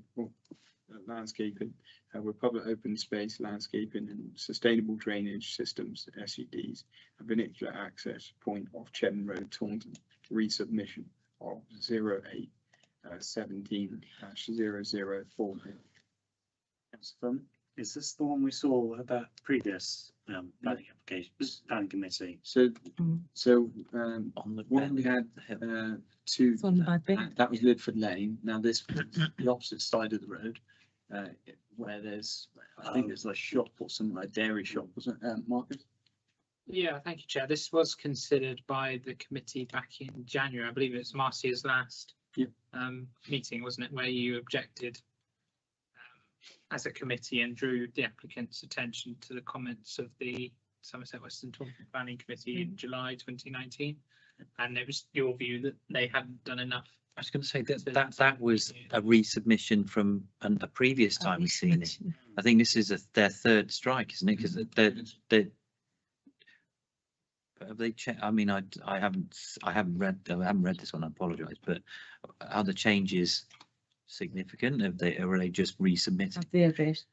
with public open space, landscaping and sustainable drainage systems, SUDs, a vernacular access point off Cheddar Road, Taunton, resubmission of 0817-0049. Is this the one we saw at that previous planning application, planning committee? So, Mm. On the one we had two, It's on the bad bit. that was Lidford Lane. Now this is the opposite side of the road, where there's, I think there's a shop or something, like dairy shop, wasn't it, Marcus? Yeah, thank you, Chair. This was considered by the committee back in January. I believe it's Marcia's last meeting, wasn't it, where you objected as a committee and drew the applicant's attention to the comments of the Somerset Western Taunton Planning Committee in July 2019. And it was your view that they hadn't done enough. I was going to say that was a resubmission from a previous time we've seen it. I think this is their third strike, isn't it? Because have they checked? I mean, I haven't read this one. I apologise, but are the changes significant? Are they just resubmitted? Have they addressed?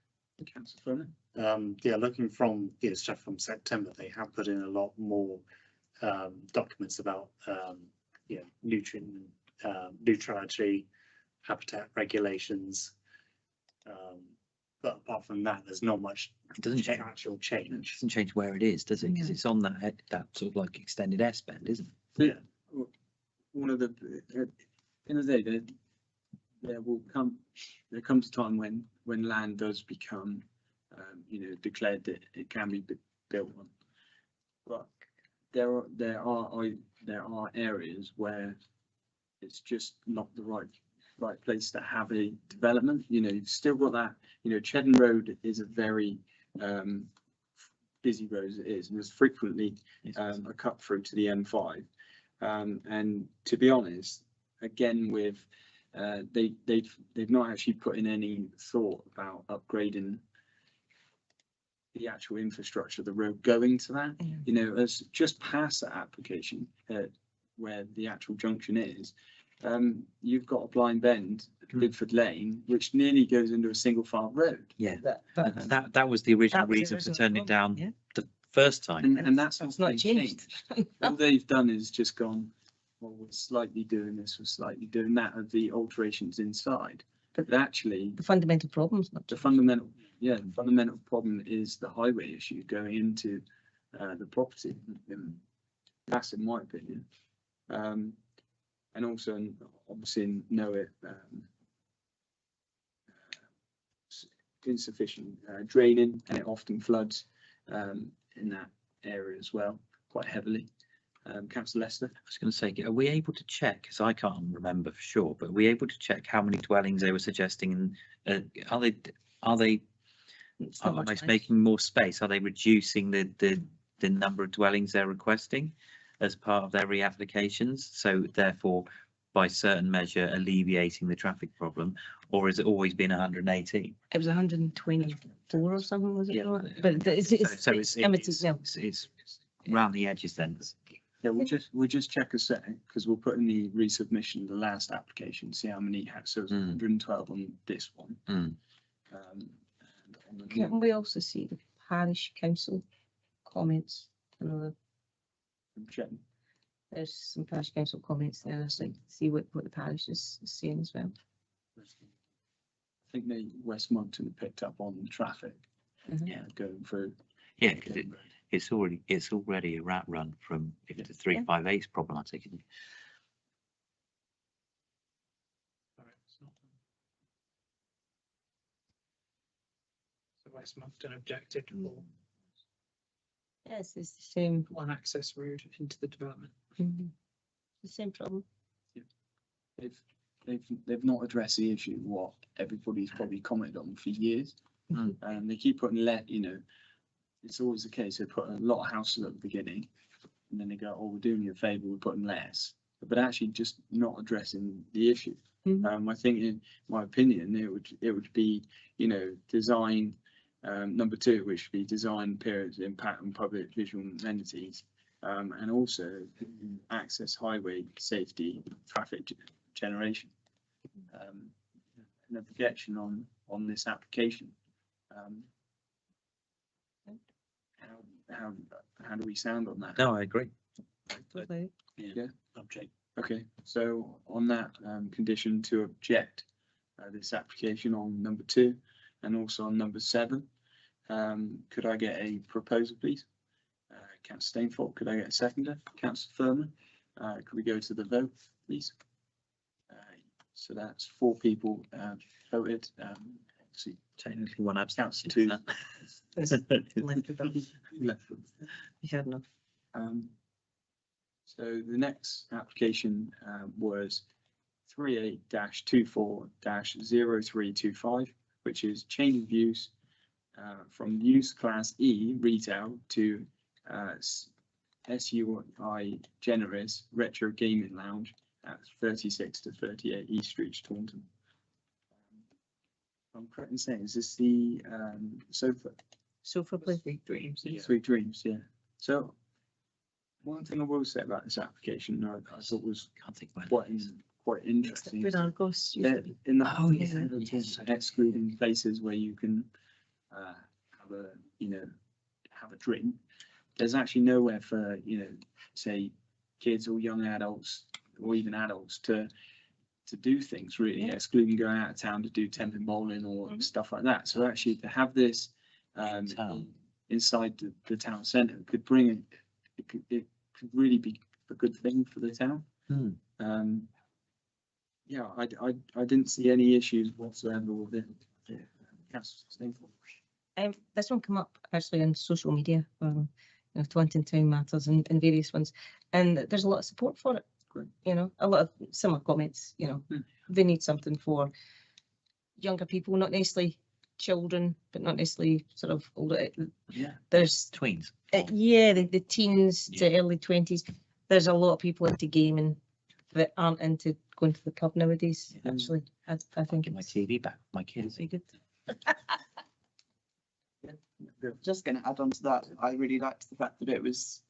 Councillor Furman? Yeah, looking from stuff from September, they have put in a lot more documents about nutrient neutrality, habitat regulations. But apart from that, there's not much. It doesn't change. Actual change. It doesn't change where it is, does it? Because it's on that sort of like extended S bend, isn't it? Yeah. One of the, in the day, there comes a time when land does become, declared that it can be built on. But there are areas where it's just not the right place to have a development. You've still got that. Cheddar Road is a very busy road as it is, and there's frequently a cut through to the M5. And to be honest, again with they've not actually put in any thought about upgrading the actual infrastructure of the road going to that. As just past that application where the actual junction is, you've got a blind bend, Lidford Lane, which nearly goes into a single file road. Yeah, that was the original reason for turning it down the first time. And that's not changed. All they've done is just gone, well, we're slightly doing this, we're slightly doing that, of the alterations inside. But actually, The fundamental problem's not. the fundamental problem is the highway issue going into the property. That's in my opinion. And also, obviously, insufficient draining, and it often floods in that area as well, quite heavily. Councillor Lester? I was going to say, are we able to check? Because I can't remember for sure, but are we able to check how many dwellings they were suggesting? And are they It's not much almost like- making more space? Are they reducing the number of dwellings they're requesting as part of their reapplications? So therefore, by certain measure, alleviating the traffic problem, or has it always been 118? It was 124 or something, was it? Yeah. not? But it's limited now. It's round the edges then. Yeah, we'll just check a second, because we'll put in the resubmission, the last application, see how many, so it's 112 on this one. Mm. And on the Can we also see the parish council comments? You know, check. there's some parish council comments there. I'd like to see what the parish is saying as well. I think the West Monkton picked up on the traffic Yeah. going through. Yeah, because it's already a rat run from if the 358 is problematic. Isn't it? Sorry, it's not done. So West Monkton objected for Yes, it's the same. one access route into the development. The same problem. They've not addressed the issue what everybody's probably commented on for years. Mm. And they keep putting it's always the case, they put a lot of houses at the beginning and then they go, oh, we're doing you a favour, we're putting less, but actually just not addressing the issue. I think, in my opinion, it would be, design, number 2, which would be design periods impact on public visual amenities, and also access, highway safety, traffic generation, and a projection on this application. How do we sound on that? No, I agree. Totally. Yeah. Object. Okay, so on that condition to object this application on number 2 and also on number 7, could I get a proposal, please? Councillor Stainthorpe, could I get a seconder? Councillor Furman, could we go to the vote, please? So that's 4 people voted. Obviously, Technically one abstention. Councillor You had enough. So the next application was 38-24-0325, which is change of use from use class E retail to SUI generous retro gaming lounge at 36 to 38 East Street, Taunton. I'm correct in saying, is this the Sofa place. Sweet dreams. Yeah. Sweet Dreams? Yeah. So one thing I will say about this application, I thought was Can't think about quite interesting. Good Argos. That in the Oh, yeah, yes. Excluding places where you can have a have a drink. There's actually nowhere for say kids or young adults or even adults to do things really, excluding going out of town to do tenpin bowling or stuff like that. So actually to have this inside the town centre could bring it could really be a good thing for the town. Yeah, I didn't see any issues whatsoever with it. This one come up actually on social media, Taunton Town Matters and various ones, and there's a lot of support for it. Great. A lot of similar comments. They need something for younger people, not necessarily children, but not necessarily sort of older. Yeah. There's tweens. the teens to early 20s. There's a lot of people into gaming that aren't into going to the pub nowadays. Yeah. Actually, I think Get my it's TV back. My kids. very good. Just going to add on to that, I really liked the fact that it was,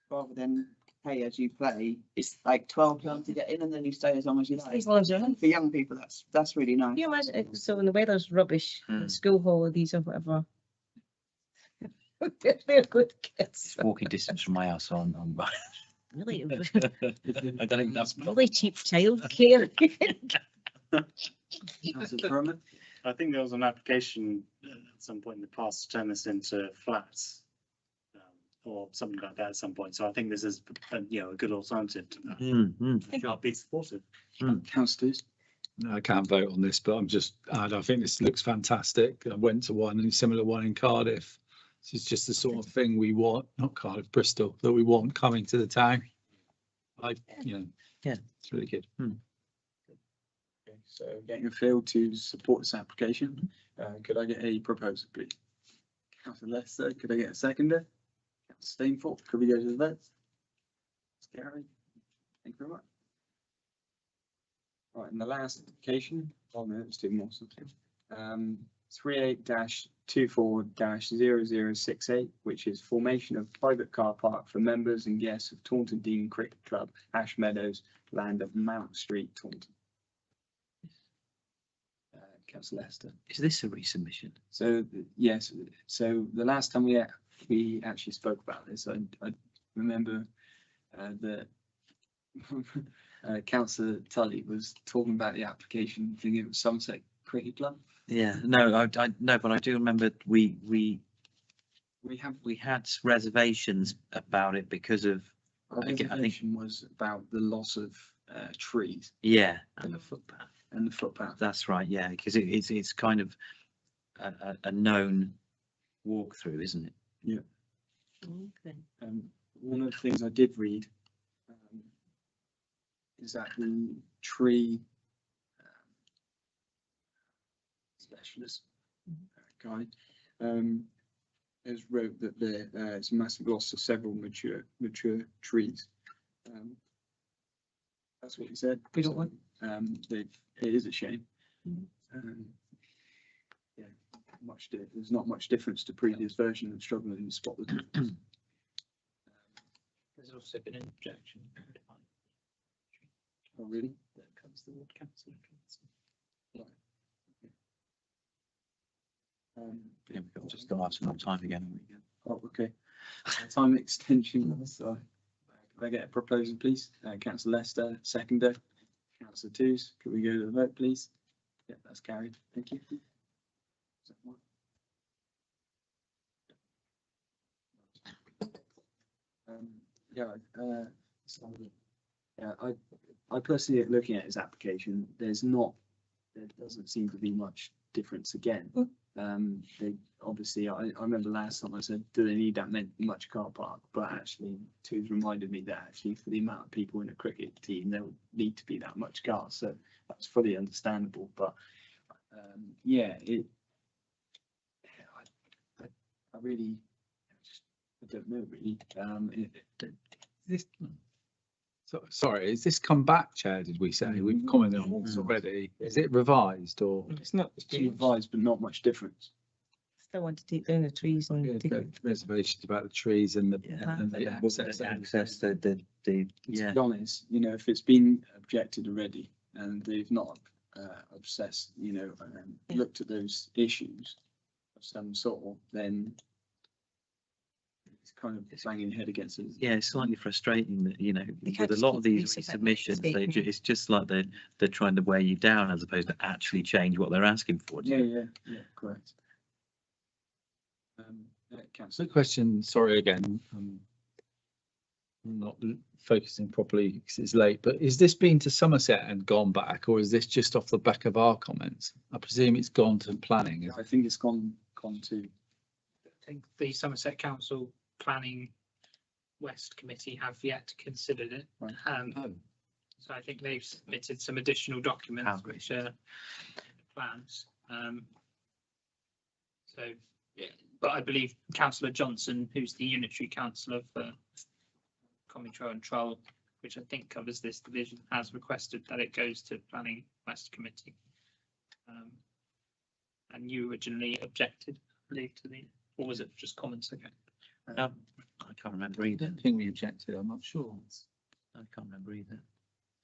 rather than pay as you play, it's like £12 to get in and then you stay as long as you like. As long as you're in. For young people, that's really nice. Can you imagine? So when the weather's rubbish, school holidays or whatever, they're good kids. It's walking distance from my house on. Really, I don't think that's really cheap childcare. I think there was an application at some point in the past to turn this into flats or something like that at some point. So I think this is a good alternative to that. I'll be supportive. Councillors. No, I can't vote on this, but I think this looks fantastic. I went to one and a similar one in Cardiff. This is just the sort of thing we want, not Cardiff, Bristol, that we want coming to the town. It's really good. Okay, so getting a feel to support this application. Could I get a proposer, please? Councillor Lester, could I get a seconder? Councillor Stainforth, could we go to the vote? Gary, thank you very much. Right, and the last application, oh no, let's do more something. 38-24-0068, which is formation of private car park for members and guests of Taunton Dean Cricket Club, Ash Meadows, land of Mount Street, Taunton. Councillor Lester. Is this a resubmission? So yes, so the last time we actually spoke about this, I remember that Councillor Tully was talking about the application, thinking it was Somerset Cricket Club. Yeah, no, I no, but I do remember we had reservations about it because of Our I think reservation was about the loss of trees yeah, and the footpath. and the footpath. That's right, yeah, because it's kind of a known walkthrough, isn't it? Okay. One of the things I did read is that the tree specialist guy has wrote that there's a massive loss of several mature trees. That's what he said. We don't want- It is a shame. Yeah, there's not much difference to previous version of struggling to spot the difference. There's also been an objection. Oh, really? That comes to the ward council. Yeah, we've got just the last one time again. Oh, okay. Time extension. So, can I get a proposal, please? Councillor Lester, seconder. Councillor Twos, could we go to the vote, please? Yeah, that's carried. Thank you. Is that one? I personally, looking at his application, there doesn't seem to be much difference again. They obviously, I remember last time I said, do they need that much car park? But actually, Twos reminded me that actually for the amount of people in a cricket team, there would need to be that much cars. So that's fully understandable. But yeah, I really, I don't know really. Sorry, has this come back, Chair? Did we say we've commented on this already? Is it revised or? It's not. It's revised, but not much difference. Still want to take down the trees and Yeah, take the reservations about the trees and the and the access. Access, the To yeah. be honest, if it's been objected already and they've not obsessed, looked at those issues of some sort, then it's kind of banging head against it. Yeah, it's slightly frustrating that, They can't with a lot just of keep these resubmitting resubmissions, statement. it's just like they're trying to wear you down as opposed to actually change what they're asking for. Yeah, correct. So Councillor. question, sorry again, I'm not focusing properly because it's late, but is this been to Somerset and gone back, or is this just off the back of our comments? I presume it's gone to planning. I think it's gone to. I think the Somerset Council Planning West Committee have yet considered it. Right. So I think they've submitted some additional documents, Ah, which are plans. So, yeah, but I believe Councillor Johnson, who's the unitary councillor for Control and Troll, which I think covers this division, has requested that it goes to Planning West Committee. And you originally objected, I believe, or was it just comments? Okay. I can't remember I either. don't think we objected, I'm not sure. I can't remember either.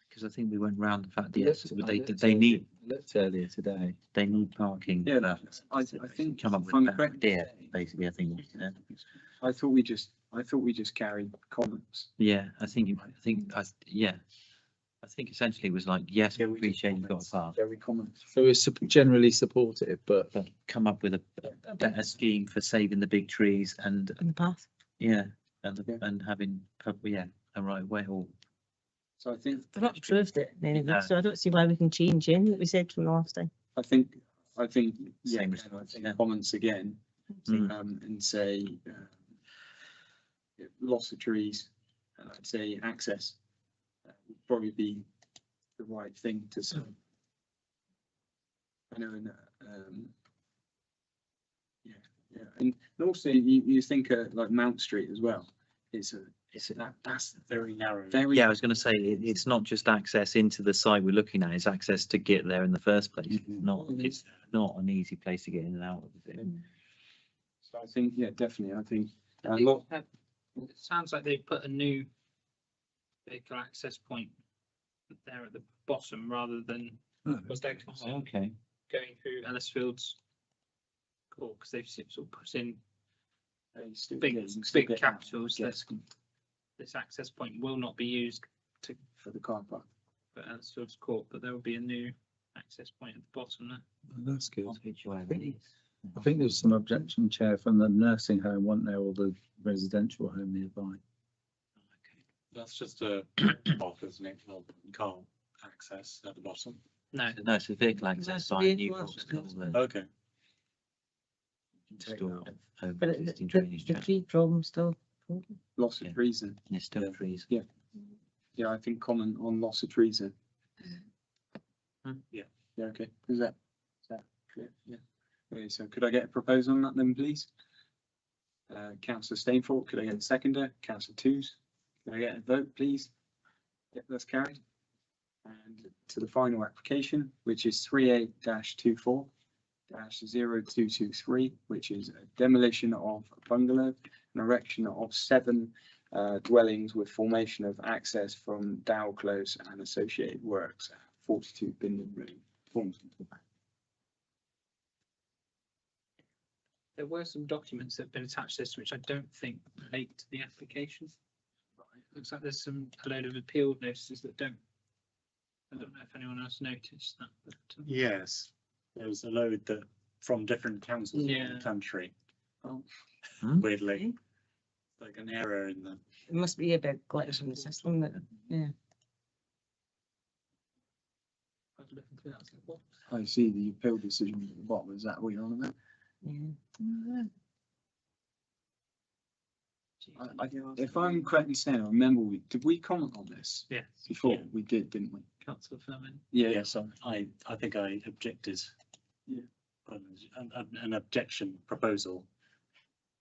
Because I think we went round the fact I that looked they need earlier today. parking. Yeah, but I think come up if with I'm a correct, idea, basically, I think. I thought we just carried comments. Yeah, I think essentially it was like, yes, we appreciate you've got a park, Very comments. So it's generally supportive, but but come up with a better scheme for saving the big trees and, in the path. yeah, Yeah. and having, a right way or. So I think. They've not approved it anyway, No. so I don't see why we can change in what we said from the last time. I think, yeah, Same I response, think yeah. comments again, Mm. and say, loss of trees, and I'd say access would probably be the right thing to say. I know in And also you think like Mount Street as well. That's Very narrow. very. Yeah, I was going to say, it's not just access into the site we're looking at, it's access to get there in the first place. It's not an easy place to get in and out of, is it? So I think, yeah, definitely. I think It sounds like they put a new vehicle access point there at the bottom rather than was there Okay. going through Ellisfield's court, because they've sort of put in big capitals that this access point will not be used for the car park. for Ellisfield's court, but there will be a new access point at the bottom there. That's good. I I think there's some objection, Chair, from the nursing home, wasn't there, or the residential home nearby? That's just a box, isn't it? Well, car access at the bottom. No, No, it's a vehicle access That's site. vehicle New access. Okay. But the tree problem still. Loss of Yeah. treason. And it's still trees. Yeah, I think comment on loss of treason. Yeah. Yeah, okay. Is that clear? Yeah. Okay, so could I get a proposal on that then, please? Councillor Stainford, could I get a seconder? Councillor Twos, could I get a vote, please? Yep, that's carried. And to the final application, which is 38-24-0223, which is a demolition of a bungalow, an erection of 7 dwellings with formation of access from Dow Close and associated works at 42 Binden Road, Taunton. there were some documents that have been attached to this which I don't think relate to the application. Looks like there's a load of appealed notices that don't. I don't know if anyone else noticed that. But, Yes, there's a load that from different councils in Yeah. the country. Hmm? Weirdly, like an error in the. It must be a big glitch in the system that, yeah. I was looking through that, I was like, what? I see the appeal decision at the bottom. Is that what you're on about? Yeah. If I'm correct in saying, I remember did we comment on this Yes, before? Yeah. We did, didn't we? Councillor Furman. Yeah. Yes, I think I objected. Yeah. An objection proposal.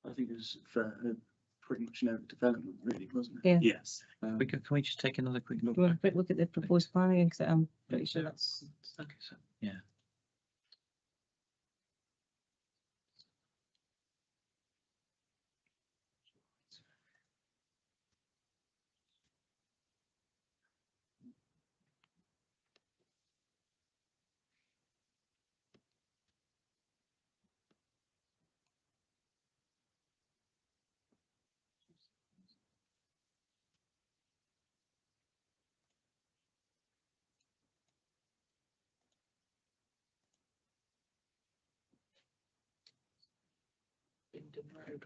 I think it was for pretty much no development, really, wasn't it? Yeah. Yes. Um, Can we just take another quick look? Do you want a quick look at the proposed plan again? Because I'm pretty sure that's. Okay, so Yeah. Binden Road.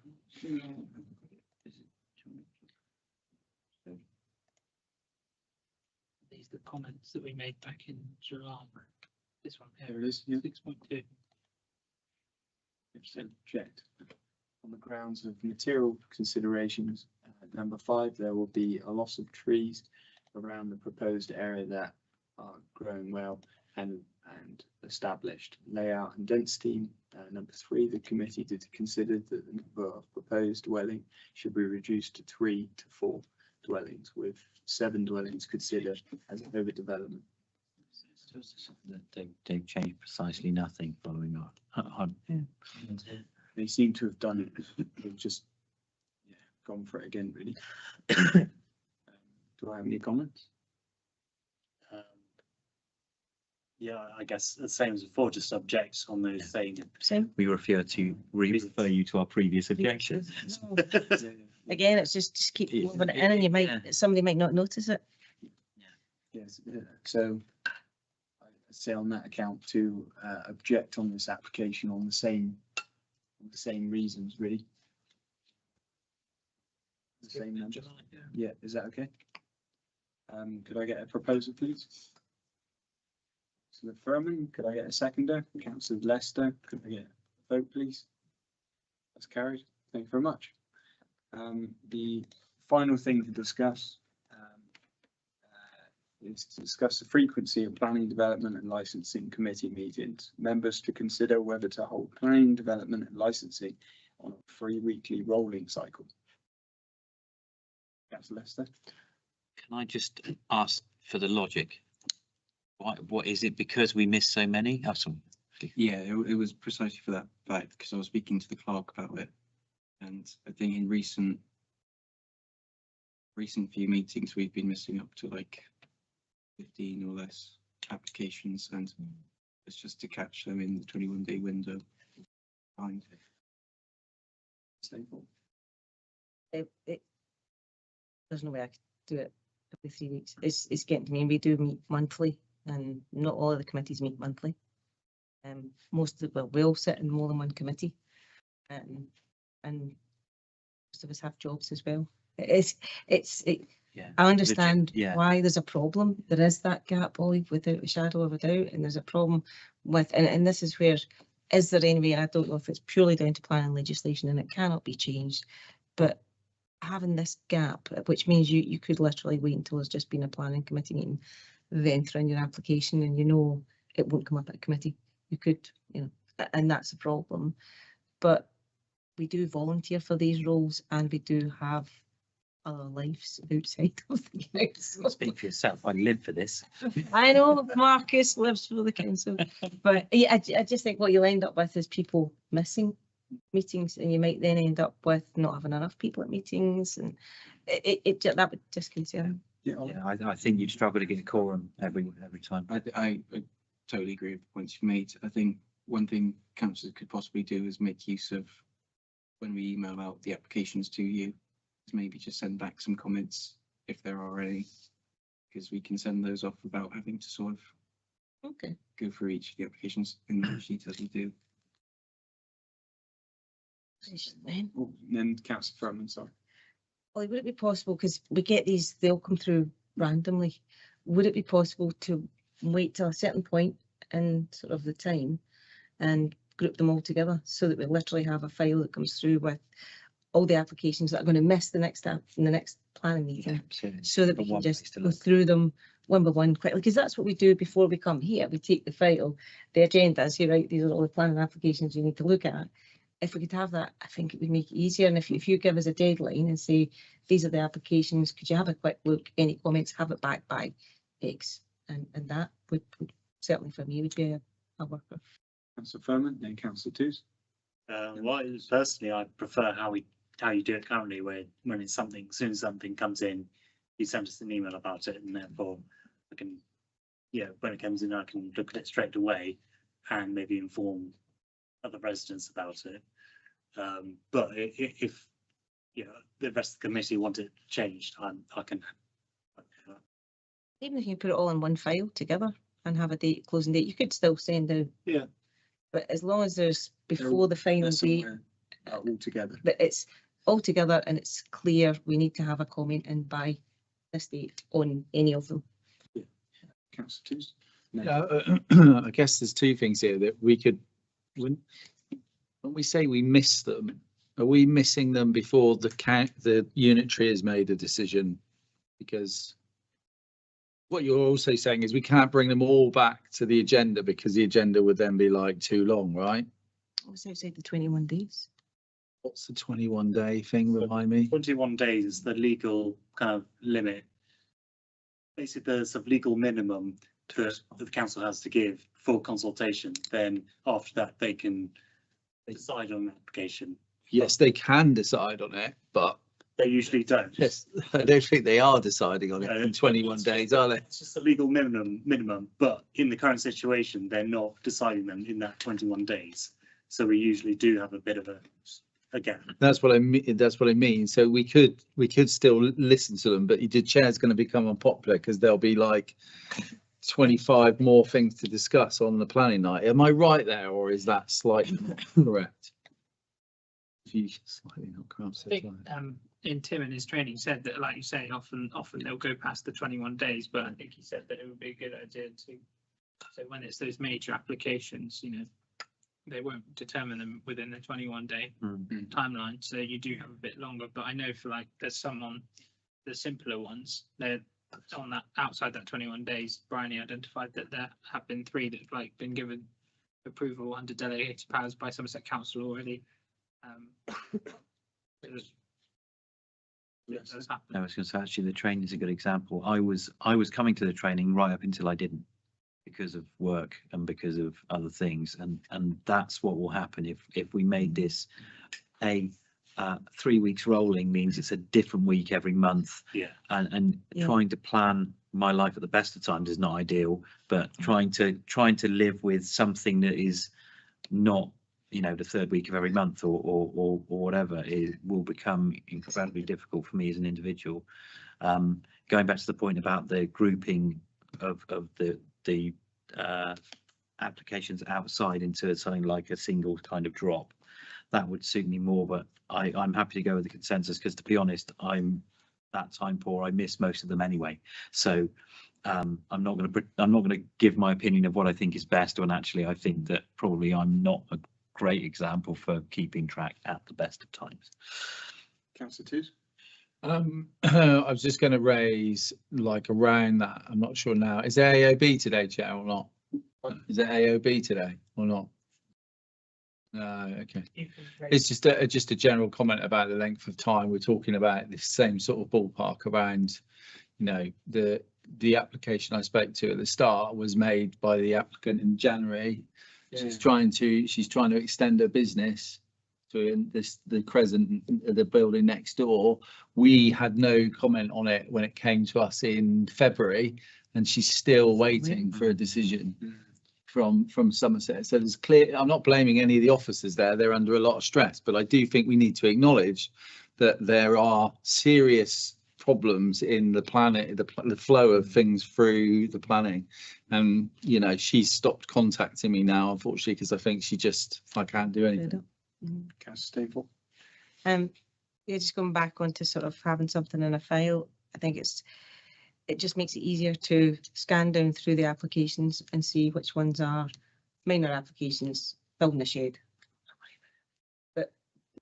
These are the comments that we made back in July. This one There here, it is. Yeah. 6.2. Object. On the grounds of material considerations, number 5, there will be a loss of trees around the proposed area that are growing well and established layout and density. Number 3, the committee did consider that the number of proposed dwelling should be reduced to 3 to 4 dwellings, with 7 dwellings considered as overdevelopment. They've changed precisely nothing following on. They seem to have done it. They've just gone for it again, really. Do I have any comments? Yeah, I guess the same as before, just object on those saying. Same. We refer you to our previous objections. No. Again, it's just keep moving it in and you might, somebody might not notice it. Yes, so I say on that account to object on this application on the same reasons, really. The same numbers. July, yeah. Yeah, is that okay? Could I get a proposal, please? Councillor Furman, could I get a seconder? Councillor Lester, could I get a vote, please? That's carried. Thank you very much. The final thing to discuss is to discuss the frequency of planning, development and licensing committee meetings. Members to consider whether to hold planning, development and licensing on a 3 weekly rolling cycle. Councillor Lester. Can I just ask for the logic? What is it, because we missed so many? Oh, sorry. Yeah, it was precisely for that fact, because I was speaking to the clerk about it. And I think in recent few meetings, we've been missing up to like 15 or less applications, and it's just to catch them in the 21-day window. Fine. There's no way I could do it every 3 weeks. It's getting to me. We do meet monthly, and not all of the committees meet monthly. Most of we all sit in more than one committee, and most of us have jobs as well. Yeah. I understand Yeah. why there's a problem. There is that gap, Ollie, without a shadow of a doubt, and there's a problem with, and this is where, is there any way, and I don't know if it's purely down to planning legislation and it cannot be changed, but having this gap, which means you could literally wait until there's just been a planning committee meeting, then throw in your application, and it won't come up at a committee. You could, and that's a problem. But we do volunteer for these roles, and we do have other lives outside of the council. Speak for yourself. I live for this. I know Marcus lives for the council, but yeah, I just think what you'll end up with is people missing meetings, and you might then end up with not having enough people at meetings, and that would just concern. Yeah, I think you'd struggle to get a quorum every time. I totally agree with the points you made. I think one thing councillors could possibly do is make use of, when we email out the applications to you, is maybe just send back some comments if there are any, because we can send those off without having to sort of go through each of the applications in the sheet as we do. Then Councillor Furman, sorry. Well, would it be possible, because we get these, they'll come through randomly, would it be possible to wait till a certain point in sort of the time and group them all together, so that we literally have a file that comes through with all the applications that are going to miss the next planning meeting, so that we can just go through them one by one quickly, because that's what we do before we come here. We take the file, the agenda, and say, right, these are all the planning applications you need to look at. If we could have that, I think it would make it easier. And if you give us a deadline and say, these are the applications, could you have a quick look, any comments, have it back by X, and that would certainly for me would be a worker. Councillor Furman, then Councillor Toos. Well, personally, I prefer how you do it currently, where when it's something, as soon as something comes in, you send us an email about it, and therefore I can, when it comes in, I can look at it straight away and maybe inform other residents about it. But if the rest of the committee want it changed, I can. Even if you put it all in one file together and have a closing date, you could still send out. Yeah. But as long as there's before the final date, all together. but it's all together and it's clear, we need to have a comment in by this date on any of them. Councillor Toos. I guess there's two things here that we could, when we say we miss them, are we missing them before the unitary has made a decision? Because what you're also saying is we can't bring them all back to the agenda, because the agenda would then be like too long, right? I was outside the 21 days. What's the 21-day thing, remind me? 21 days is the legal kind of limit. Basically, there's a legal minimum that the council has to give for consultation. Then after that, they can decide on an application. Yes, they can decide on it, but they usually don't. Yes, I don't think they are deciding on it in 21 days, are they? It's just a legal minimum, but in the current situation, they're not deciding them in that 21 days. So we usually do have a bit of a gap. That's what I mean. That's what I mean. So we could still listen to them, but the chair's going to become unpopular because there'll be like 25 more things to discuss on the planning night. Am I right there, or is that slightly correct? Slightly not correct. I think in Tim in his training said that, like you say, often they'll go past the 21 days, but I think he said that it would be a good idea to, so when it's those major applications, they won't determine them within the 21-day timeline, so you do have a bit longer. But I know for there's some on the simpler ones, they're on that outside that 21 days. Bryony identified that there have been 3 that have been given approval under delegated powers by Somerset Council already. It was. Yes. That's happened. I was going to say, actually, the training is a good example. I was coming to the training right up until I didn't, because of work and because of other things, and that's what will happen if we made this a 3 weeks rolling. Means it's a different week every month. Yeah. And Yeah. trying to plan my life at the best of times is not ideal, but trying to live with something that is not, you know, the third week of every month or whatever, it will become incredibly difficult for me as an individual. Going back to the point about the grouping of the applications outside into something like a single kind of drop, that would suit me more, but I'm happy to go with the consensus, because to be honest, I'm that time poor. I miss most of them anyway, so I'm not going to give my opinion of what I think is best, when actually I think that probably I'm not a great example for keeping track at the best of times. Councillor Toots? I was just going to raise like around that. I'm not sure now. Is there AOB today, Chair, or not? Is it AOB today or not? No, okay. It's just a general comment about the length of time. We're talking about the same sort of ballpark around, you know, the application I spoke to at the start was made by the applicant in January. Yeah. She's trying to extend her business to the Crescent, the building next door. We had no comment on it when it came to us in February, and she's still waiting for a decision from Somerset. So there's clear, I'm not blaming any of the officers there, they're under a lot of stress, but I do think we need to acknowledge that there are serious problems in the planning, the flow of things through the planning. And you know, she's stopped contacting me now, unfortunately, because I think I can't do anything. Councillor Staple? Yeah, just going back onto sort of having something in a file, I think it just makes it easier to scan down through the applications and see which ones are minor applications, building a shed. But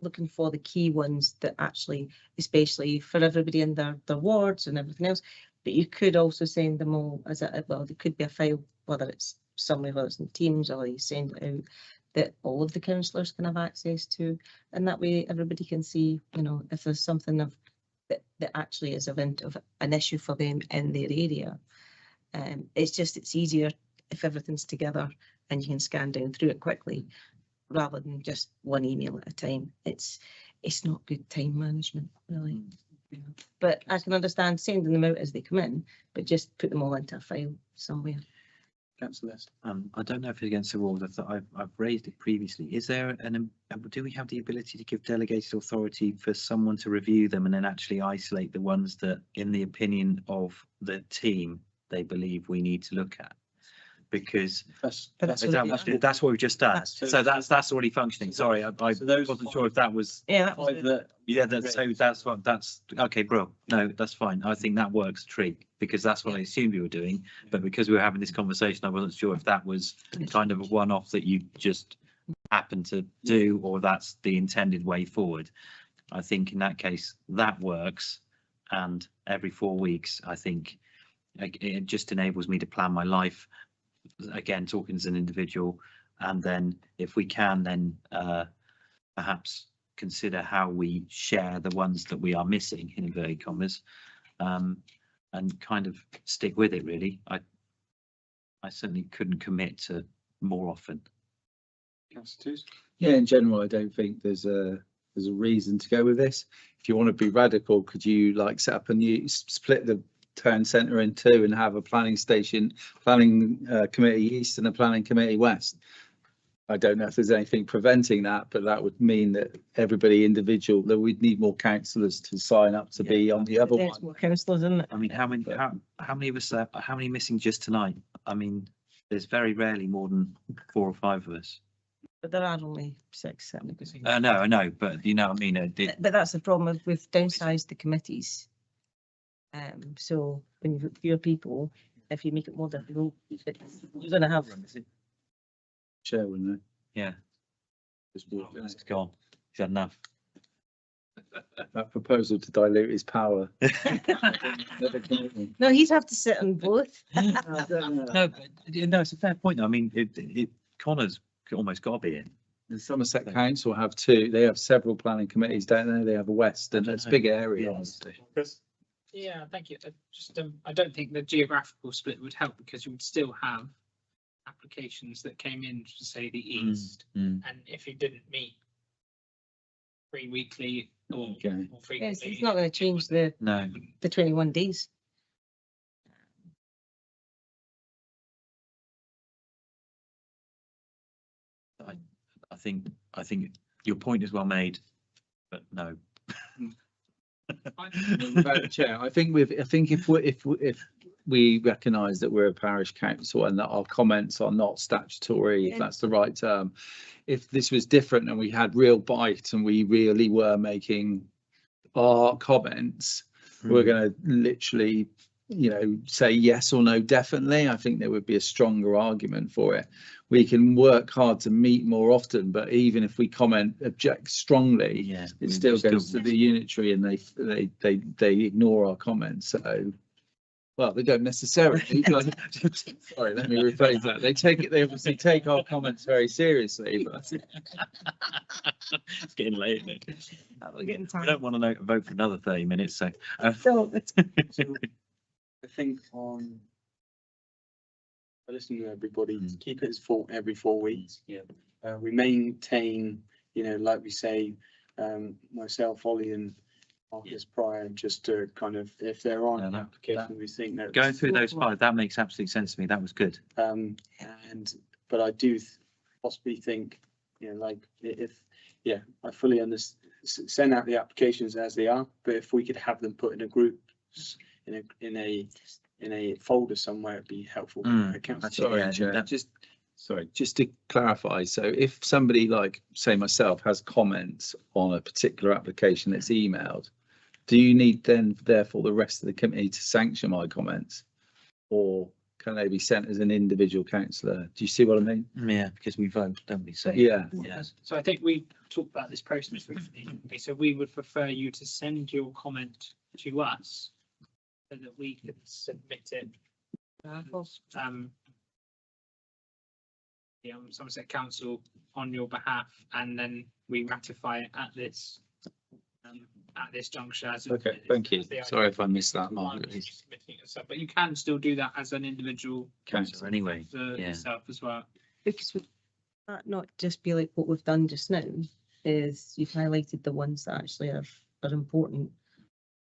looking for the key ones that actually, especially for everybody in their wards and everything else, but you could also send them all as well, there could be a file, whether it's somewhere, whether it's in Teams, or you send it out, that all of the councillors can have access to, and that way everybody can see, you know, if there's something that actually is of an issue for them in their area. It's easier if everything's together and you can scan down through it quickly, rather than just one email at a time. It's not good time management, really. But I can understand sending them out as they come in, but just put them all into a file somewhere. Councillor List? I don't know if it's against the rules. I've raised it previously. Is there do we have the ability to give delegated authority for someone to review them and then actually isolate the ones that, in the opinion of the team, they believe we need to look at? Because That's that's what we've just done. So that's already functioning. Sorry, I wasn't sure if that was. Yeah, that was That's okay, bro. No, that's fine. I think that works a treat, because that's what I assumed you were doing. But because we were having this conversation, I wasn't sure if that was kind of a one-off that you just happened to do, or that's the intended way forward. I think in that case that works, and every 4 weeks, I think it just enables me to plan my life. Again, talking as an individual, and then if we can, then perhaps consider how we share the ones that we are missing, in inverted commas, and kind of stick with it. Really, I certainly couldn't commit to more often. Councillor Toots? Yeah, in general, I don't think there's a reason to go with this. If you want to be radical, could you like set up a new, split the town centre in two and have a planning committee east and a planning committee west? I don't know if there's anything preventing that, but that would mean that everybody individual, that we'd need more councillors to sign up to be on the other there's one. more councillors, isn't it? I mean, how many of us how many missing just tonight? I mean, there's very rarely more than 4 or 5 of us. But there are only 6, 7. No, I know, but you know what I mean. But that's the problem, we've downsized the committees. So when you've got fewer people, if you make it more difficult, you're going to have. Chair, wouldn't it? Yeah, it's gone. He's had enough. That proposal to dilute his power. No, he'd have to sit on both. No, but no, it's a fair point. I mean, Connor's almost got to be in. The Somerset Council have two, they have several planning committees, don't they? They have a west and it's a big area, honestly. Chris? Yeah, thank you. I don't think the geographical split would help because you would still have applications that came in to say the east, and if you didn't meet weekly or Okay. Yes, frequently, it's not going to change the No, 21 days. I think your point is well made, but no. Madam Chair, I think if we recognise that we're a parish council and that our comments are not statutory, if that's the right term, if this was different and we had real bite and we really were making our comments, we're going to literally, say yes or no, definitely. I think there would be a stronger argument for it. We can work hard to meet more often, but even if we object strongly, Yeah, it still goes to the unitary and they ignore our comments. So, well, they don't necessarily. Sorry, let me rephrase that. They obviously take our comments very seriously, but it's getting late. Isn't it? We're getting We tired. don't want to vote for another 30 minutes, so. So I think I listen to everybody, Mm. keep it as every 4 weeks. Yeah. We maintain, like we say, myself, Ollie and Marcus prior, just to kind of, if there aren't No, applications, we think that. Going through those 5, that makes absolute sense to me. That was good. But I do possibly think, I fully understand, send out the applications as they are, but if we could have them put in a group, in a folder somewhere, it'd be helpful. sorry, Yeah, Chair, that- just to clarify. So if somebody like, say myself, has comments on a particular application that's emailed, do you need then therefore the rest of the committee to sanction my comments? Or can they be sent as an individual councillor? Do you see what I mean? Yeah, because we vote, don't we? So Yeah. So I think we talked about this process briefly. Okay, so we would prefer you to send your comment to us so that we could submit it. Somerset Council on your behalf, and then we ratify it at this juncture. Okay, thank you. Sorry if I missed that, Mark. But you can still do that as an individual councillor anyway. for Yeah. yourself as well. because would that not just be like what we've done just now, is you've highlighted the ones that actually are important.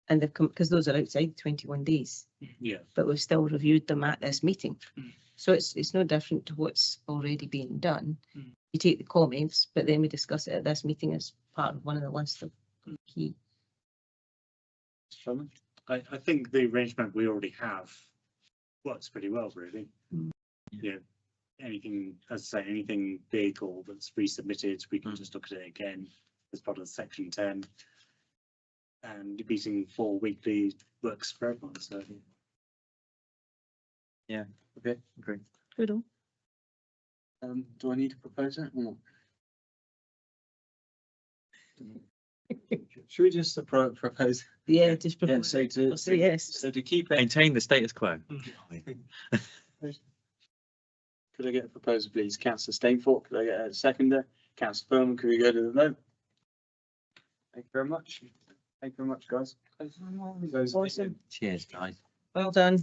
And they've come, because those are outside 21 days, Yeah. but we've still reviewed them at this meeting. Mm. So it's no different to what's already being done. Mm. You take the comments, but then we discuss it at this meeting as part of one of the list of key. I think the arrangement we already have works pretty well, really. Mm. Yeah. Anything, as I say, anything big or that's resubmitted, we can just look at it again as part of section 10. And meeting 4 weekly works for everyone, so. Yeah, okay, great. Good. Do I need to propose that or not? Should we just propose? Yeah, just Yeah, propose. so to, So yes, so to keep it, Maintain the status quo. could I get a proposal, please? Councillor Stainforth, could I get a seconder? Councillor Bowman, could we go to the vote? Thank you very much. Thank you very much, guys. awesome. Cheers, guys. Well done.